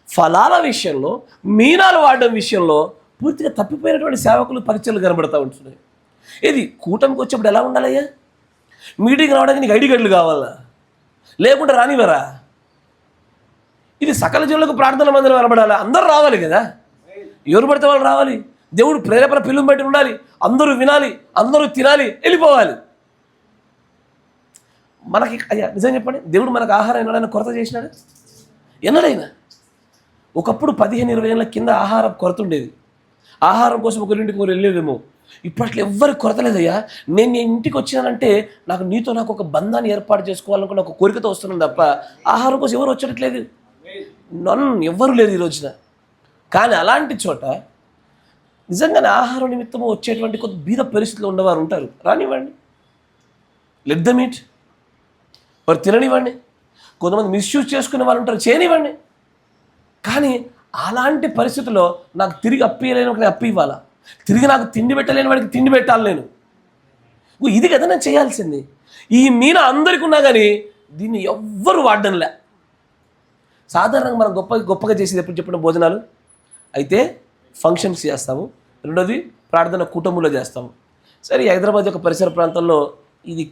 ఫలాల విషయంలో, మీనాలు వాడడం విషయంలో పూర్తిగా తప్పిపోయినటువంటి సేవకులు పరిచయాలు కనబడతా ఉంటున్నాయి. ఇది కూటమికి వచ్చేప్పుడు ఎలా ఉండాలయ్యా? మీటింగ్ రావడానికి నీకు ఐడి కార్డులు కావాలా? లేకుంటే రానివరా? ఇది సకల జనులకు ప్రార్థన మందిరం కనబడాలి. అందరూ రావాలి కదా. ఎవరు పడితే వాళ్ళు రావాలి. దేవుడు ప్రేరేపణ పిల్లుని బట్టి ఉండాలి. అందరూ వినాలి, అందరూ తినాలి, వెళ్ళిపోవాలి. మనకి అయ్యా నిజం చెప్పండి, దేవుడు మనకు ఆహారం ఎన్నడైనా కొరత చేసినాడు? ఎన్నడైనా? ఒకప్పుడు 15-20 ఏళ్ళ కింద ఆహారం కొరత ఉండేది. ఆహారం కోసం ఒకరింటికి ఒకరు వెళ్ళేదేమో. ఇప్పట్లో ఎవ్వరికి కొరత లేదయ్యా. నేను ఇంటికి వచ్చినానంటే నాకు ఒక బంధాన్ని ఏర్పాటు చేసుకోవాలనుకున్న ఒక కోరికతో వస్తున్నాను తప్ప ఆహారం కోసం ఎవరు వచ్చేటట్లేదు. ఎవ్వరు లేరు ఈ రోజున. కానీ అలాంటి చోట నిజంగానే ఆహారం నిమిత్తము వచ్చేటువంటి కొద్ది బీద పరిస్థితులు ఉన్నవారు ఉంటారు. రానివ్వండి, లెట్ దెమ్ ఈట్. వారు తిననివ్వండి. కొంతమంది మిస్యూజ్ చేసుకునే వాళ్ళు ఉంటారు, చేయనివ్వండి. కానీ అలాంటి పరిస్థితుల్లో నాకు తిరిగి అప్పియలేని ఒక అప్పు ఇవ్వాలా? తిరిగి నాకు తిండి పెట్టలేని వాడికి తిండి పెట్టాలి నేను. ఇది కదా నేను చేయాల్సింది. ఈ మీన అందరికీ ఉన్నా కానీ దీన్ని ఎవ్వరు వాడడంలే. సాధారణంగా మనం గొప్పగా చేసేది ఎప్పుడు చెప్పిన భోజనాలు అయితే ఫంక్షన్స్ చేస్తాము. రెండోది ప్రార్థన కుటుంబంలో చేస్తాము. సరే, హైదరాబాద్ యొక్క పరిసర ప్రాంతాల్లో ఇది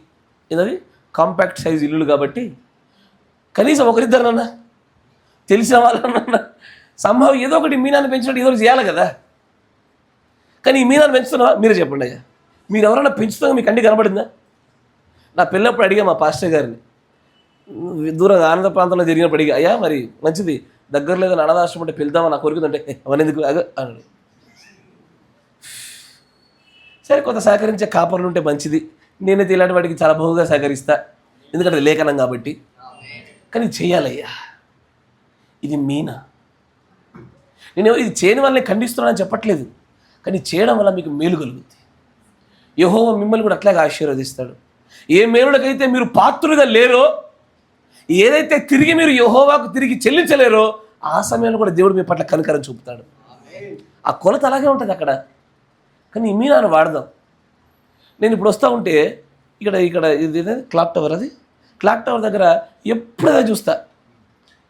ఏదది కాంపాక్ట్ సైజ్ ఇల్లులు కాబట్టి కనీసం ఒకరిద్దరినన్నా తెలిసిన వాళ్ళన్నా సంభవం ఏదో ఒకటి మీనాన్ని పెంచినట్టు ఏదో ఒకటి చేయాలి కదా. కానీ ఈ మీనాన్ని పెంచుతున్నావా? మీరే చెప్పండి అయ్యా. మీరు ఎవరైనా పెంచుతున్నా మీకు కంటికి కనబడిందా? నా పిల్లప్పుడు అడిగా మా పాస్టర్ గారిని, దూరంగా ఆనంద ప్రాంతంలో జరిగినప్పుడు అడిగా, అయ్యా మరి మంచిది దగ్గరలో ఏదైనా అనాథాశ్రమం అంటే వెళ్దామా, నాకు కోరుకుందంటే అవన్నీ ఎందుకు అన్నాడు. సరే, కొంత సహకరించే కాపర్లు ఉంటే మంచిది. నేనైతే ఇలాంటి వాటికి చాలా బహుగా సహకరిస్తా, ఎందుకంటే అది లేఖనం కాబట్టి. కానీ చెయ్యాలయ్యా. ఇది మీనా. నేను ఇది చేయని వల్ల ఖండిస్తున్నానని చెప్పట్లేదు, కానీ చేయడం వల్ల మీకు మేలు కలుగుతుంది. యెహోవా మిమ్మల్ని కూడా అట్లాగే ఆశీర్వదిస్తాడు. ఏ మేలులకైతే మీరు పాత్రులుగా లేరో, ఏదైతే తిరిగి మీరు యెహోవాకు తిరిగి చెల్లించలేరో, ఆ సమయంలో కూడా దేవుడు మీ పట్ల కనికరం చూపుతాడు. ఆ కొలత అలాగే ఉంటుంది అక్కడ. కానీ ఈ మీనాను వాడదాం. నేను ఇప్పుడు వస్తూ ఉంటే ఇక్కడ ఇది క్లాక్ టవర్, అది క్లాక్ టవర్ దగ్గర ఎప్పుడైనా చూస్తా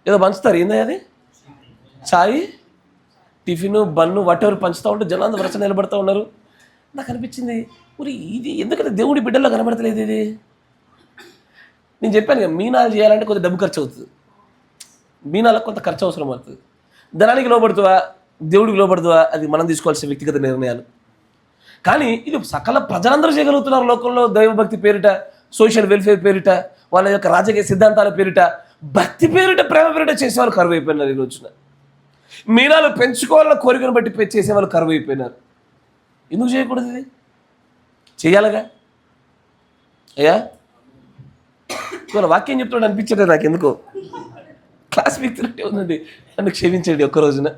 ఏదో పంచుతారు. ఏంది అది? చాయ్, టిఫిన్, బన్ను, వాటెవర్ పంచుతూ ఉంటే జనాలు వరుస నిలబడుతూ ఉన్నారు. నాకు అనిపించింది, మరి ఇది ఎందుకంటే దేవుడి బిడ్డల్లో కనబడతలేదు ఇది. నేను చెప్పాను కదా, మీనాలు చేయాలంటే కొంత డబ్బు ఖర్చు అవుతుంది, మీనాలకు కొంత ఖర్చు అవసరం అవుతుంది. ధనానికి లోబడుతుందా, దేవుడికి లోబడుతుందా, అది మనం తీసుకోవాల్సిన వ్యక్తిగత నిర్ణయాలు. కానీ ఇది సకల ప్రజలందరూ చేయగలుగుతున్నారు లోకంలో. దైవభక్తి పేరిట, సోషల్ వెల్ఫేర్ పేరిట, వాళ్ళ యొక్క రాజకీయ సిద్ధాంతాల పేరిట, భక్తి పేరిట, ప్రేమ పేరిట చేసేవాళ్ళు కరువు అయిపోయినారు. ఈ రోజున మీనాలు పెంచుకోవాలన్న కోరికను బట్టి చేసేవాళ్ళు కరువు అయిపోయినారు. ఎందుకు చేయకూడదు? ఇది చేయాలగా. అయ్యా ఇవాళ వాక్యం చెప్తున్నాడు అనిపించలేదు నాకు ఎందుకో. క్లాస్ వ్యక్తులంటే ఉందండి, నన్ను క్షమించండి, ఒక్క రోజున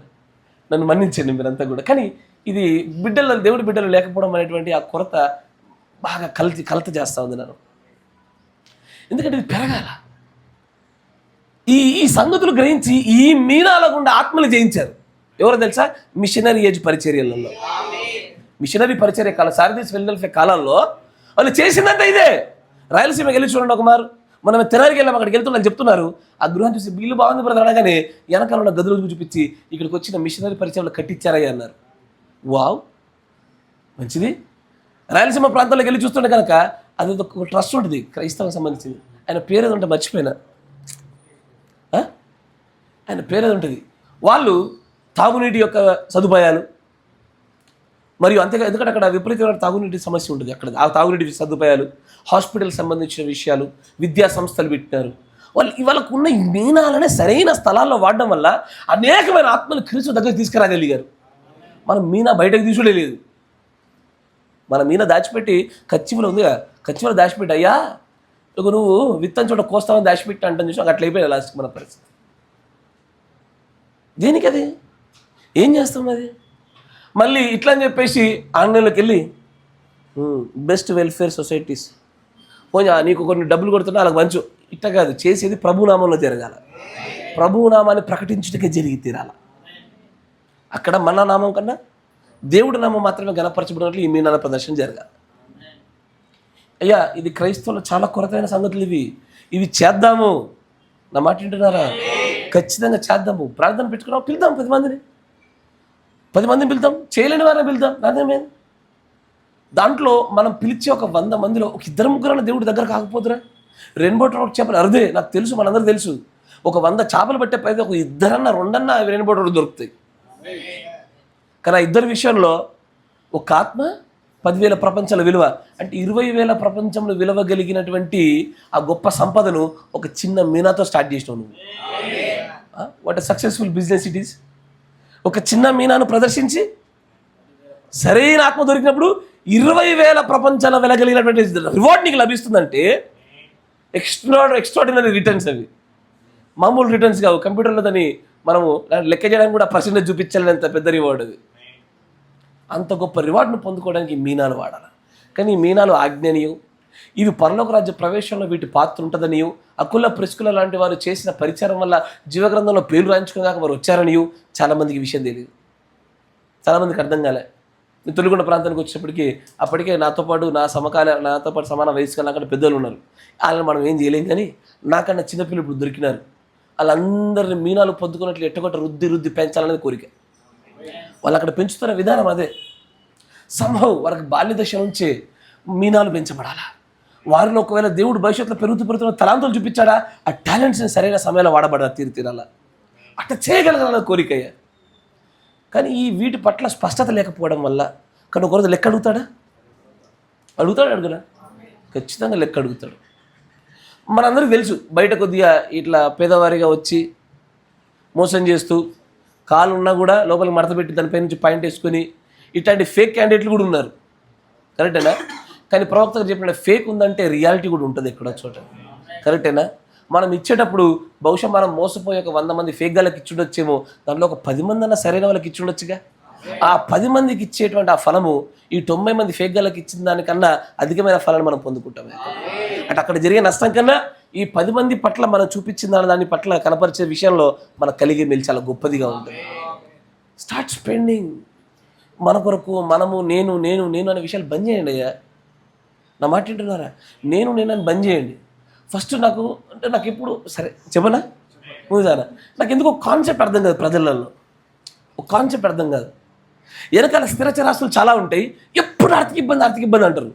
నన్ను మన్నించండి మీరంతా కూడా. కానీ ఇది బిడ్డలు, దేవుడి బిడ్డలు లేకపోవడం అనేటువంటి ఆ కొరత బాగా కలత చేస్తూ ఉంది నన్ను. ఎందుకంటే ఇది పెరగాల. ఈ సంగతులు గ్రహించి ఈ మీనాల గుండా ఆత్మలు జయించారు. ఎవరో తెలుసా? మిషనరీ ఏజ్ పరిచర్యలలో, మిషనరీ పరిచర్య కాలం, సారథీస్ ఫిలడెల్ఫియా కాలంలో వాళ్ళు చేసిందంటే ఇదే. రాయలసీమకి వెళ్ళి చూడండి ఒకమారు. మనం తెనాలికి వెళ్ళాం, అక్కడికి వెళ్తున్నాను చెప్తున్నారు. ఆ గృహం చూసి బిల్లు బాగుంది బ్రదర్ అనగానే వెనకాల ఉన్న గదులు చూపించి ఇక్కడికి వచ్చిన మిషనరీ పరిచయంలో కట్టించారయ్యా అన్నారు. వావ్, మంచిది. రాయలసీమ ప్రాంతాల్లోకి వెళ్ళి చూస్తుంటే కనుక అది ఒక ట్రస్ట్ ఉంటుంది క్రైస్తవానికి సంబంధించింది. ఆయన పేరు ఏదో ఉంటుంది, మర్చిపోయినా. ఆయన పేరు ఏదో ఉంటుంది. వాళ్ళు తాగునీటి యొక్క సదుపాయాలు మరియు అంతేగా, ఎందుకంటే అక్కడ విపరీతమైన తాగునీటి సమస్య ఉంటుంది అక్కడ. ఆ తాగునీటి సదుపాయాలు, హాస్పిటల్కి సంబంధించిన విషయాలు, విద్యా సంస్థలు పెట్టినారు. వాళ్ళకు ఉన్న ఈ మీనాలనే సరైన స్థలాల్లో వాడడం వల్ల అనేకమైన ఆత్మలు క్రీస్తు దగ్గర తీసుకురాగలిగారు. మనం మీనా బయటకు తీసుకులేదు. మన మీనా దాచిపెట్టి కచ్చిమలో ఉందిగా, కచ్చిమలో దాచిపెట్టి అయ్యా ఇక నువ్వు విత్తని చోట కోస్తామని దాచిపెట్టి అంటాను చూసి అట్లా అయిపోయింది లాస్ట్కి మన పరిస్థితి. దేనికి అది? ఏం చేస్తాం అది? మళ్ళీ ఇట్లా అని చెప్పేసి ఆన్లైన్లోకి వెళ్ళి బెస్ట్ వెల్ఫేర్ సొసైటీస్ పోనీ నీకు కొన్ని డబ్బులు కొడుతున్నా అలాగ మంచు. ఇట్లా కాదు చేసేది, ప్రభునామంలో జరగాల. ప్రభునామాన్ని ప్రకటించుటకే జరిగి తీరాల. అక్కడ మన నామం కన్నా దేవుడి నామం మాత్రమే గణపరచబడినట్లు ఈ మీనాల ప్రదర్శన జరగాలి. అయ్యా ఇది క్రైస్తవులు చాలా కొరతైన సంగతులు ఇవి చేద్దాము. నా మాట వింటున్నారా? ఖచ్చితంగా చేద్దాము. ప్రార్థన పెట్టుకున్నాం, పిలుద్దాం 10 మందిని, 10 మందిని పిలుద్దాం, చేయలేని వారిని పిలుద్దాం. నాదేమేది దాంట్లో మనం పిలిచే ఒక 100 మందిలో ఒక 2-3 దేవుడి దగ్గర కాకపోతురా. రెయిన్బో ట్రౌట్ చేపలు అరుదే, నాకు తెలుసు, మనందరూ తెలుసు. ఒక 100 చేపలు పట్టే పైతే ఒక 2-2 రెయిన్బో ట్రౌట్ దొరుకుతాయి. కానీ ఆ 2 విషయంలో ఒక ఆత్మ 10,000 ప్రపంచాల విలువ, అంటే 20,000 ప్రపంచంలో విలువ కలిగినటువంటి ఆ గొప్ప సంపదను ఒక చిన్న మీనాతో స్టార్ట్ చేసినావు నువ్వు. What a successful business it is. ఒక చిన్న మీనాను ప్రదర్శించి సరైన ఆత్మ దొరికినప్పుడు 20,000 ప్రపంచాల వెలగలిగినటువంటి రివార్డ్ నీకు లభిస్తుందంటే ఎక్స్ట్రాడినరీ రిటర్న్స్. అవి మామూలు రిటర్న్స్ కావు. కంప్యూటర్లో దాన్ని మనము లెక్క చేయడానికి కూడా పర్సెంటేజ్ చూపించాలంత పెద్ద రివార్డ్ అది. అంత గొప్ప రివార్డ్ను పొందుకోవడానికి మీనాలు వాడాలి. కానీ ఈ మీనాలు ఆజ్ఞనీయం. ఇవి పరలోక రాజ్య ప్రవేశంలో వీటి పాత్ర ఉంటుందనియు, అకుల ప్రిస్కుల లాంటి వారు చేసిన పరిచారం వల్ల జీవగ్రంథంలో పేర్లు రాయించుకున్నాక వారు వచ్చారనియు చాలామందికి విషయం తెలియదు. చాలామందికి అర్థం కాలే. నేను తొలిగొండ ప్రాంతానికి వచ్చేప్పటికీ అప్పటికే నాతో పాటు సమాన వయసు కన్నా అక్కడ పెద్దలు ఉన్నారు. వాళ్ళని మనం ఏం చేయలేం. కానీ నాకన్నా చిన్నపిల్లలు ఇప్పుడు దొరికినారు. వాళ్ళందరినీ మీనాలు పొందుకున్నట్లు ఎట్టగొట్ట రుద్ది పెంచాలనేది కోరిక. వాళ్ళు అక్కడ పెంచుతున్న విధానం అదే. సంభవం వాళ్ళకి బాల్య దశ నుంచే మీనాలు పెంచబడాలా. వారిలో ఒకవేళ దేవుడు భవిష్యత్తులో పెరుగుతున్న తలాంతులు చూపించాడా, ఆ టాలెంట్స్ని సరైన సమయంలో వాడబడా తీరాలా. అట్లా చేయగలగాలన్న కోరికయ్యా. కానీ ఈ వీటి పట్ల స్పష్టత లేకపోవడం వల్ల కానీ ఒకరోజు లెక్క అడుగుతాడా? అడుగునా? ఖచ్చితంగా లెక్క అడుగుతాడు. మనందరికీ తెలుసు, బయట కొద్దిగా ఇట్లా పేదవారిగా వచ్చి మోసం చేస్తూ కాలు ఉన్నా కూడా లోపలికి మడత పెట్టి దానిపై నుంచి పాయింట్ వేసుకొని ఇట్లాంటి ఫేక్ క్యాండిడేట్లు కూడా ఉన్నారు. కరెక్టేనా? కానీ ప్రవక్తగా చెప్పిన ఫేక్ ఉందంటే రియాలిటీ కూడా ఉంటుంది ఎక్కడో చోట. కరెక్టేనా? మనం ఇచ్చేటప్పుడు బహుశా మనం మోసపోయి ఒక 100 మంది ఫేక్ గాళ్ళకి ఇచ్చుండొచ్చేమో, దాంట్లో ఒక 10 మంది అన్న సరైన వాళ్ళకి ఇచ్చుండొచ్చుగా. ఆ 10 మందికి ఇచ్చేటువంటి ఆ ఫలము ఈ 90 మంది ఫేక్ గాళ్ళకి ఇచ్చిన దానికన్నా అధికమైన ఫలాన్ని మనం పొందుకుంటాం. అంటే అక్కడ జరిగే నష్టం కన్నా ఈ 10 మంది పట్ల మనం చూపించిన దాని పట్ల కనపరిచే విషయంలో మనకు కలిగే మేలు చాలా గొప్పదిగా ఉంటుంది. Start spending. మన కొరకు మనము నేను నేను నేను అనే విషయాలు బంద్ చేయండి అయ్యా. నా మాట వింటున్నారా? నేను అని బంద్ చేయండి. ఫస్ట్ నాకు ఎప్పుడు సరే చెప్పనా మూదానా, నాకు ఎందుకు ఒక కాన్సెప్ట్ అర్థం కాదు. ప్రజలలో ఒక కాన్సెప్ట్ అర్థం కాదు. వెనకాల స్థిరచరాస్తులు చాలా ఉంటాయి, ఎప్పుడు ఆర్థిక ఇబ్బంది అంటారు.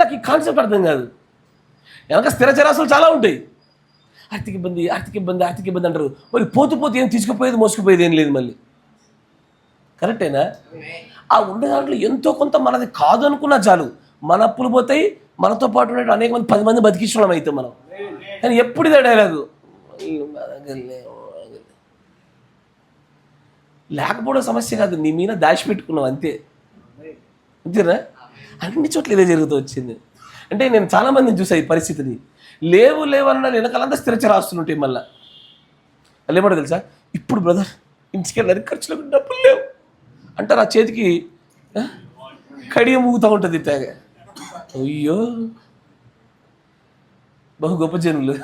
నాకు ఈ కాన్సెప్ట్ అర్థం కాదు. వెనక స్థిరచరాస్తులు చాలా ఉంటాయి, ఆర్థిక ఇబ్బంది అంటారు. మరి పోతే ఏం తీసుకుపోయేది మోసుకుపోయేది ఏం లేదు. మళ్ళీ కరెక్టేనా? ఆ ఉండే దాంట్లో ఎంతో కొంత మనది కాదు అనుకున్నా చాలు, మన అప్పులు పోతాయి, మనతో పాటు ఉండే అనేక మంది 10 మంది బతికించడం అయితే మనం. కానీ ఎప్పుడు ఇదే డైలాగు, లేకపోవడం సమస్య కాదు, నీ మీద దాచిపెట్టుకున్నావు అంతేనా? అన్ని చోట్ల ఇదే జరుగుతూ వచ్చింది. అంటే నేను చాలామందిని చూసా ఈ పరిస్థితిని. లేవన్న వెనకాలంతా స్థిరచరాస్తులు ఉంటాయి. మళ్ళీ వాళ్ళు ఏమంటారు తెలుసా, ఇప్పుడు బ్రదర్ ఇంటికి వెళ్ళడానికి ఖర్చులకు డబ్బులు లేవు అంటారు. ఆ చేతికి కడియ మూగుతూ ఉంటుంది తెగ. అయ్యో బహు గొప్ప జనులు.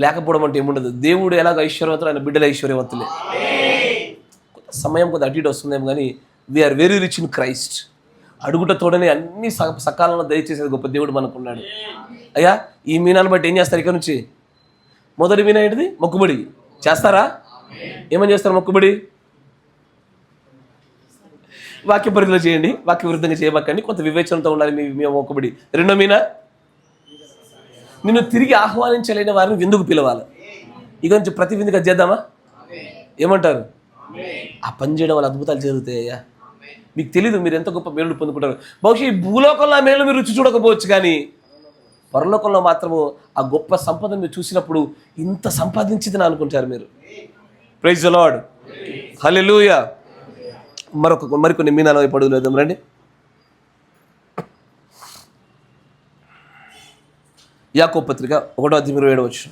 లేకపోవడం అంటే ఏముండదు. దేవుడు ఎలాగ ఐశ్వర్యవంతులు, ఆయన బిడ్డల ఐశ్వర్యవంతులే. సమయం కొద్దిగా అటు ఇటు వస్తుందేమో కానీ we are very rich in Christ. అడుగుట తోడనే అన్ని సకాలంలో దయచేసేది గొప్ప దేవుడు మనకున్నాడు. అయ్యా ఈ మీనాన్ని బట్టి ఏం చేస్తారు? ఇక్కడ నుంచి మొదటి మీనా ఏంటిది? మొక్కుబడి చేస్తారా? ఏమని చేస్తారు మొక్కుబడి? వాక్య పరిధిలో చేయండి, వాక్య విరుద్ధంగా చేయబక్కండి, కొంత వివేచనతో ఉండాలి మీ మొక్కుబడి. రెండో మీనా, నిన్ను తిరిగి ఆహ్వానించలేని వారిని విందుకు పిలవాలి. ఇక నుంచి ప్రతి విందుగా చేద్దామా? ఏమంటారు? ఆ పని చేయడం వల్ల అద్భుతాలు జరుగుతాయ్యా. మీకు తెలీదు మీరు ఎంత గొప్ప మేలు పొందుకుంటారు. బహుశా ఈ భూలోకంలో ఆ మేలు మీరు రుచి చూడకపోవచ్చు, కానీ పరలోకంలో మాత్రము ఆ గొప్ప సంపదను మీరు చూసినప్పుడు ఇంత సంపాదించిందని అనుకుంటారు మీరు. ప్రైజ్ ది లార్డ్, హల్లెలూయా. మరికొన్ని మీనాల వైపు అడుగులు వేద్దాం రండి. యాకోబు పత్రిక 1:27.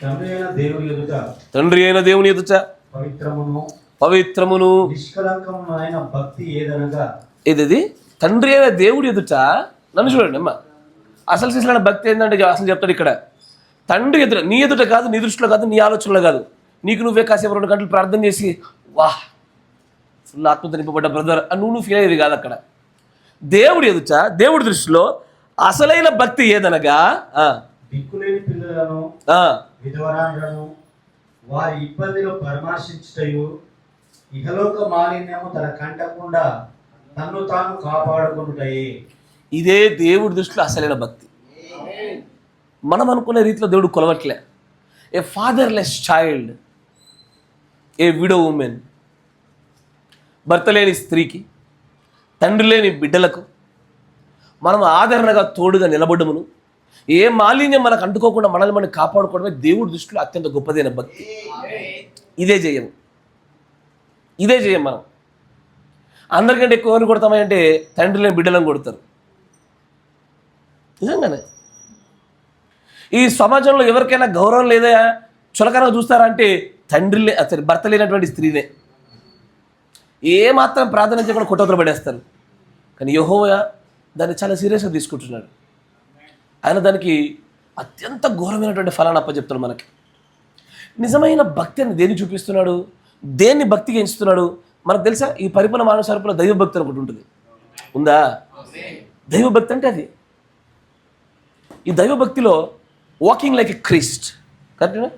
తండ్రి అయిన దేవుని ఎదుట పవిత్రమును నిష్కలంకమైన భక్తి ఏదనగా, ఇది తండ్రి అయిన దేవుడి ఎదుట. నన్ను చూడండి అమ్మా, అసలు చేసిన భక్తి ఏంటంటే అసలు చెప్తాడు ఇక్కడ. తండ్రి ఎదుట, నీ ఎదుట కాదు, నీ దృష్టిలో కాదు, నీ ఆలోచనలో కాదు. నీకు నువ్వే కాసేపు 2 గంటలు ప్రార్థన చేసి వాహ్ ఫుల్ ఆత్మతో నింపబడ్డ బ్రదర్ అని నువ్వు ఫీల్ అయ్యేది కాదు. అక్కడ దేవుడి ఎదుట, దేవుడి దృష్టిలో అసలైన భక్తి ఏదనగా, దిక్కులేని పిల్లలను విధవరాలను వారి ఇబ్బందిలో పరామర్శించుటయు, ఇహలోక మాలిన్యము తన కంటకుండా తన్ను తాను కాపాడుకుంటాయి. ఇదే దేవుడి దృష్టిలో అసలైన భక్తి. మనం అనుకునే రీతిలో దేవుడు కొలవట్లే. A fatherless child, a widow woman, భర్త లేని స్త్రీకి, తండ్రి లేని బిడ్డలకు మనం ఆదరణగా తోడుగా నిలబడమును, ఏ మాలిన్యం మనకు అంటుకోకుండా మనల్ని మనం కాపాడుకోవడమే దేవుడి దృష్టిలో అత్యంత గొప్పదైన భక్తి. ఇదే జయం మనం. అందరికంటే ఎక్కువ ఎవరిని కొడతామంటే తండ్రి లేని బిడ్డలను కొడతారు. నిజంగానే ఈ సమాజంలో ఎవరికైనా గౌరవం లేదా, చులకనగా చూస్తారా అంటే భర్త లేనటువంటి స్త్రీనే. ఏమాత్రం ప్రార్థన చేయకుండా కొట్టవతలు పడేస్తారు. కానీ యెహోవా దాన్ని చాలా సీరియస్గా తీసుకుంటున్నాడు. ఆయన దానికి అత్యంత ఘోరమైనటువంటి ఫలాన్ని అప్పచెప్తున్నాడు మనకి. నిజమైన భక్తి అని దేన్ని చూపిస్తున్నాడు, దేన్ని భక్తిగా ఎంచుతున్నాడు మనకు తెలుసా? ఈ పరిపూర్ణ మానవ స్వరూపంలో దైవభక్తి అని ఒకటి ఉంటుంది. ఉందా? దైవభక్తి అంటే అది. ఈ దైవభక్తిలో వాకింగ్ లైక్ ఎ క్రైస్ట్, కరెక్టేనా?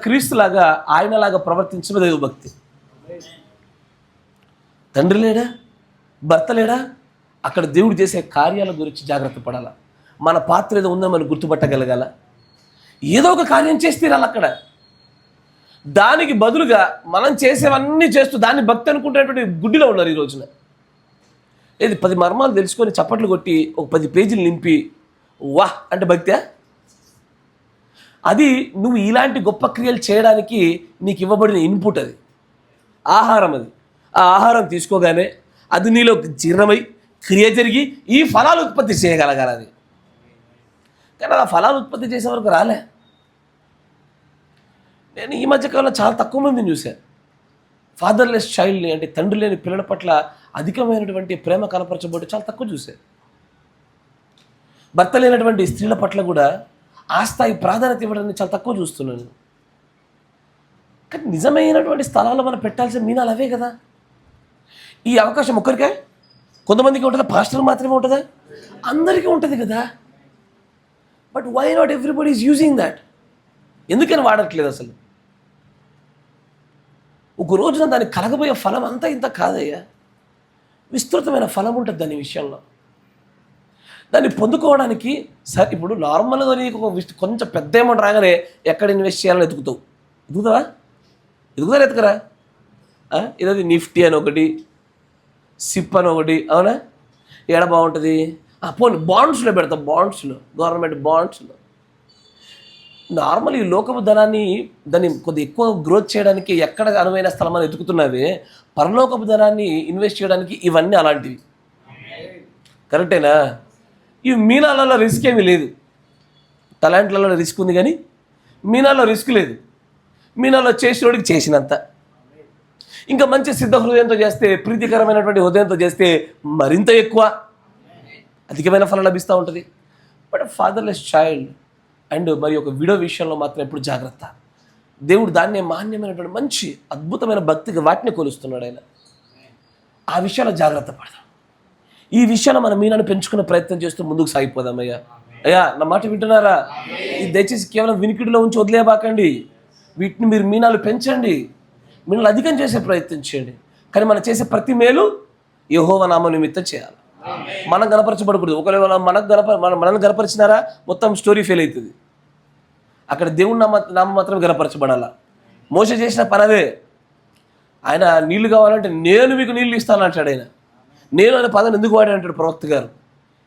క్రీస్తు లాగా ఆయనలాగా ప్రవర్తించడం దైవభక్తి. తండ్రి లేడా, భర్త లేడా, అక్కడ దేవుడు చేసే కార్యాల గురించి జాగ్రత్త పడాల. మన పాత్ర ఏదో ఉందో మనం గుర్తుపట్టగలగాల. ఏదో ఒక కార్యం చేసి తీరాలి అక్కడ. దానికి బదులుగా మనం చేసేవన్నీ చేస్తూ దాన్ని భక్తి అనుకుంటున్నటువంటి గుడ్డిలో ఉన్నారు ఈ రోజున. ఏది 10 మర్మాలు తెలుసుకొని చప్పట్లు కొట్టి ఒక 10 పేజీలు నింపి వాహ్ అంటే భక్తే? అది నువ్వు ఇలాంటి గొప్ప క్రియలు చేయడానికి నీకు ఇవ్వబడిన ఇన్పుట్. అది ఆహారం అది. ఆ ఆహారం తీసుకోగానే అది నీలో జీర్ణమై క్రియ జరిగి ఈ ఫలాలు ఉత్పత్తి చేయగలగాలి అది. కానీ ఆ ఫలాలు ఉత్పత్తి చేసే వరకు రాలే. నేను ఈ మధ్యకాలంలో చాలా తక్కువ మందిని చూశాను. ఫాదర్లెస్ చైల్డ్ని, అంటే తండ్రి లేని పిల్లల పట్ల అధికమైనటువంటి ప్రేమ కనపరచబోతే చాలా తక్కువ చూశాను. భర్త లేనటువంటి స్త్రీల పట్ల కూడా ఆ స్థాయి ప్రాధాన్యత ఇవ్వడాన్ని చాలా తక్కువ చూస్తున్నాను. కానీ నిజమైనటువంటి స్థలాల్లో మనం పెట్టాల్సిన మీనాలు అవే కదా. ఈ అవకాశం ఒక్కరికే, కొంతమందికి ఉంటుందా? పాస్టర్ మాత్రమే ఉంటుందా? అందరికీ ఉంటుంది కదా. But why not everybody is using that? ఎందుకని వాడట్లేదు అసలు? ఒక రోజున దానికి కలగబోయే ఫలం అంతా ఇంత కాదయ్యా, విస్తృతమైన ఫలం ఉంటుంది దాని విషయంలో. దాన్ని పొందుకోవడానికి సరే, ఇప్పుడు నార్మల్గా నీకు కొంచెం పెద్ద అమౌంట్ రాగానే ఎక్కడ ఇన్వెస్ట్ చేయాలని ఎదుగుతావా? ఎదుగుతారా? ఇదది నిఫ్టీ అని ఒకటి, సిప్ అని ఒకటి, అవునా? ఏడ బాగుంటుంది? పోనీ బాండ్స్లో పెడతాం, బాండ్స్లో, గవర్నమెంట్ బాండ్స్లో. నార్మల్ ఈ లోకపు దాన్ని కొద్దిగా ఎక్కువ గ్రోత్ చేయడానికి ఎక్కడ అనువైన స్థలం అని ఎదుగుతున్నవే, పరలోకపు ధనాన్ని ఇన్వెస్ట్ చేయడానికి ఇవన్నీ అలాంటివి. కరెక్టేనా? ఈ మీనాలలో రిస్క్ ఏమీ లేదు. టాలెంట్లలో రిస్క్ ఉంది కానీ మీనాల్లో రిస్క్ లేదు. మీనాల్లో చేసేవాడికి చేసినంత. ఇంకా మంచి సిద్ధ హృదయంతో చేస్తే, ప్రీతికరమైనటువంటి హృదయంతో చేస్తే మరింత ఎక్కువ అధికమైన ఫలం లభిస్తూ ఉంటుంది. బట్ ఫాదర్లెస్ చైల్డ్ అండ్ మరి ఒక విడో విషయంలో మాత్రం ఎప్పుడు జాగ్రత్త. దేవుడు దాన్నే మాన్యమైనటువంటి మంచి అద్భుతమైన భక్తిగా వాటిని కొలుస్తున్నాడు ఆయన. ఆ విషయాల్లో జాగ్రత్త పడదాం. ఈ విషయాన్ని మనం మీనాన్ని పెంచుకునే ప్రయత్నం చేస్తూ ముందుకు సాగిపోదాం. అయ్యా నా మాట వింటున్నారా? ఇది దయచేసి కేవలం వినికిడిలో ఉంచి వదిలేబాకండి. వీటిని మీరు మీనాలు పెంచండి, మీనాలు అధికం చేసే ప్రయత్నం చేయండి. కానీ మనం చేసే ప్రతి మేలు యెహోవా నామ నిమిత్తం చేయాలి. మనం గణపరచబడకూడదు. ఒకవేళ మనల్ని గణపరిచినారా మొత్తం స్టోరీ ఫెయిల్ అవుతుంది. అక్కడ దేవుడి నామం మాత్రం గణపరచబడాలా. మోసే చేసిన పనవే. ఆయన నీళ్లు కావాలంటే నేను మీకు నీళ్లు ఇస్తాను అంటాడు ఆయన. నేను అనే పదాన్ని ఎందుకు వాడాడు అంటాడు ప్రవక్త గారు.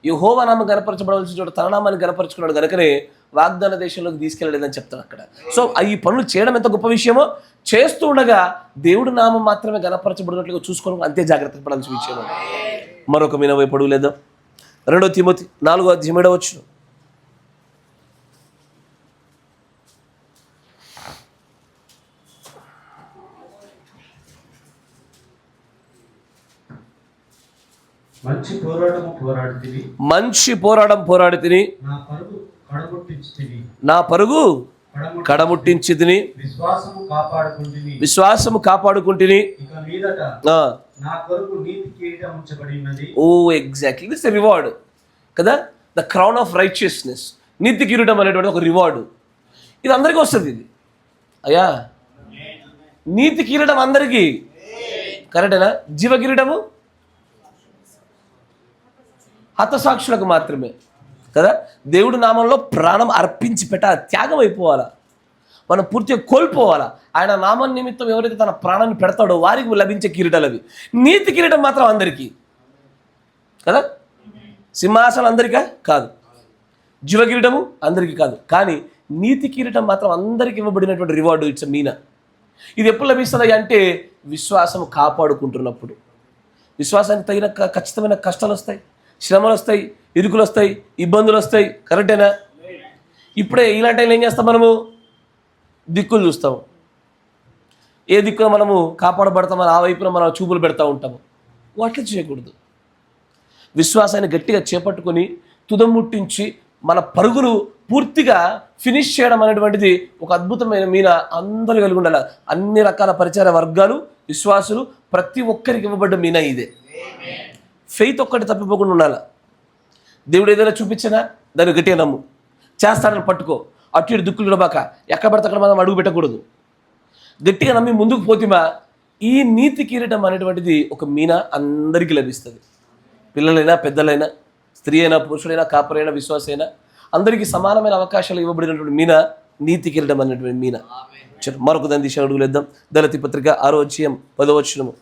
యెహోవా నామం గణపరచబడవలసిన చోట తన నామాన్ని గణపరచుకున్నాడు కనుకనే వాగ్దాన దేశంలోకి తీసుకెళ్ళలేదని చెప్తాను అక్కడ. సో ఈ పనులు చేయడం ఎంత గొప్ప విషయమో, చేస్తూ ఉండగా దేవుడి నామం మాత్రమే గణపరచబడినట్లుగా చూసుకోవడం అంతే జాగ్రత్త పడాల్సిన విషయం. మరొక మీన వైపు అడుగు లేదాం. 2 తిమోతి 4:7 మంచి పోరాటం పోరాడి తిని నా పరుగు కడముట్టించి తిని విశ్వాసము కాపాడుకుంటుని. ఓ ఎగ్జాక్ట్లీ దిస్ రివార్డ్ కదా, ద క్రౌన్ ఆఫ్ రైచియస్నెస్. నీతి కిరీటం అనేటువంటి ఒక రివార్డు. ఇది అందరికీ వస్తుంది. ఇది అయ్యా నీతి కిరీటం అందరికీ కరెక్టేనా? జీవ కిరీటము హతసాక్షులకు మాత్రమే కదా. దేవుడి నామంలో ప్రాణం అర్పించి త్యాగం అయిపోవాలా, మనం పూర్తిగా కోల్పోవాలా. ఆయన నామం నిమిత్తం ఎవరైతే తన ప్రాణాన్ని పెడతాడో వారికి లభించే కిరీటాలు అవి. నీతి కిరీటం మాత్రం అందరికీ కదా. సింహాసనం అందరికా కాదు, జీవ కిరీటము అందరికీ కాదు, కానీ నీతి కిరీటం మాత్రం అందరికీ ఇవ్వబడినటువంటి రివార్డు. ఇట్స్ మీనా. ఇది ఎప్పుడు లభిస్తుంది అంటే విశ్వాసం కాపాడుకుంటున్నప్పుడు. విశ్వాసానికి తగిన ఖచ్చితమైన కష్టాలు వస్తాయి, శ్రమలు వస్తాయి, ఇరుకులు వస్తాయి, ఇబ్బందులు వస్తాయి. కరెక్టేనా? ఇప్పుడే ఇలాంటి టైంలో ఏం చేస్తాం? మనము దిక్కులు చూస్తాము. ఏ దిక్కులో మనము కాపాడబడతామని ఆ వైపున మనం చూపులు పెడతా ఉంటాము. వాటిని చేయకూడదు. విశ్వాసాన్ని గట్టిగా చేపట్టుకొని తుదముట్టించి మన పరుగులు పూర్తిగా ఫినిష్ చేయడం అనేటువంటిది ఒక అద్భుతమైన మీన అందరూ కలిగి ఉండాలి. అన్ని రకాల పరిచార వర్గాలు, విశ్వాసులు, ప్రతి ఒక్కరికి ఇవ్వబడ్డ మీన ఇదే. ఫెయిత్ ఒక్కటి తప్పిపోకుండా ఉండాలి. దేవుడు ఏదైనా చూపించినా దాన్ని గట్టిగా నమ్ము, చేస్తాడని పట్టుకో. అటు ఇటు దిక్కులు ఇడబాక, ఎక్కడ పడితే అక్కడ మనం అడుగు పెట్టకూడదు. గట్టిగా నమ్మి ముందుకు పోతిమా. ఈ నీతి కిరీటం అనేటువంటిది ఒక మీన అందరికీ లభిస్తుంది. పిల్లలైనా, పెద్దలైనా, స్త్రీ అయినా, పురుషుడైనా, కాపరైనా, విశ్వాసైనా అందరికీ సమానమైన అవకాశాలు ఇవ్వబడినటువంటి మీన నీతి కిరీటం అనేటువంటి మీన. మరొక దాని దిశ అడుగులేద్దాం. దళిత పత్రిక 6:10.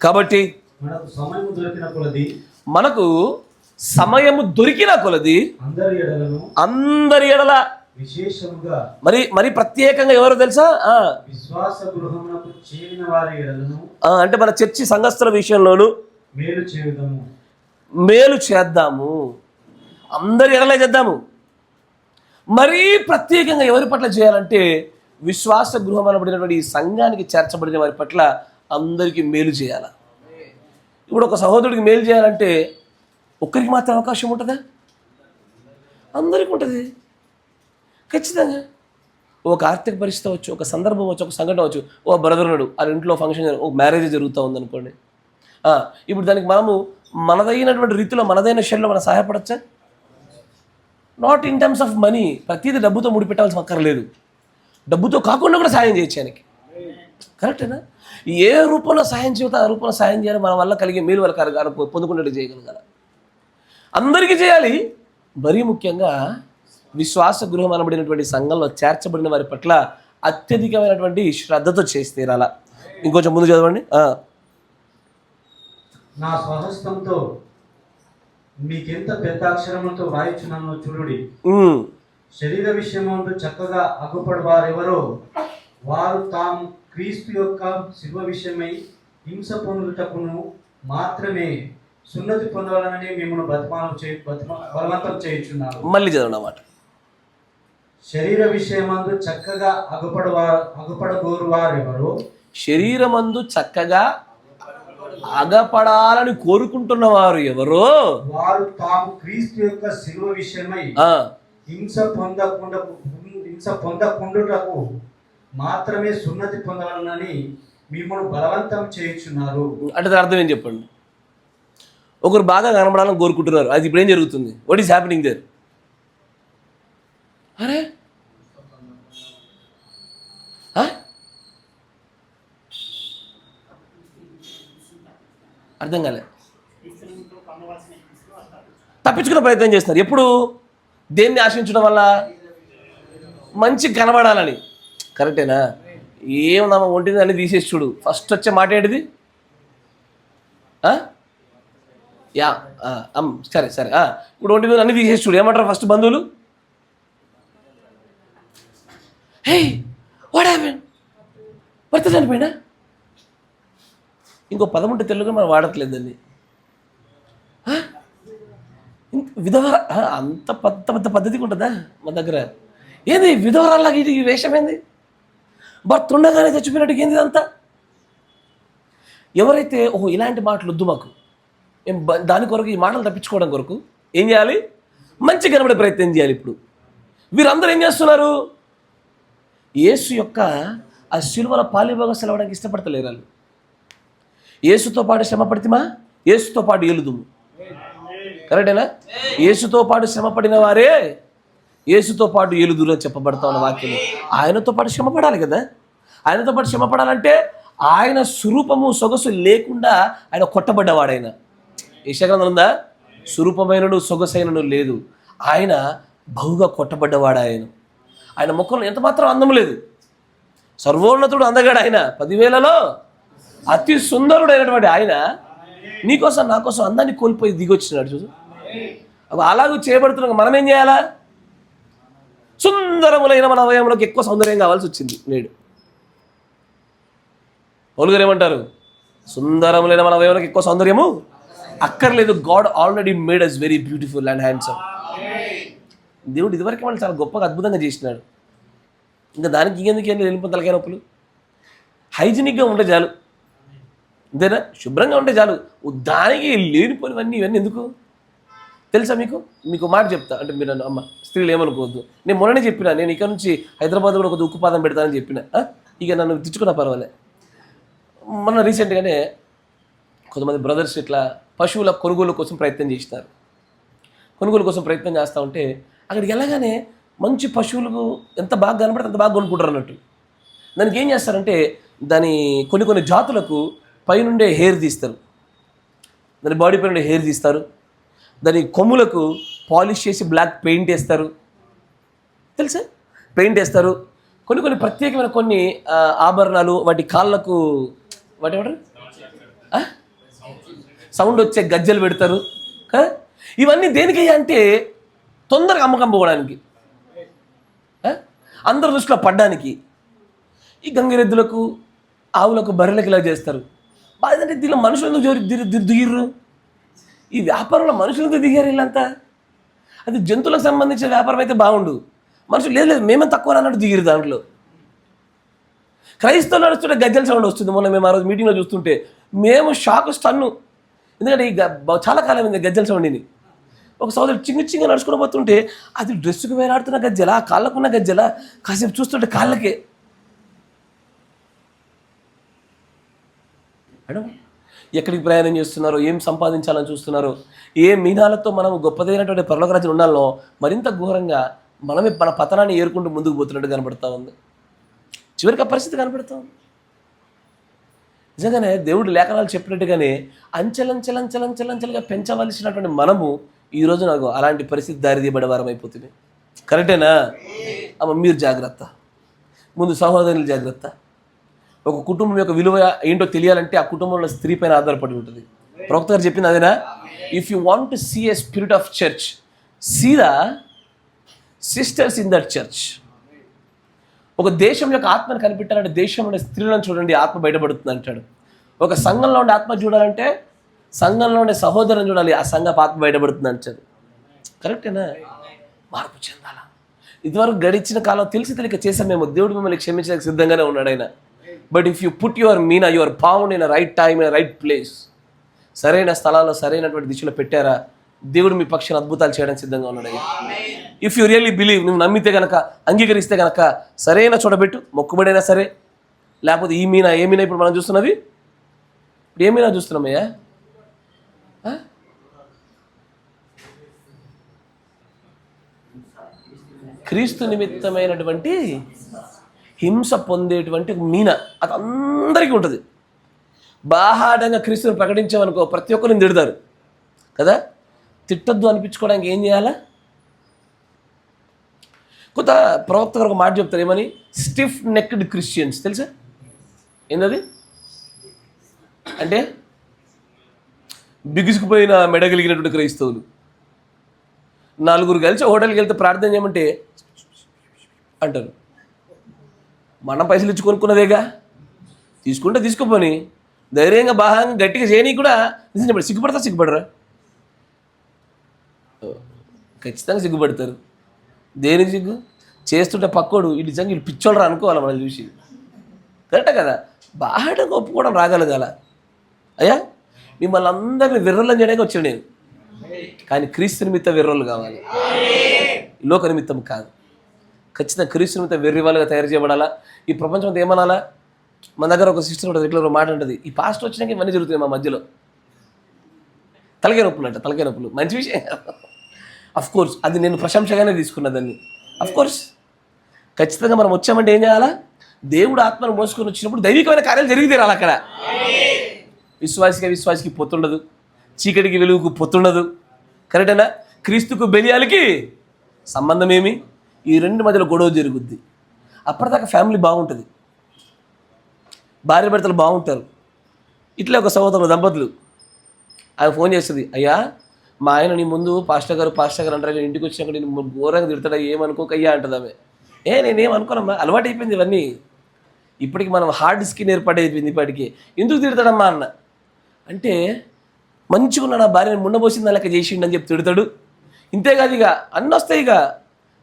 కాబట్టి మనకు సమయము దొరికిన కొలది అందరి ఎడల విశేషముగా మరి ప్రత్యేకంగా ఎవరో తెలుసా? విశ్వాస గృహమునకు చేరిన వారి ఎడలను అంటే మన చర్చి సంఘస్థుల విషయంలోను మేలు చేద్దాము, అందరి ఎడలే చేద్దాము. మరీ ప్రత్యేకంగా ఎవరి పట్ల చేయాలంటే విశ్వాస గృహం అనబడినటువంటి ఈ సంఘానికి చేర్చబడిన వారి పట్ల అందరికీ మేలు చేయాలి. ఇప్పుడు ఒక సహోదరుడికి మేలు చేయాలంటే ఒక్కరికి మాత్రం అవకాశం ఉంటుందా? అందరికీ ఉంటుంది ఖచ్చితంగా. ఒక ఆర్థిక పరిస్థితి అవచ్చు, ఒక సందర్భం వచ్చు, ఒక సంఘటన వచ్చు. ఓ బ్రదర్ ఉన్నాడు, ఆ ఇంట్లో ఫంక్షన్, ఒక మ్యారేజ్ జరుగుతూ ఉందనుకోండి. ఇప్పుడు దానికి మనము మనదైనటువంటి రీతిలో మనదైన శైలిలో మనం సహాయపడచ్చా? Not in terms of money. ప్రతిదీ డబ్బుతో ముడిపెట్టాల్సిన అక్కర్లేదు. డబ్బుతో కాకుండా కూడా సాయం చేయొచ్చు ఆయనకి. కరెక్టేనా? ఏ రూపంలో సాయం చేయతో ఆ రూపంలో సాయం చేయాలి. మన వల్ల కలిగే మేలు వల్ల పొందుకున్నట్టు చేయగలగాల. అందరికీ చేయాలి. మరీ ముఖ్యంగా విశ్వాస గృహం అనబడినటువంటి సంఘంలో చేర్చబడిన వారి పట్ల అత్యధికమైనటువంటి శ్రద్ధతో చేసి తీరాల. ఇంకొంచెం ముందు చదవండి. నా స్వహస్తంతో మీకెంత పెద్ద అక్షరములతో వ్రాయిచున్నానో చూడుడి. శరీర విషయమందు చక్కగా అగుపడు వారెవరో వారు తాము క్రీస్తు యొక్క శిల్వ విషయమై హింస పొందుటకును మాత్రమే సున్నతి పొందవాలని మిమ్మల్ని బలవంతం చేయుచున్నారు. మళ్ళీ చదవండి అన్నమాట. శరీర విషయమందు చక్కగా అగుపడగోరు వారెవరో, శరీరమందు చక్కగా అగపడాలని కోరుకుంటున్న వారు ఎవరో వారు తాము క్రీస్తు యొక్క శిలువ విషయమై హింస పొందకుండుటకు మాత్రమే సున్నతి పొందవాలని మిమ్మల్ని బలవంతం చేయుచున్నారు. అంటే అర్థం ఏం చెప్పండి? ఒకరు బాగా కనబడాలని కోరుకుంటున్నారు, అది ఇప్పుడు ఏం జరుగుతుంది? What is happening there? అరే అర్థం కాలే. తప్పించుకునే ప్రయత్నం చేస్తున్నారు. ఎప్పుడు? దేన్ని ఆశించడం వల్ల? మంచి కనబడాలని. కరెక్టేనా? ఏమన్నా ఒంటిని అన్ని తీసేసి చూడు, ఫస్ట్ వచ్చే మాట ఏంటిది? సరే సరే, ఇప్పుడు ఒంటి మీద అన్ని తీసేసి చూడు, ఏమంటారు ఫస్ట్ బంధువులు? Hey what happen? భర్త చనిపోయినా? ఇంకో పదముంటే తెలుగుగా మనం వాడట్లేదు దాన్ని. విధవర అంత పెద్ద పద్ధతిగా ఉంటుందా మన దగ్గర? ఏంది విధవరాల్లాగా ఇది ఈ వేషం ఏంది? భర్త ఉండగానే చచ్చిపోయినట్టు ఏంది ఇదంతా? ఎవరైతే ఓహో ఇలాంటి మాటలు వద్దు మాకు, మేము దాని కొరకు ఈ మాటలు తప్పించుకోవడం కొరకు ఏం చేయాలి? మంచి కనబడే ప్రయత్నం చేయాలి. ఇప్పుడు వీరందరూ ఏం చేస్తున్నారు? యేసు యొక్క ఆ శిలువల పాలిభాగం సెలవడానికి ఇష్టపడతలేరు వాళ్ళు. యేసుతో పాటు శ్రమ పడితిమా, యేసుతో పాటు ఎలుదుము. కరెక్టేనా? యేసుతో పాటు శ్రమ పడిన వారే యేసుతో పాటు ఎలుదురు అని చెప్పబడతా ఉన్న వాక్యం. ఆయనతో పాటు శ్రమ పడాలి కదా. ఆయనతో పాటు శ్రమ పడాలంటే ఆయన స్వరూపము సొగసు లేకుండా ఆయన కొట్టబడ్డవాడైన. యెషయా ఉందా? స్వరూపమైనను సొగసైనను లేదు, ఆయన బహుగా కొట్టబడ్డవాడు. ఆయన ముఖంలో ఎంత మాత్రం అందం లేదు. సర్వోన్నతుడు అందగాడు ఆయన, 10,000లో అతి సుందరుడైనటువంటి ఆయన నీకోసం నా కోసం అందాన్ని కోల్పోయి దిగొచ్చినాడు. చూసు, అలాగూ చేయబడుతున్నాక మనం ఏం చేయాలా? సుందరములైన మన అవయవంలోకి ఎక్కువ సౌందర్యం కావాల్సి వచ్చింది. నేడు పౌలు గారు ఏమంటారు? సుందరములైన మన అవయవంలోకి ఎక్కువ సౌందర్యము అక్కర్లేదు. God already made us very beautiful and handsome. దేవుడు ఇదివరకు వాళ్ళు చాలా గొప్పగా అద్భుతంగా చేసినాడు. ఇంకా దానికి ఇంకెందుకు ఏంటి వెళ్ళిపోతే తలకాయ నొప్పులు? హైజీనిక్గా ఉంటే చాలు, అంతేనా? శుభ్రంగా ఉంటే చాలు. దానికి లేనిపోయినవన్నీ ఇవన్నీ ఎందుకు తెలుసా? మీకు మాట చెప్తా, అంటే మీరు అమ్మ స్త్రీలు ఏమనుకోవద్దు. నేను మొన్ననే చెప్పిన, నేను ఇక్కడ నుంచి హైదరాబాద్ కూడా కొద్దిగా ఉక్కుపాదం పెడతానని చెప్పిన. ఇక నన్ను తెచ్చుకున్నా పర్వాలే. మొన్న రీసెంట్గానే కొంతమంది బ్రదర్స్ ఇట్లా పశువుల కొనుగోలు కోసం ప్రయత్నం చేస్తారు. కొనుగోలు కోసం ప్రయత్నం చేస్తూ ఉంటే అక్కడికి వెళ్ళగానే మంచి పశువులకు ఎంత బాగా కనబడితే అంత బాగా కొనుక్కుంటారు అన్నట్టు. దానికి ఏం చేస్తారంటే దాని కొన్ని జాతులకు పైనుండే హెయిర్ తీస్తారు, దాని బాడీ పైన హెయిర్ తీస్తారు, దాని కొమ్ములకు పాలిష్ చేసి బ్లాక్ పెయింట్ వేస్తారు. తెలుసా? పెయింట్ వేస్తారు. కొన్ని ప్రత్యేకమైన కొన్ని ఆభరణాలు, వాటి కాళ్ళకు వాటి సౌండ్ వచ్చే గజ్జలు పెడతారు. ఇవన్నీ దేనికయ్యా అంటే తొందరగా అమ్మకం పోవడానికి, అందరి దృష్టిలో పడ్డానికి. ఈ గంగిరెద్దులకు, ఆవులకు, బర్రెలకు ఇలా చేస్తారు. బాధంటే దీనిలో మనుషులు ఎందుకు దిగిర్రు? ఈ వ్యాపారంలో మనుషులు ఎందుకు దిగారు వీళ్ళంతా? అది జంతువులకు సంబంధించిన వ్యాపారం అయితే బాగుండు, మనుషులు లేదు మేమే తక్కువ అన్నట్టు దిగిరు దాంట్లో. క్రైస్తవులు నడుస్తుంటే గజ్జల సౌండ్ వస్తుంది. మొన్న మేము ఆ రోజు మీటింగ్లో చూస్తుంటే మేము షాక్, స్టన్ను. ఎందుకంటే ఈ చాలా కాలం అయింది గజ్జల సౌండ్ని. ఒక సోదరుడు చిన్న నడుచుకుని పోతుంటే అది డ్రెస్సుకు వేలాడుతున్న గజ్జల, కాళ్ళకున్న గజ్జల, కాసేపు చూస్తుంటే కాళ్ళకే. మేడం ఎక్కడికి ప్రయాణం చేస్తున్నారో, ఏం సంపాదించాలని చూస్తున్నారో, ఏ మీనాలతో మనం గొప్పదైనటువంటి పరలోక రాజ్యం ఉండాలో మరింత ఘోరంగా మనమే మన పతనాన్ని ఏరుకుంటూ ముందుకు పోతున్నట్టు కనబడతా ఉంది. చివరికి ఆ పరిస్థితి కనబడతా ఉంది. నిజంగానే దేవుడు లేఖనాలు చెప్పినట్టుగానే అంచెలంచెలంచెలంచెలంచెలుగా పెంచవలసినటువంటి మనము ఈరోజు నాకు అలాంటి పరిస్థితి దారితీయబడే వారం అయిపోతుంది. కరెక్టేనా? అమ్మ మీరు జాగ్రత్త, ముందు సహోదరులు జాగ్రత్త. ఒక కుటుంబం యొక్క విలువ ఏంటో తెలియాలంటే ఆ కుటుంబంలో స్త్రీ పైన ఆధారపడి ఉంటుంది. ప్రవక్త గారు చెప్పింది అదేనా? If you want to see a spirit of church, see the sisters in that church. ఒక దేశం యొక్క ఆత్మను కనిపెట్టాలంటే దేశంలో స్త్రీలను చూడండి, ఆత్మ బయటపడుతుంది అంటాడు. ఒక సంఘంలో ఉండే ఆత్మ చూడాలంటే సంఘంలో ఉండే సహోదరులను చూడాలి, ఆ సంఘ ఆత్మ బయటపడుతుంది అంటాడు. కరెక్టేనా? మార్పు చెందాలా. ఇదివరకు గడిచిన కాలం తెలిసి తెలియక చేసాం మేము. దేవుడు మిమ్మల్ని క్షమించడానికి సిద్ధంగానే ఉన్నాడు ఆయన. But if you put your Meena, your pound in right time, in right place, సరైన స్థలాల్లో సరైనటువంటి దిశలో పెట్టారా, దేవుడు మీ పక్షాన అద్భుతాలు చేయడానికి సిద్ధంగా ఉన్నాడు ఆయన. ఇఫ్ యూ రియల్లీ బిలీవ్, నువ్వు నమ్మితే కనుక, అంగీకరిస్తే కనుక సరైన చూడబెట్టు, మొక్కుబడైనా సరే, లేకపోతే ఈ మీనా, ఏ మీనా ఇప్పుడు మనం చూస్తున్నది, ఇప్పుడు ఏ మీనా చూస్తున్నామయ్యా? క్రీస్తు నిమిత్తమైనటువంటి హింస పొందేటువంటి మీన, అది అందరికీ ఉంటుంది. బాహాటంగా క్రీస్తుని ప్రకటించామనుకో ప్రతి ఒక్కరిని తిడతారు కదా. తిట్టద్దు అనిపించుకోవడానికి ఏం చేయాలా? కొంత ప్రవక్త గారు ఒక మాట చెప్తారు, ఏమని? Stiff నెక్డ్ Christians. తెలుసా ఏంటది? అంటే బిగుసుకుపోయిన మెడగలిగినటువంటి క్రైస్తవులు. నలుగురు కలిసి హోటల్కి వెళ్తే ప్రార్థన చేయమంటే అంటారు. మనం పైసలు ఇచ్చి కొనుక్కున్నదేగా, తీసుకుంటే తీసుకోపోని ధైర్యంగా బాగా గట్టిగా చేయని కూడా నిజంగా సిగ్గుపడరా? ఖచ్చితంగా సిగ్గుపడతారు. దేనికి సిగ్గు? చేస్తుంటే పక్కోడు ఈ నిజంగా వీళ్ళు పిచ్చోళ్ళరా అనుకోవాలి మనం చూసి. కరెక్టే కదా? బాగా ఒప్పుకోవడం రాగలగాల. అయ్యా మిమ్మల్ని అందరినీ విర్రలను చేయడానికి వచ్చాను నేను, కానీ క్రీస్తు నిమిత్తం విర్రలు కావాలి, లోక నిమిత్తం కాదు. ఖచ్చితంగా క్రీస్తు నిమిత్తం వెర్రి వాళ్ళుగా తయారు చేయబడాలా. ఈ ప్రపంచం అంతా ఏమనాలా? మన దగ్గర ఒక సిస్టర్ ఉంటుంది, రెగ్యులర్ మాట ఉంటుంది, ఈ పాస్ట్ వచ్చినాక ఇవన్నీ జరుగుతాయి మా మధ్యలో. తలకాయ నొప్పులు మంచి విషయం. అఫ్కోర్స్ అది నేను ప్రశంసగానే తీసుకున్న దాన్ని. అఫ్కోర్స్ ఖచ్చితంగా మనం వచ్చామంటే ఏం చేయాలా? దేవుడు ఆత్మను మోసుకొని వచ్చినప్పుడు దైవికమైన కార్యాలు జరిగి తీరాలి. అక్కడ విశ్వాసికి పొత్తుండదు, చీకటికి వెలుగుకు పొత్తుండదు. కరెక్టేనా? క్రీస్తుకు బెలియాలకి సంబంధం ఏమి? ఈ రెండు మధ్యలో గొడవ జరుగుద్ది. అప్పటిదాకా ఫ్యామిలీ బాగుంటుంది, భార్య భర్తలు బాగుంటారు. ఇట్లా ఒక సహోదరులు దంపతులు, ఆమె ఫోన్ చేస్తుంది, అయ్యా మా ఆయన నీ ముందు పాస్టర్ గారు అంటారు, నేను ఇంటికి వచ్చినాక నేను ఘోరంగా తిడతాడా, ఏమనుకోకయ్యా అంటుంది ఆమె. నేనేం అనుకోనమ్మా, అలవాటు అయిపోయింది ఇవన్నీ. ఇప్పటికి మనం హార్డ్ స్కిన్ ఏర్పడైపోయింది. ఇప్పటికి ఎందుకు తిడతాడమ్మా అన్న అంటే, మంచిగా ఉన్నాడు ఆ భార్యను ముండబోసింది లెక్క చేసిండు అని చెప్పి తిడతాడు. ఇంతేకాదు ఇక అన్నీ వస్తాయి. ఇక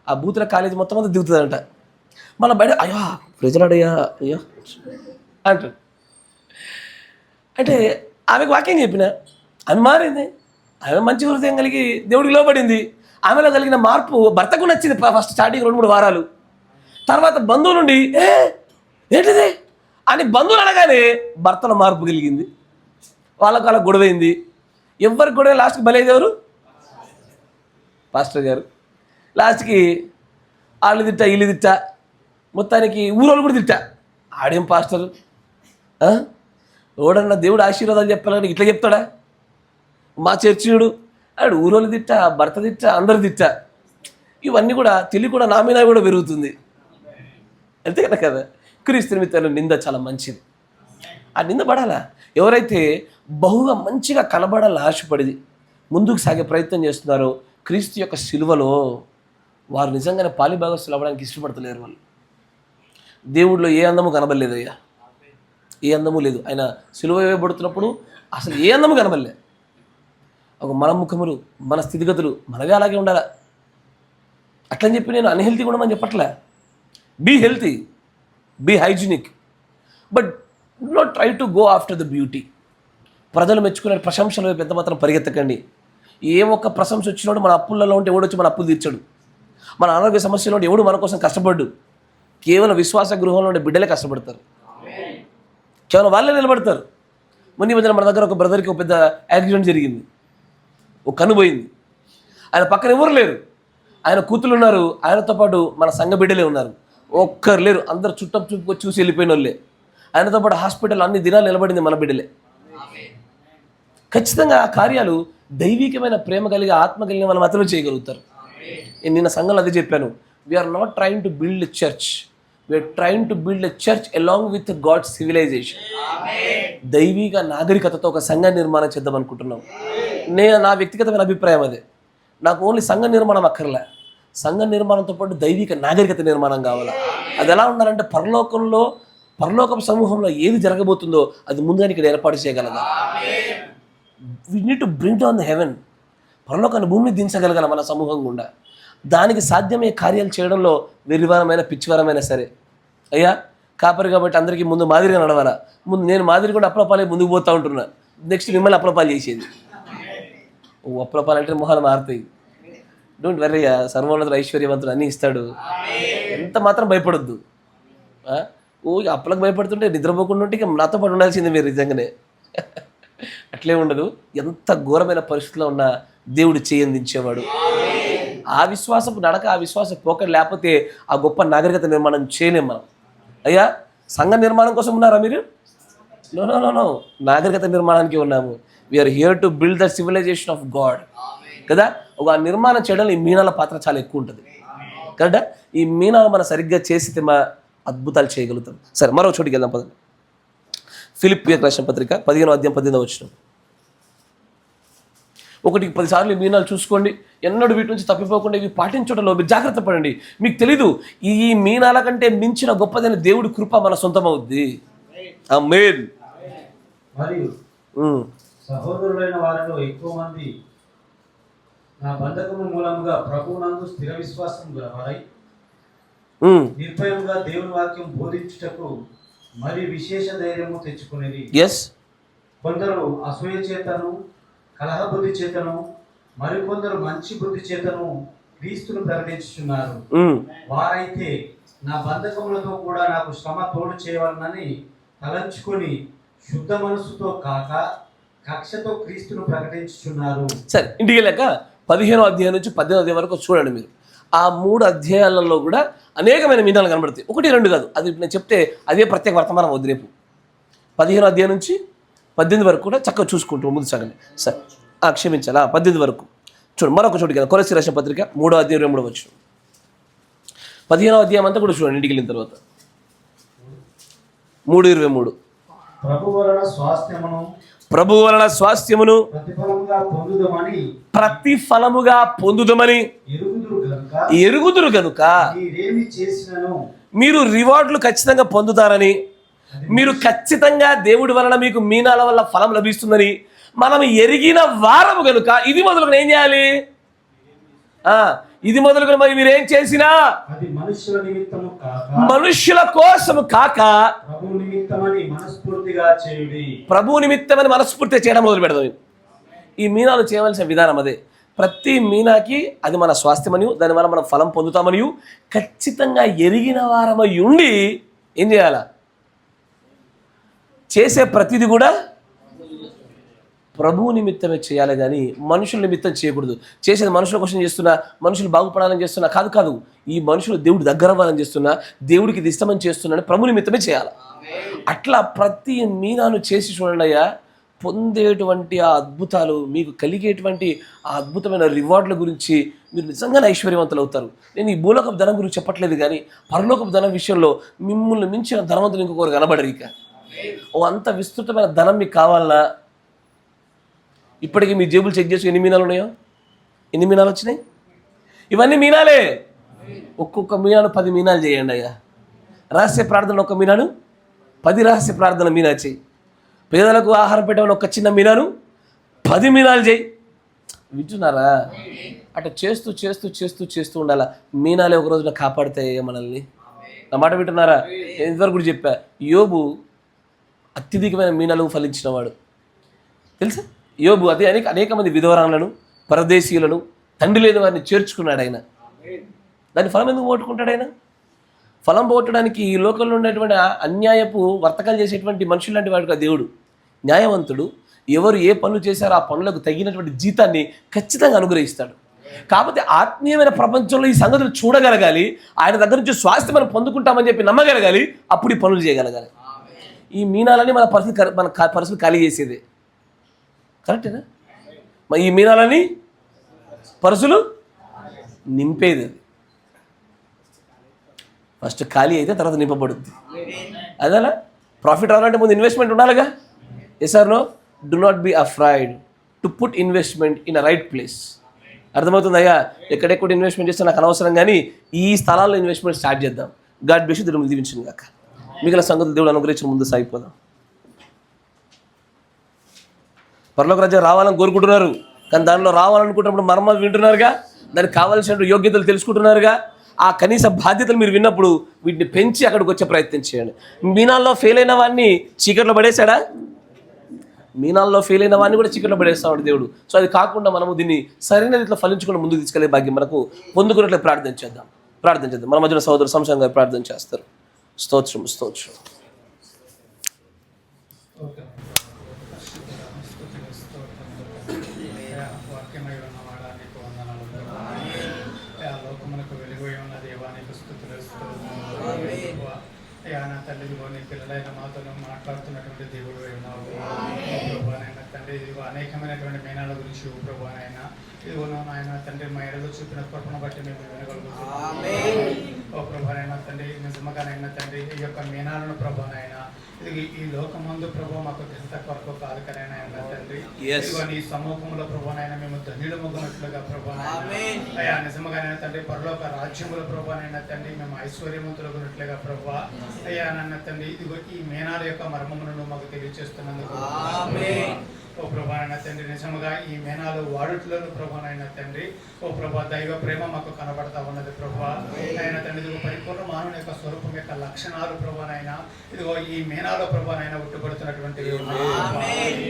ఆ బూతుల కాలేజీ మొత్తం అంతా దిగుతుందంట. మన బయట అయ్యా ప్రజలాడయ్యా అయ్యా అంటాడు. అంటే ఆమెకు వాక్యం చెప్పిన, ఆమె మారింది, ఆమె మంచి హృదయం కలిగి దేవుడికి లోబడింది. ఆమెలో కలిగిన మార్పు భర్తకు నచ్చింది. ఫస్ట్ స్టార్టింగ్ 2-3 వారాలు, తర్వాత బంధువుల నుండి ఏంటిది అని బంధువులు అనగానే భర్తలో మార్పు కలిగింది. వాళ్ళ గొడవైంది. ఎవరికి గొడవ? లాస్ట్కి బలైంది ఎవరు? పాస్టర్ గారు. లాస్ట్కి వాళ్ళు తిట్టా, వీళ్ళు తిట్టా, మొత్తానికి ఊరోళ్ళు కూడా తిట్టా. ఆడేం పాస్టర్, ఎవడన్నా దేవుడు ఆశీర్వాదాలు చెప్పాలని ఇట్లా చెప్తాడా? మా చర్చియుడు ఆడు ఊరోళ్ళు తిట్టా, భర్త తిట్టా, అందరు తిట్టా. ఇవన్నీ కూడా తెలివి కూడా నా మీద కూడా పెరుగుతుంది. అంతే కదా? క్రీస్తు నిమిత్తం నింద చాలా మంచిది. ఆ నింద పడాలా? ఎవరైతే బహుగా మంచిగా కనబడాలని ఆశపడి ముందుకు సాగే ప్రయత్నం చేస్తున్నారో క్రీస్తు యొక్క శిలువలో వారు నిజంగానే పాలిభాగస్తులు అవ్వడానికి ఇష్టపడతలేరు. వాళ్ళు దేవుడిలో ఏ అందము కనబడలేదయ్యా, ఏ అందము లేదు. ఆయన శిలువ వేయబడుతున్నప్పుడు అసలు ఏ అందము కనబడలే. ఒక మన ముఖములు, మన స్థితిగతులు మనవే అలాగే ఉండాలా. అట్లని చెప్పి నేను అన్హెల్తీ కూడా మనం చెప్పట్లే. Be healthy, be hygienic, but not try to go after the beauty. ప్రజలు మెచ్చుకునే ప్రశంసలు పెద్ద మాత్రం పరిగెత్తకండి. ఏ ఒక్క ప్రశంస వచ్చినోడు మన అప్పులలో ఉంటే ఎవడు వచ్చి మన అప్పులు తీర్చాడు, మన ఆరోగ్య సమస్యలో ఉంటే ఎవడు మన కోసం కష్టపడ్డు. కేవలం విశ్వాస గృహంలో ఉండే బిడ్డలే కష్టపడతారు, కేవలం వాళ్ళే నిలబడతారు. మొన్న మధ్యన మన దగ్గర ఒక బ్రదర్కి ఒక పెద్ద యాక్సిడెంట్ జరిగింది, ఒక కన్ను పోయింది. ఆయన పక్కన ఎవరు లేరు, ఆయన కూతురు ఉన్నారు, ఆయనతో పాటు మన సంఘ బిడ్డలే ఉన్నారు. ఒక్కరు లేరు, అందరు చుట్టం చూపుకొని చూసి వెళ్ళిపోయిన వాళ్ళే. ఆయనతో పాటు హాస్పిటల్ అన్ని దినాలు నిలబడింది మన బిడ్డలే. ఖచ్చితంగా ఆ కార్యాలు దైవికమైన ప్రేమ కలిగి ఆత్మ కలిగిన వాళ్ళు మాత్రమే చేయగలుగుతారు. నేను నిన్న సంఘంలో అదే చెప్పాను. We are not trying to build a church, we are trying to build a church along with God's civilisation. దైవిక నాగరికతతో ఒక సంఘ నిర్మాణం చేద్దాం అనుకుంటున్నాం. నా వ్యక్తిగతమైన అభిప్రాయం అదే. నాకు ఓన్లీ సంఘ నిర్మాణం అక్కర్లే, సంఘ నిర్మాణంతో పాటు దైవిక నాగరికత నిర్మాణం కావాలా. అది ఎలా ఉండాలంటే పరలోక సమూహంలో ఏది జరగబోతుందో అది ముందుగానే ఇక్కడ ఏర్పాటు చేయగలగా. We need to bring down the heaven. పరలోకాన్ని భూమిని దించగలగాల మన సమూహం గుండా. దానికి సాధ్యమయ్యే కార్యాలు చేయడంలో వెర్రివారమైన పిచ్చివారమైనా సరే, అయ్యా కాపరి కాబట్టి అందరికీ ముందు మాదిరిగా నడవాలా. ముందు నేను మాదిరి కూడా అప్లపాలే ముందుకు పోతూ ఉంటున్నా, నెక్స్ట్ మిమ్మల్ని అప్లపాలు చేసేది. అప్లపాలు అంటే మొహాలు మారుతాయి. డోంట్ వెర్రీ, సర్వోన్నతుడు ఐశ్వర్యవంతుడు అన్నీ ఇస్తాడు. ఎంత మాత్రం భయపడొద్దు. అప్పలకు భయపడుతుంటే నిద్రపోకుండా ఉంటే నాతో పాటు ఉండాల్సిందే మీరు నిజంగానే. అట్లే ఉండదు. ఎంత ఘోరమైన పరిస్థితిలో ఉన్న దేవుడు చేయందించేవాడు. ఆ విశ్వాసపు నడక, ఆ విశ్వాస పోకడ లేకపోతే ఆ గొప్ప నాగరికత నిర్మాణం చేయలేం మనం. అయ్యా సంఘ నిర్మాణం కోసం ఉన్నారా మీరు? నో, నాగరికత నిర్మాణానికి ఉన్నాము. We are here to build the civilisation of God కదా. ఒక నిర్మాణం చేయడంలో ఈ మీనాల పాత్ర చాలా ఎక్కువ ఉంటుంది కదా. ఈ మీనాలు మనం సరిగ్గా చేసితే మా అద్భుతాలు చేయగలుగుతాం. సరే, మరో చోటికి వెళ్దాం పదండి. ఫిలిప్పీయులకు రాసిన పత్రిక 15వ అధ్యాయం 18వ వచనం. 1-10 సార్లు ఈ మీనాలు చూసుకోండి. ఎన్నడూ వీటి నుంచి తప్పిపోకుండా ఇవి పాటించడంలో మీరు జాగ్రత్త పడండి. మీకు తెలీదు, ఈ మీనాల కంటే మించిన గొప్పదైన దేవుడి కృప మన సొంతం అవుద్ది. ఆమేన్. మరియు సహోదరులైన వారిలో ఎక్కువ మంది నా బంధకము మూలముగా ప్రభువునందు స్థిర విశ్వాసం గలవారై నిర్భయంగా దేవుని వాక్యం బోధించుటకు మరి విశేష ధైర్యము తెచ్చుకునేది. కొందరు అసూయ చేతను, కలహ బుద్ధి చేతను, మరికొందరు మంచి బుద్ధి చేతను క్రీస్తును ప్రకటించుచున్నారు. వారైతే నా బంధకములతో కూడా నాకు శ్రమ తోడు చేయవాలని తలంచుకొని శుద్ధ మనసుతో కాక కక్షతో క్రీస్తును ప్రకటించుచున్నారు. సరే, ఇంటికి వెళ్ళాక 15వ అధ్యాయం నుంచి 18వ అధ్యాయం వరకు చూడండి మీరు. ఆ 3 అధ్యాయాలలో కూడా అనేకమైన మీనాలు కనబడతాయి. 1-2 కాదు, అది నేను చెప్తే అదే ప్రత్యేక వర్తమానం వద్దు. రేపు 15వ అధ్యాయం నుంచి 18 వరకు కూడా చక్కగా చూసుకుంటూ ముందు సాగండి. సరే, క్షమించాలా 18 వరకు చూడండి. మరొక చోటు కదా, కొలస్సీ రాసిన పత్రిక 3వ అధ్యాయం 23వ వచనం. 15వ అధ్యాయం అంతా కూడా చూడండి ఇంటికి వెళ్ళిన తర్వాత. 3:23. ప్రభు వలన స్వాస్థ్యమును ప్రతిఫలముగా పొందుదమని ఎరుగుదురు గనుక మీరు రివార్డులు ఖచ్చితంగా పొందుతారని, మీరు ఖచ్చితంగా దేవుడి వలన మీకు మీనాల వల్ల ఫలం లభిస్తుందని మనం ఎరిగిన వారము గనుక ఇది మొదలుకొని ఏం చేయాలి? ఇది మొదలుకొని మరి మీరేం చేసినా మనుష్యుల కోసము కాక ప్రభు నిమిత్తమని మనస్ఫూర్తిగా చేయడం మొదలు పెడదాం. ఈ మీనాలు చేయవలసిన విధానం అదే. ప్రతి మీనాకి అది మన స్వాస్థ్యమని, దానివల్ల మనం ఫలం పొందుతామని ఖచ్చితంగా ఎరిగిన వారమై ఉండి ఏం చేయాలా? చేసే ప్రతిది కూడా ప్రభువు నిమిత్తమే చేయాలి, కానీ మనుషుల నిమిత్తం చేయకూడదు. చేసేది మనుషుల కోసం చేస్తున్నా, మనుషులు బాగుపడాలని చేస్తున్నా కాదు. ఈ మనుషులు దేవుడు దగ్గర అవ్వాలని చేస్తున్నా, దేవుడికి ఇది ఇష్టమని చేస్తున్నా, ప్రభు నిమిత్తమే చేయాలి. అట్లా ప్రతి మీనాను చేసి చూడండి అయ్యా, పొందేటువంటి ఆ అద్భుతాలు, మీకు కలిగేటువంటి ఆ అద్భుతమైన రివార్డుల గురించి మీరు నిజంగానే ఐశ్వర్యవంతులు అవుతారు. నేను ఈ భూలోకపు ధనం గురించి చెప్పట్లేదు, కానీ పరలోకపు ధనం విషయంలో మిమ్మల్ని మించిన ధనవంతులు ఇంకొకరు కనబడరు. ఇక అంత విస్తృతమైన ధనం మీకు కావాలన్నా ఇప్పటికీ మీ జేబులు చెక్ చేసి ఎన్ని మీనాలు ఉన్నాయో, ఎన్ని మీనాలు వచ్చినాయి? ఇవన్నీ మీనాలే. ఒక్కొక్క మీనాను 10 మీనాలు చేయండి అయ్యా. రహస్య ప్రార్థన ఒక మీనాను 10 రహస్య ప్రార్థన మీనా చేయి. పేదలకు ఆహారం పెట్టమని ఒక చిన్న మీనాను 10 మీనాలు చేయి. వింటున్నారా? అట్లా చేస్తూ చేస్తూ చేస్తూ చేస్తూ ఉండాలా. మీనాలే ఒక రోజున కాపాడుతాయి మనల్ని. నా మాట వింటున్నారా? ఇంతవరకు కూడా చెప్పా, యోబు అత్యధికమైన మీనాలు ఫలించినవాడు తెలుసా. యోబు అదే అనేక మంది విధవరాలను, పరదేశీయులను, తండ్రి లేని వారిని చేర్చుకున్నాడు ఆయన. దాని ఫలం ఎందుకు పోగొట్టుకుంటాడు ఆయన? ఫలం పోగొట్టడానికి ఈ లోకంలో ఉన్నటువంటి అన్యాయపు వర్తకాలు చేసేటువంటి మనుషులు లాంటి వాడు కాదు దేవుడు. న్యాయవంతుడు. ఎవరు ఏ పనులు చేశారో ఆ పనులకు తగినటువంటి జీతాన్ని ఖచ్చితంగా అనుగ్రహిస్తాడు. కాకపోతే ఆత్మీయమైన ప్రపంచంలో ఈ సంగతులు చూడగలగాలి, ఆయన దగ్గర నుంచి స్వాస్థ్యం మనం పొందుకుంటామని చెప్పి నమ్మగలగాలి, అప్పుడు ఈ పనులు చేయగలగాలి. ఈ మీనాలని మన పరిస్థితి ఖాళీ చేసేదే. కరెక్టేనా? మరి ఈ మీనాలని పరుసులు నింపేది. అది ఫస్ట్ ఖాళీ అయితే తర్వాత నింపబడుద్ది. అదేనా? ప్రాఫిట్ రావాలంటే ముందు ఇన్వెస్ట్మెంట్ ఉండాలిగా. Yes or no? Do not be afraid to put investment in a right place. అర్థమవుతుంది అయ్యా? ఎక్కడెక్కడ ఇన్వెస్ట్మెంట్ చేస్తే నాకు అనవసరం, కానీ ఈ స్థలాల్లో ఇన్వెస్ట్మెంట్ స్టార్ట్ చేద్దాం. God bless you. దేవుడు దీవించును గాక. మిగిలిన సంగతులు దేవుడు అనుగ్రహించిన ముందు సాగిపోదాం. పరలోక రాజ్యం రావాలని కోరుకుంటున్నారు, కానీ దానిలో రావాలనుకుంటున్నప్పుడు మర్మాలు వింటున్నారుగా, దానికి కావాల్సిన యోగ్యతలు తెలుసుకుంటున్నారుగా. ఆ కనీస బాధ్యతలు మీరు విన్నప్పుడు వీటిని పెంచి అక్కడికి వచ్చే ప్రయత్నం చేయండి. మీనాల్లో ఫెయిల్ అయిన వాడిని చీకట్లో పడేశాడా? మీనాల్లో ఫెయిల్ అయిన వాడిని కూడా చీకట్లో పడేస్తాడు దేవుడు. సో అది కాకుండా మనము దీన్ని సరైన రీతిలో ఫలించుకుని ముందుకు తీసుకెళ్లే భాగ్యం మనకు పొందుకున్నట్లు ప్రార్థన చేద్దాం. మన మధ్యన సహోదరు సంశయం గారు ప్రార్థన చేస్తారు. స్తోత్రం స్తోత్రం. నా తల్లిదిగో నీ పిల్లలైన మాతో మాట్లాడుతున్నటువంటి దేవుడు ఉన్నావు ప్రభానైనా తండ్రి. ఇదిగో అనేకమైనటువంటి మీనాల గురించి ప్రభానైనా ఇదిగో నాయన తండ్రి మా ఎడలో చూపిన కృపను బట్టి మేము వినగలుగుతున్నాం. ఓ ప్రభానైనా తండ్రి, నిజముగానైనా తండ్రి ఈ యొక్క మీనాలను ప్రభానైనా ఇది ఈ లోకమందు ప్రభు మాకు ఘనత కొరకు కాదు కనైనా తండ్రి. ఇదిగో నీ సమూహంలో ప్రభానైనా మేము ధన్యులమగునట్లుగా ప్రభానైనా అయ్యా నిజముగానైనా తండ్రి పరలోక రాజ్యముల ప్రభానైనా తండ్రి మేము ఐశ్వర్యవంతులగునట్లుగా ప్రభా అయ్యా నన్న తండ్రి. ఇదిగో ఈ మీనాల యొక్క మర్మములను మాకు తెలియజేస్తున్నందుకు ఓ ప్రభానైనా తండ్రి నిజముగా ఈ మీనాలు వాడుట్లను ప్రభానైనా తండ్రి ఓ ప్రభా దైవ ప్రేమ మాకు కనబడతా ఉన్నది ప్రభా అయినా తండ్రి. ఇదిగో పరిపూర్ణ మానవుని యొక్క స్వరూపం యొక్క లక్షణాలు ప్రభానైనా ఇదిగో ఈ మీనాలో ప్రభానైనా ఉట్టుబడుతున్నటువంటి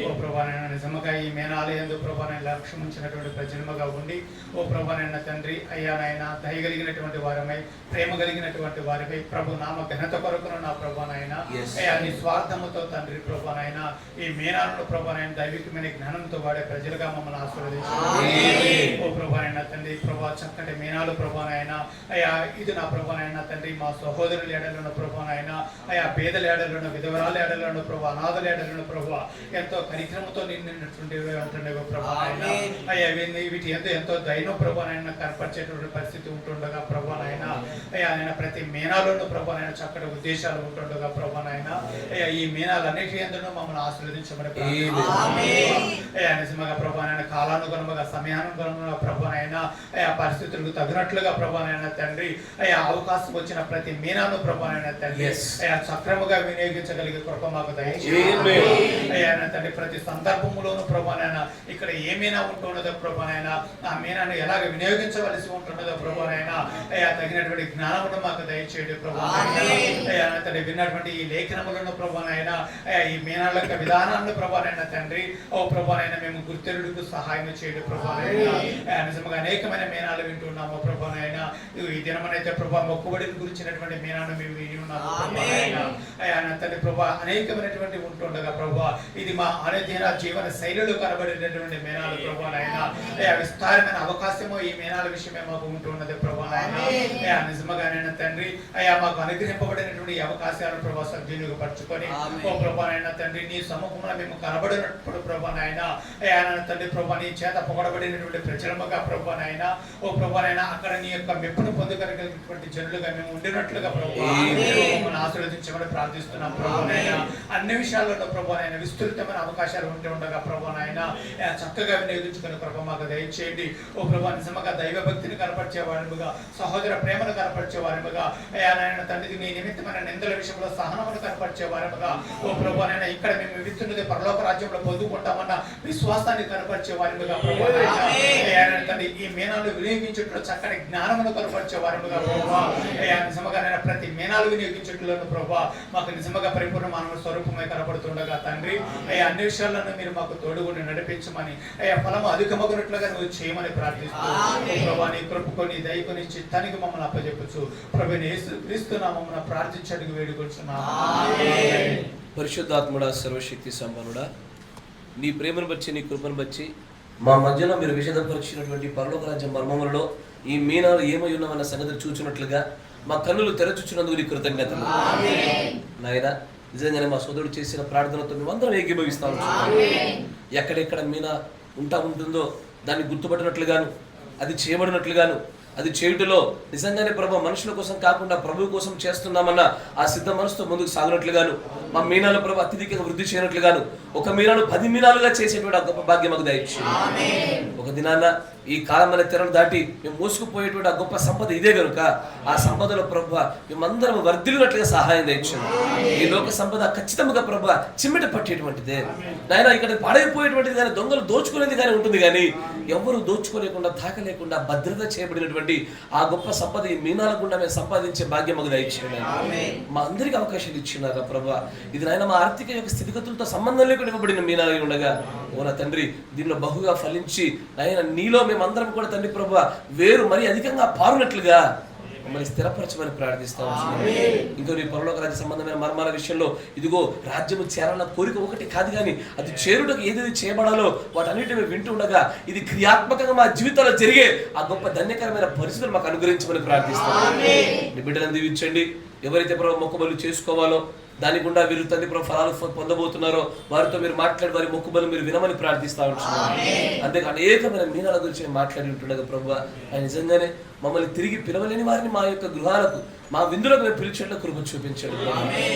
ఓ ప్రభానైనా నిజముగా ఈ మీనాలు ఎందుకు ప్రభానైనా లక్ష్యం ఉంచినటువంటి ప్రజన్మగా ఉండి ఓ ప్రభానైనా తండ్రి అయ్యానైనా దయగలిగినటువంటి వారమై ప్రేమ కలిగినటువంటి వారిపై ప్రభు నామ ఘనత కొరకును నా ప్రభానైనా అయ్యా నీ స్వార్థముతో తండ్రి ప్రభానైనా ఈ మీనాలను ప్రభానైనా దైవికమైన జ్ఞానంతో వాడే ప్రజలుగా మమ్మల్ని ఆశీర్వదించండి. ఓ ప్రభానైనా తండ్రి ప్రభా చక్కటి మీనాలు ప్రభానైనా అయ్యా ఇది నా ప్రభానైనా తండ్రి మా సహోదరుల ఏడలను ప్రభానైనా అయ్యా పేదల ఏడలను, విధవరాల ఏడలను ప్రభా, అనాథల ఏడలను ప్రభా ఎంతో కార్యక్రమంతో నిన్నటువంటి ఉంటుండగా ప్రభానైనా అయ్యా వీటి ఎంతో దైన ప్రభానైనా కనపరిచేటువంటి పరిస్థితి ఉంటుండగా ప్రభానైనా అయ్యా నేను ప్రతి మీనాలను ప్రభానైనా చక్కటి ఉద్దేశాలు ఉంటుండగా ప్రభానైనా అయ్యా ఈ మీనాలన్నిటి ఎందుకు మమ్మల్ని ఆశీర్వదించమని అయ్యా నిజంగా ప్రభానైనా కాలానుగుణముగా సమయానుగుణంగా ప్రభానైనా అయ్యా పరిస్థితులకు తగినట్లుగా ప్రభానైనా తండ్రి అయ్యా అవకాశం వచ్చిన ప్రతి మీనాను ప్రభానైనా తండ్రి అయ్యా సక్రమంగా వినియోగించగలిగే కృప మాకు దయచేయండి అయ్యా తండ్రి. ప్రతి సందర్భంలోనూ ప్రభానైనా ఇక్కడ ఏ మీనా ఉంటున్నదో ప్రభానైనా ఆ మీనాను ఎలాగ వినియోగించవలసి ఉంటున్నదో ప్రభానైనా అయ్యా తగినటువంటి జ్ఞానమును మాకు దయచేయండి ప్రభానైనా అయ్యా తండ్రి. విన్నటువంటి ఈ లేఖనములను ప్రభానైనా అయ్యా ఈ మీనాల యొక్క విధానాలను ప్రభానైనా తండ్రి ఓ ప్రభానైనా మేము గుర్తెరుడుకు సహాయం చేయండి ప్రభానైనా. నిజంగా అనేకమైన మీనాలు వింటున్నాము ప్రభానైనా. ఈ దినమనైతే ప్రభా మొక్కుబడిని గురించినటువంటి మీనాను మేము విని ఉన్నాము ప్రభానైనా అయ్యా తండ్రి ప్రభా అనేకమైనటువంటి ఉంటుండగా ప్రభా ఇది మా అనుదిన జీవన శైలిలో కనబడేటటువంటి మీనాలు ప్రభానైనా అయ్యా విస్తారమైన అవకాశము ఈ మీనాల విషయమే మాకు ఉంటున్నది ప్రభానైనా అయ్యా నిజంగానైనా తండ్రి అయ్యా మాకు అనుగ్రహింపబడినటువంటి అవకాశాలను ప్రభా సద్వినియోగపరచుకొని ఓ ప్రభానైనా తండ్రి నీ సమూహంలో మేము కనబడినప్పుడు ప్రభానైనా అయ్యా తండ్రి ప్రభా నీ చేత పొగడబడినటువంటి ప్రజలముగా ప్రభా నాయన, ఓ ప్రభా నాయన అక్కడ నీ యొక్క మెప్పును పొందగలిగినటువంటి జనులుగా మేము ఉండినట్లుగా ప్రభా మమ్మల్ని ఆశీర్వదించమని ప్రార్థిస్తున్నాం ప్రభా నాయన. అన్ని విషయాలలో ప్రభా నాయన విస్తృతమైన అవకాశాలు ఉంటూ ఉండగా ప్రభా నాయన చక్కగా వినియోగించుకునే ప్రభా మాకు దయచేయండి. ఓ ప్రభా నిజంగా దైవ భక్తిని కనపరిచే వారిగా, సహోదర ప్రేమను కనపరిచే వారిగా, అయ్యా నాయన తండ్రి నీ నిమిత్తమైన నిందల విషయంలో సహనమును కనపరిచే వారిగా, ఓ ప్రభా నాయన ఇక్కడ మేము విత్తున్నది పరలోక రాజ్యంలో పొందుకుంటామన్న విశ్వాసాన్ని కనపరిచే వారిగా ప్రభా నాయన. అయ్యా తండ్రి ఈ మీనాలు వినియోగించుట్లో చక్కని జ్ఞానమును కనపరిచే వారిగా ప్రభా, అయ్యా నిజంగా నేను ప్రతి మీనాలు వినియోగించుట్లో ప్రభా మాకు నిజంగా పరిపూర్ణ మానవ స్వరూపమై కనపడుతుండగా తండ్రి, అయ్యా అన్ని విషయాలను మీరు మాకు తోడుగుని నడిపించమని, అయ్యా ఫలము అధికమగునట్లుగా నువ్వు చేయమని ప్రార్థిస్తూ ప్రభా నీ కృపకొని దయకొని చిత్తానికి మమ్మల్ని అప్పచెప్పచ్చు ప్రభుని యేసుక్రీస్తు నామమున ప్రార్థించడానికి వేడుకొచ్చున్నాము. పరిశుద్ధాత్ముడా, సర్వశక్తి సంపన్నుడా, నీ ప్రేమను బట్టి నీ కృపను బట్టి మా మధ్యలో మీరు విషదపరిచినటువంటి పరలోక రాజ్య మర్మములలో ఈ మీనాలు ఏమై ఉన్నామన్న సంగతిని చూచినట్లుగా మా కన్నులు తెరచుచున్నందుకు నీ కృతజ్ఞతలు నాయనా. నిజంగానే మా సోదరుడు చేసిన ప్రార్థనతో మేమందరం ఏకీభవిస్తాము. ఎక్కడెక్కడ మీనా ఉంటుందో దాన్ని గుర్తుపట్టినట్లుగాను, అది చేయబడినట్లుగాను, అది చేయుటలో నిజంగానే ప్రభు మనుషుల కోసం కాకుండా ప్రభువు కోసం చేస్తున్నామన్న ఆ సిద్ధ మనసుతో ముందుకు సాగినట్లుగాను, మా మీనాలు ప్రభు అత్యధికంగా వృద్ధి చేయనట్లుగాను, ఒక మీనాలు 10 మీనాలుగా చేసేటువంటి ఆ గొప్ప భాగ్యం మాకు దయచేయండి. ఒక దినాన్న ఈ కాలం అనే తెరను దాటి మేము మోసుకుపోయేటువంటి ఆ గొప్ప సంపద ఇదే కనుక ఆ సంపదలో ప్రభు మేమందరం వర్ధిల్లినట్లుగా సహాయం దయచేయండి. ఈ లోక సంపద ఖచ్చితంగా ప్రభు చిమ్మెట పట్టేటువంటిదే నాయన. ఇక్కడ పాడైపోయేటువంటిది కానీ దొంగలు దోచుకునేది కానీ ఉంటుంది కానీ ఎవరు దోచుకోలేకుండా తాకలేకుండా భద్రత చేయబడినటువంటి ఆ గొప్ప సంపద ఈ మీనాల గుండా మేము సంపాదించే భాగ్యం మాకు దయచేయండి. మా అందరికీ అవకాశాలు ఇచ్చినారా ప్రభు. ఇది నాయన మా ఆర్థిక యొక్క స్థితిగతులతో సంబంధం లేకుండా ఇవ్వబడిన మీనాలు ఉండగా ఓ నా తండ్రి దీనిలో బహుగా ఫలించి నాయన నీలో మేమందరం కూడా తండ్రి ప్రభు వేరు మరి అధికంగా పారునట్లుగా మమ్మల్ని స్థిరపరచమని ప్రార్థిస్తాం. ఇంకో నీ పరలోక రాజ్య సంబంధమైన మర్మాల విషయంలో ఇదిగో రాజ్యము చేరాలన్న కోరిక ఒకటి కాదు కానీ అది చేరుటకు ఏదేది చేయబడాలో వాటన్నిటిని వింటూ ఉండగా ఇది క్రియాత్మకంగా మా జీవితాల్లో జరిగే ఆ గొప్ప ధన్యకరమైన పరిస్థితులు మాకు అనుగ్రహించమని ప్రార్థిస్తాం. నీ బిడ్డలను దీవించండి. ఎవరైతే ప్రభు మొక్కుబడులు చేసుకోవాలో దాని గుండా వీరు తండ్రి ప్రభు ఫలాలు పొందబోతున్నారో వారితో మీరు మాట్లాడి వారి మొక్కుబడులు మీరు వినమని ప్రార్థిస్తా ఉంటున్నారు. అంతే అనేకమైన మీనాల గురించి మాట్లాడి ఉంటుండగా ప్రభు ఆయన నిజంగానే మమ్మల్ని తిరిగి పిలవలేని వారిని మా యొక్క గృహాలకు మా విందులకు మేము పిలిచేట్ల కృప చూపించాడు.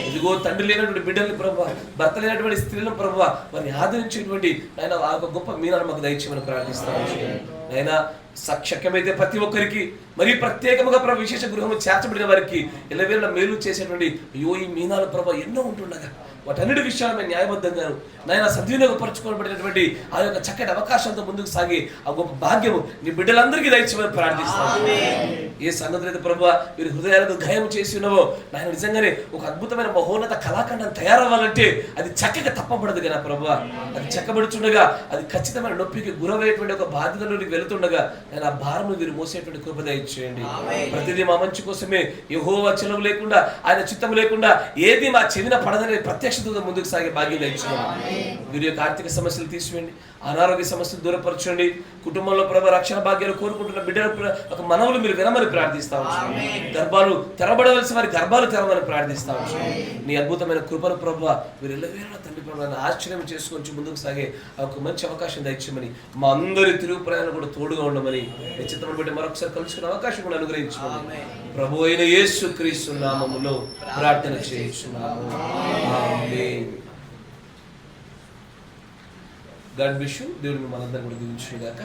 ఇదిగో తండ్రి లేనటువంటి బిడ్డల్ని ప్రభు, భర్త లేనటువంటి స్త్రీలను ప్రభు వారిని ఆదరించేటువంటి ఆయన ఆ యొక్క గొప్ప మీనాలు మాకు దయచేయమని ప్రార్థిస్తాం. అయినా శక్యమైతే ప్రతి ఒక్కరికి మరి ప్రత్యేకముగా ప్రభు విశేష గృహము చేర్చబడిన వారికి ఎల్లవేళ మేలు చేసేటువంటి అయ్యో ఈ మీనాలు ప్రభు ఎన్నో ఉంటుండగా వాటన్నిటి విషయాలు మేము న్యాయబద్ధంగాను నాయన సద్వినియోగపరచుకోబడినటువంటి ఆ యొక్క చక్కటి అవకాశంతో ముందుకు సాగి ఆ గొప్ప భాగ్యము నీ బిడ్డలందరికీ దయచేయమని ప్రార్థిస్తాను. ఏ సంగతులు అయితే ప్రభు మీరు హృదయాలకు గాయం చేసి ఉన్నావో నాయన నిజంగానే ఒక అద్భుతమైన మహోన్నత కళాఖండం తయారవ్వాలంటే అది చక్కగా తప్పబడదు కదా ప్రభు. అది చెక్కబడుతుండగా అది ఖచ్చితమైన నొప్పికి గురవయ్యేటువంటి ఒక బాధ్యతలోకి వెళుతుండగా నేను ఆ భారము మీరు మోసేటువంటి కృప దయచేయండి. ప్రతిదీ మా మంచి కోసమే యెహోవా చెలవు లేకుండా ఆయన చిత్తము లేకుండా ఏది మా చెవిన పడదనే ప్రత్యక్షతతో ముందుకు సాగే భాగ్యం దయచేయండి. వీరి యొక్క ఆర్థిక సమస్యలు తీసివేయండి, అనారోగ్య సమస్యలు దూరపరచండి. కుటుంబంలో ప్రభు రక్షణ భాగ్యాలు కోరుకుంటున్న బిడ్డల ఒక మనవులు మీరు వినమని ప్రార్థిస్తా ఉంచండి. గర్భాలు తెరబడవలసిన వారి గర్భాలు తెరవమని ప్రార్థిస్తా ఉంచండి. నీ అద్భుతమైన కృపను ప్రభు మీరు ఎల్లవేళ తండ్రి ప్రభు ఆశ్చర్యం చేసుకొని ముందుకు సాగే ఒక మంచి అవకాశం దయచేయమని మా అందరి తిరుగు ప్రయాణం కూడా తోడుగా ఉండమని చిత్తమును బట్టి మరొకసారి కలుసుకునే అవకాశం కూడా అనుగ్రహించమని ప్రభు అయిన యేసుక్రీస్తు నామములో ప్రార్థన చేయించున్నాము. ఆమేన్. God bless you. దేవుడు మనందరిని కూడా దీవించును గాక.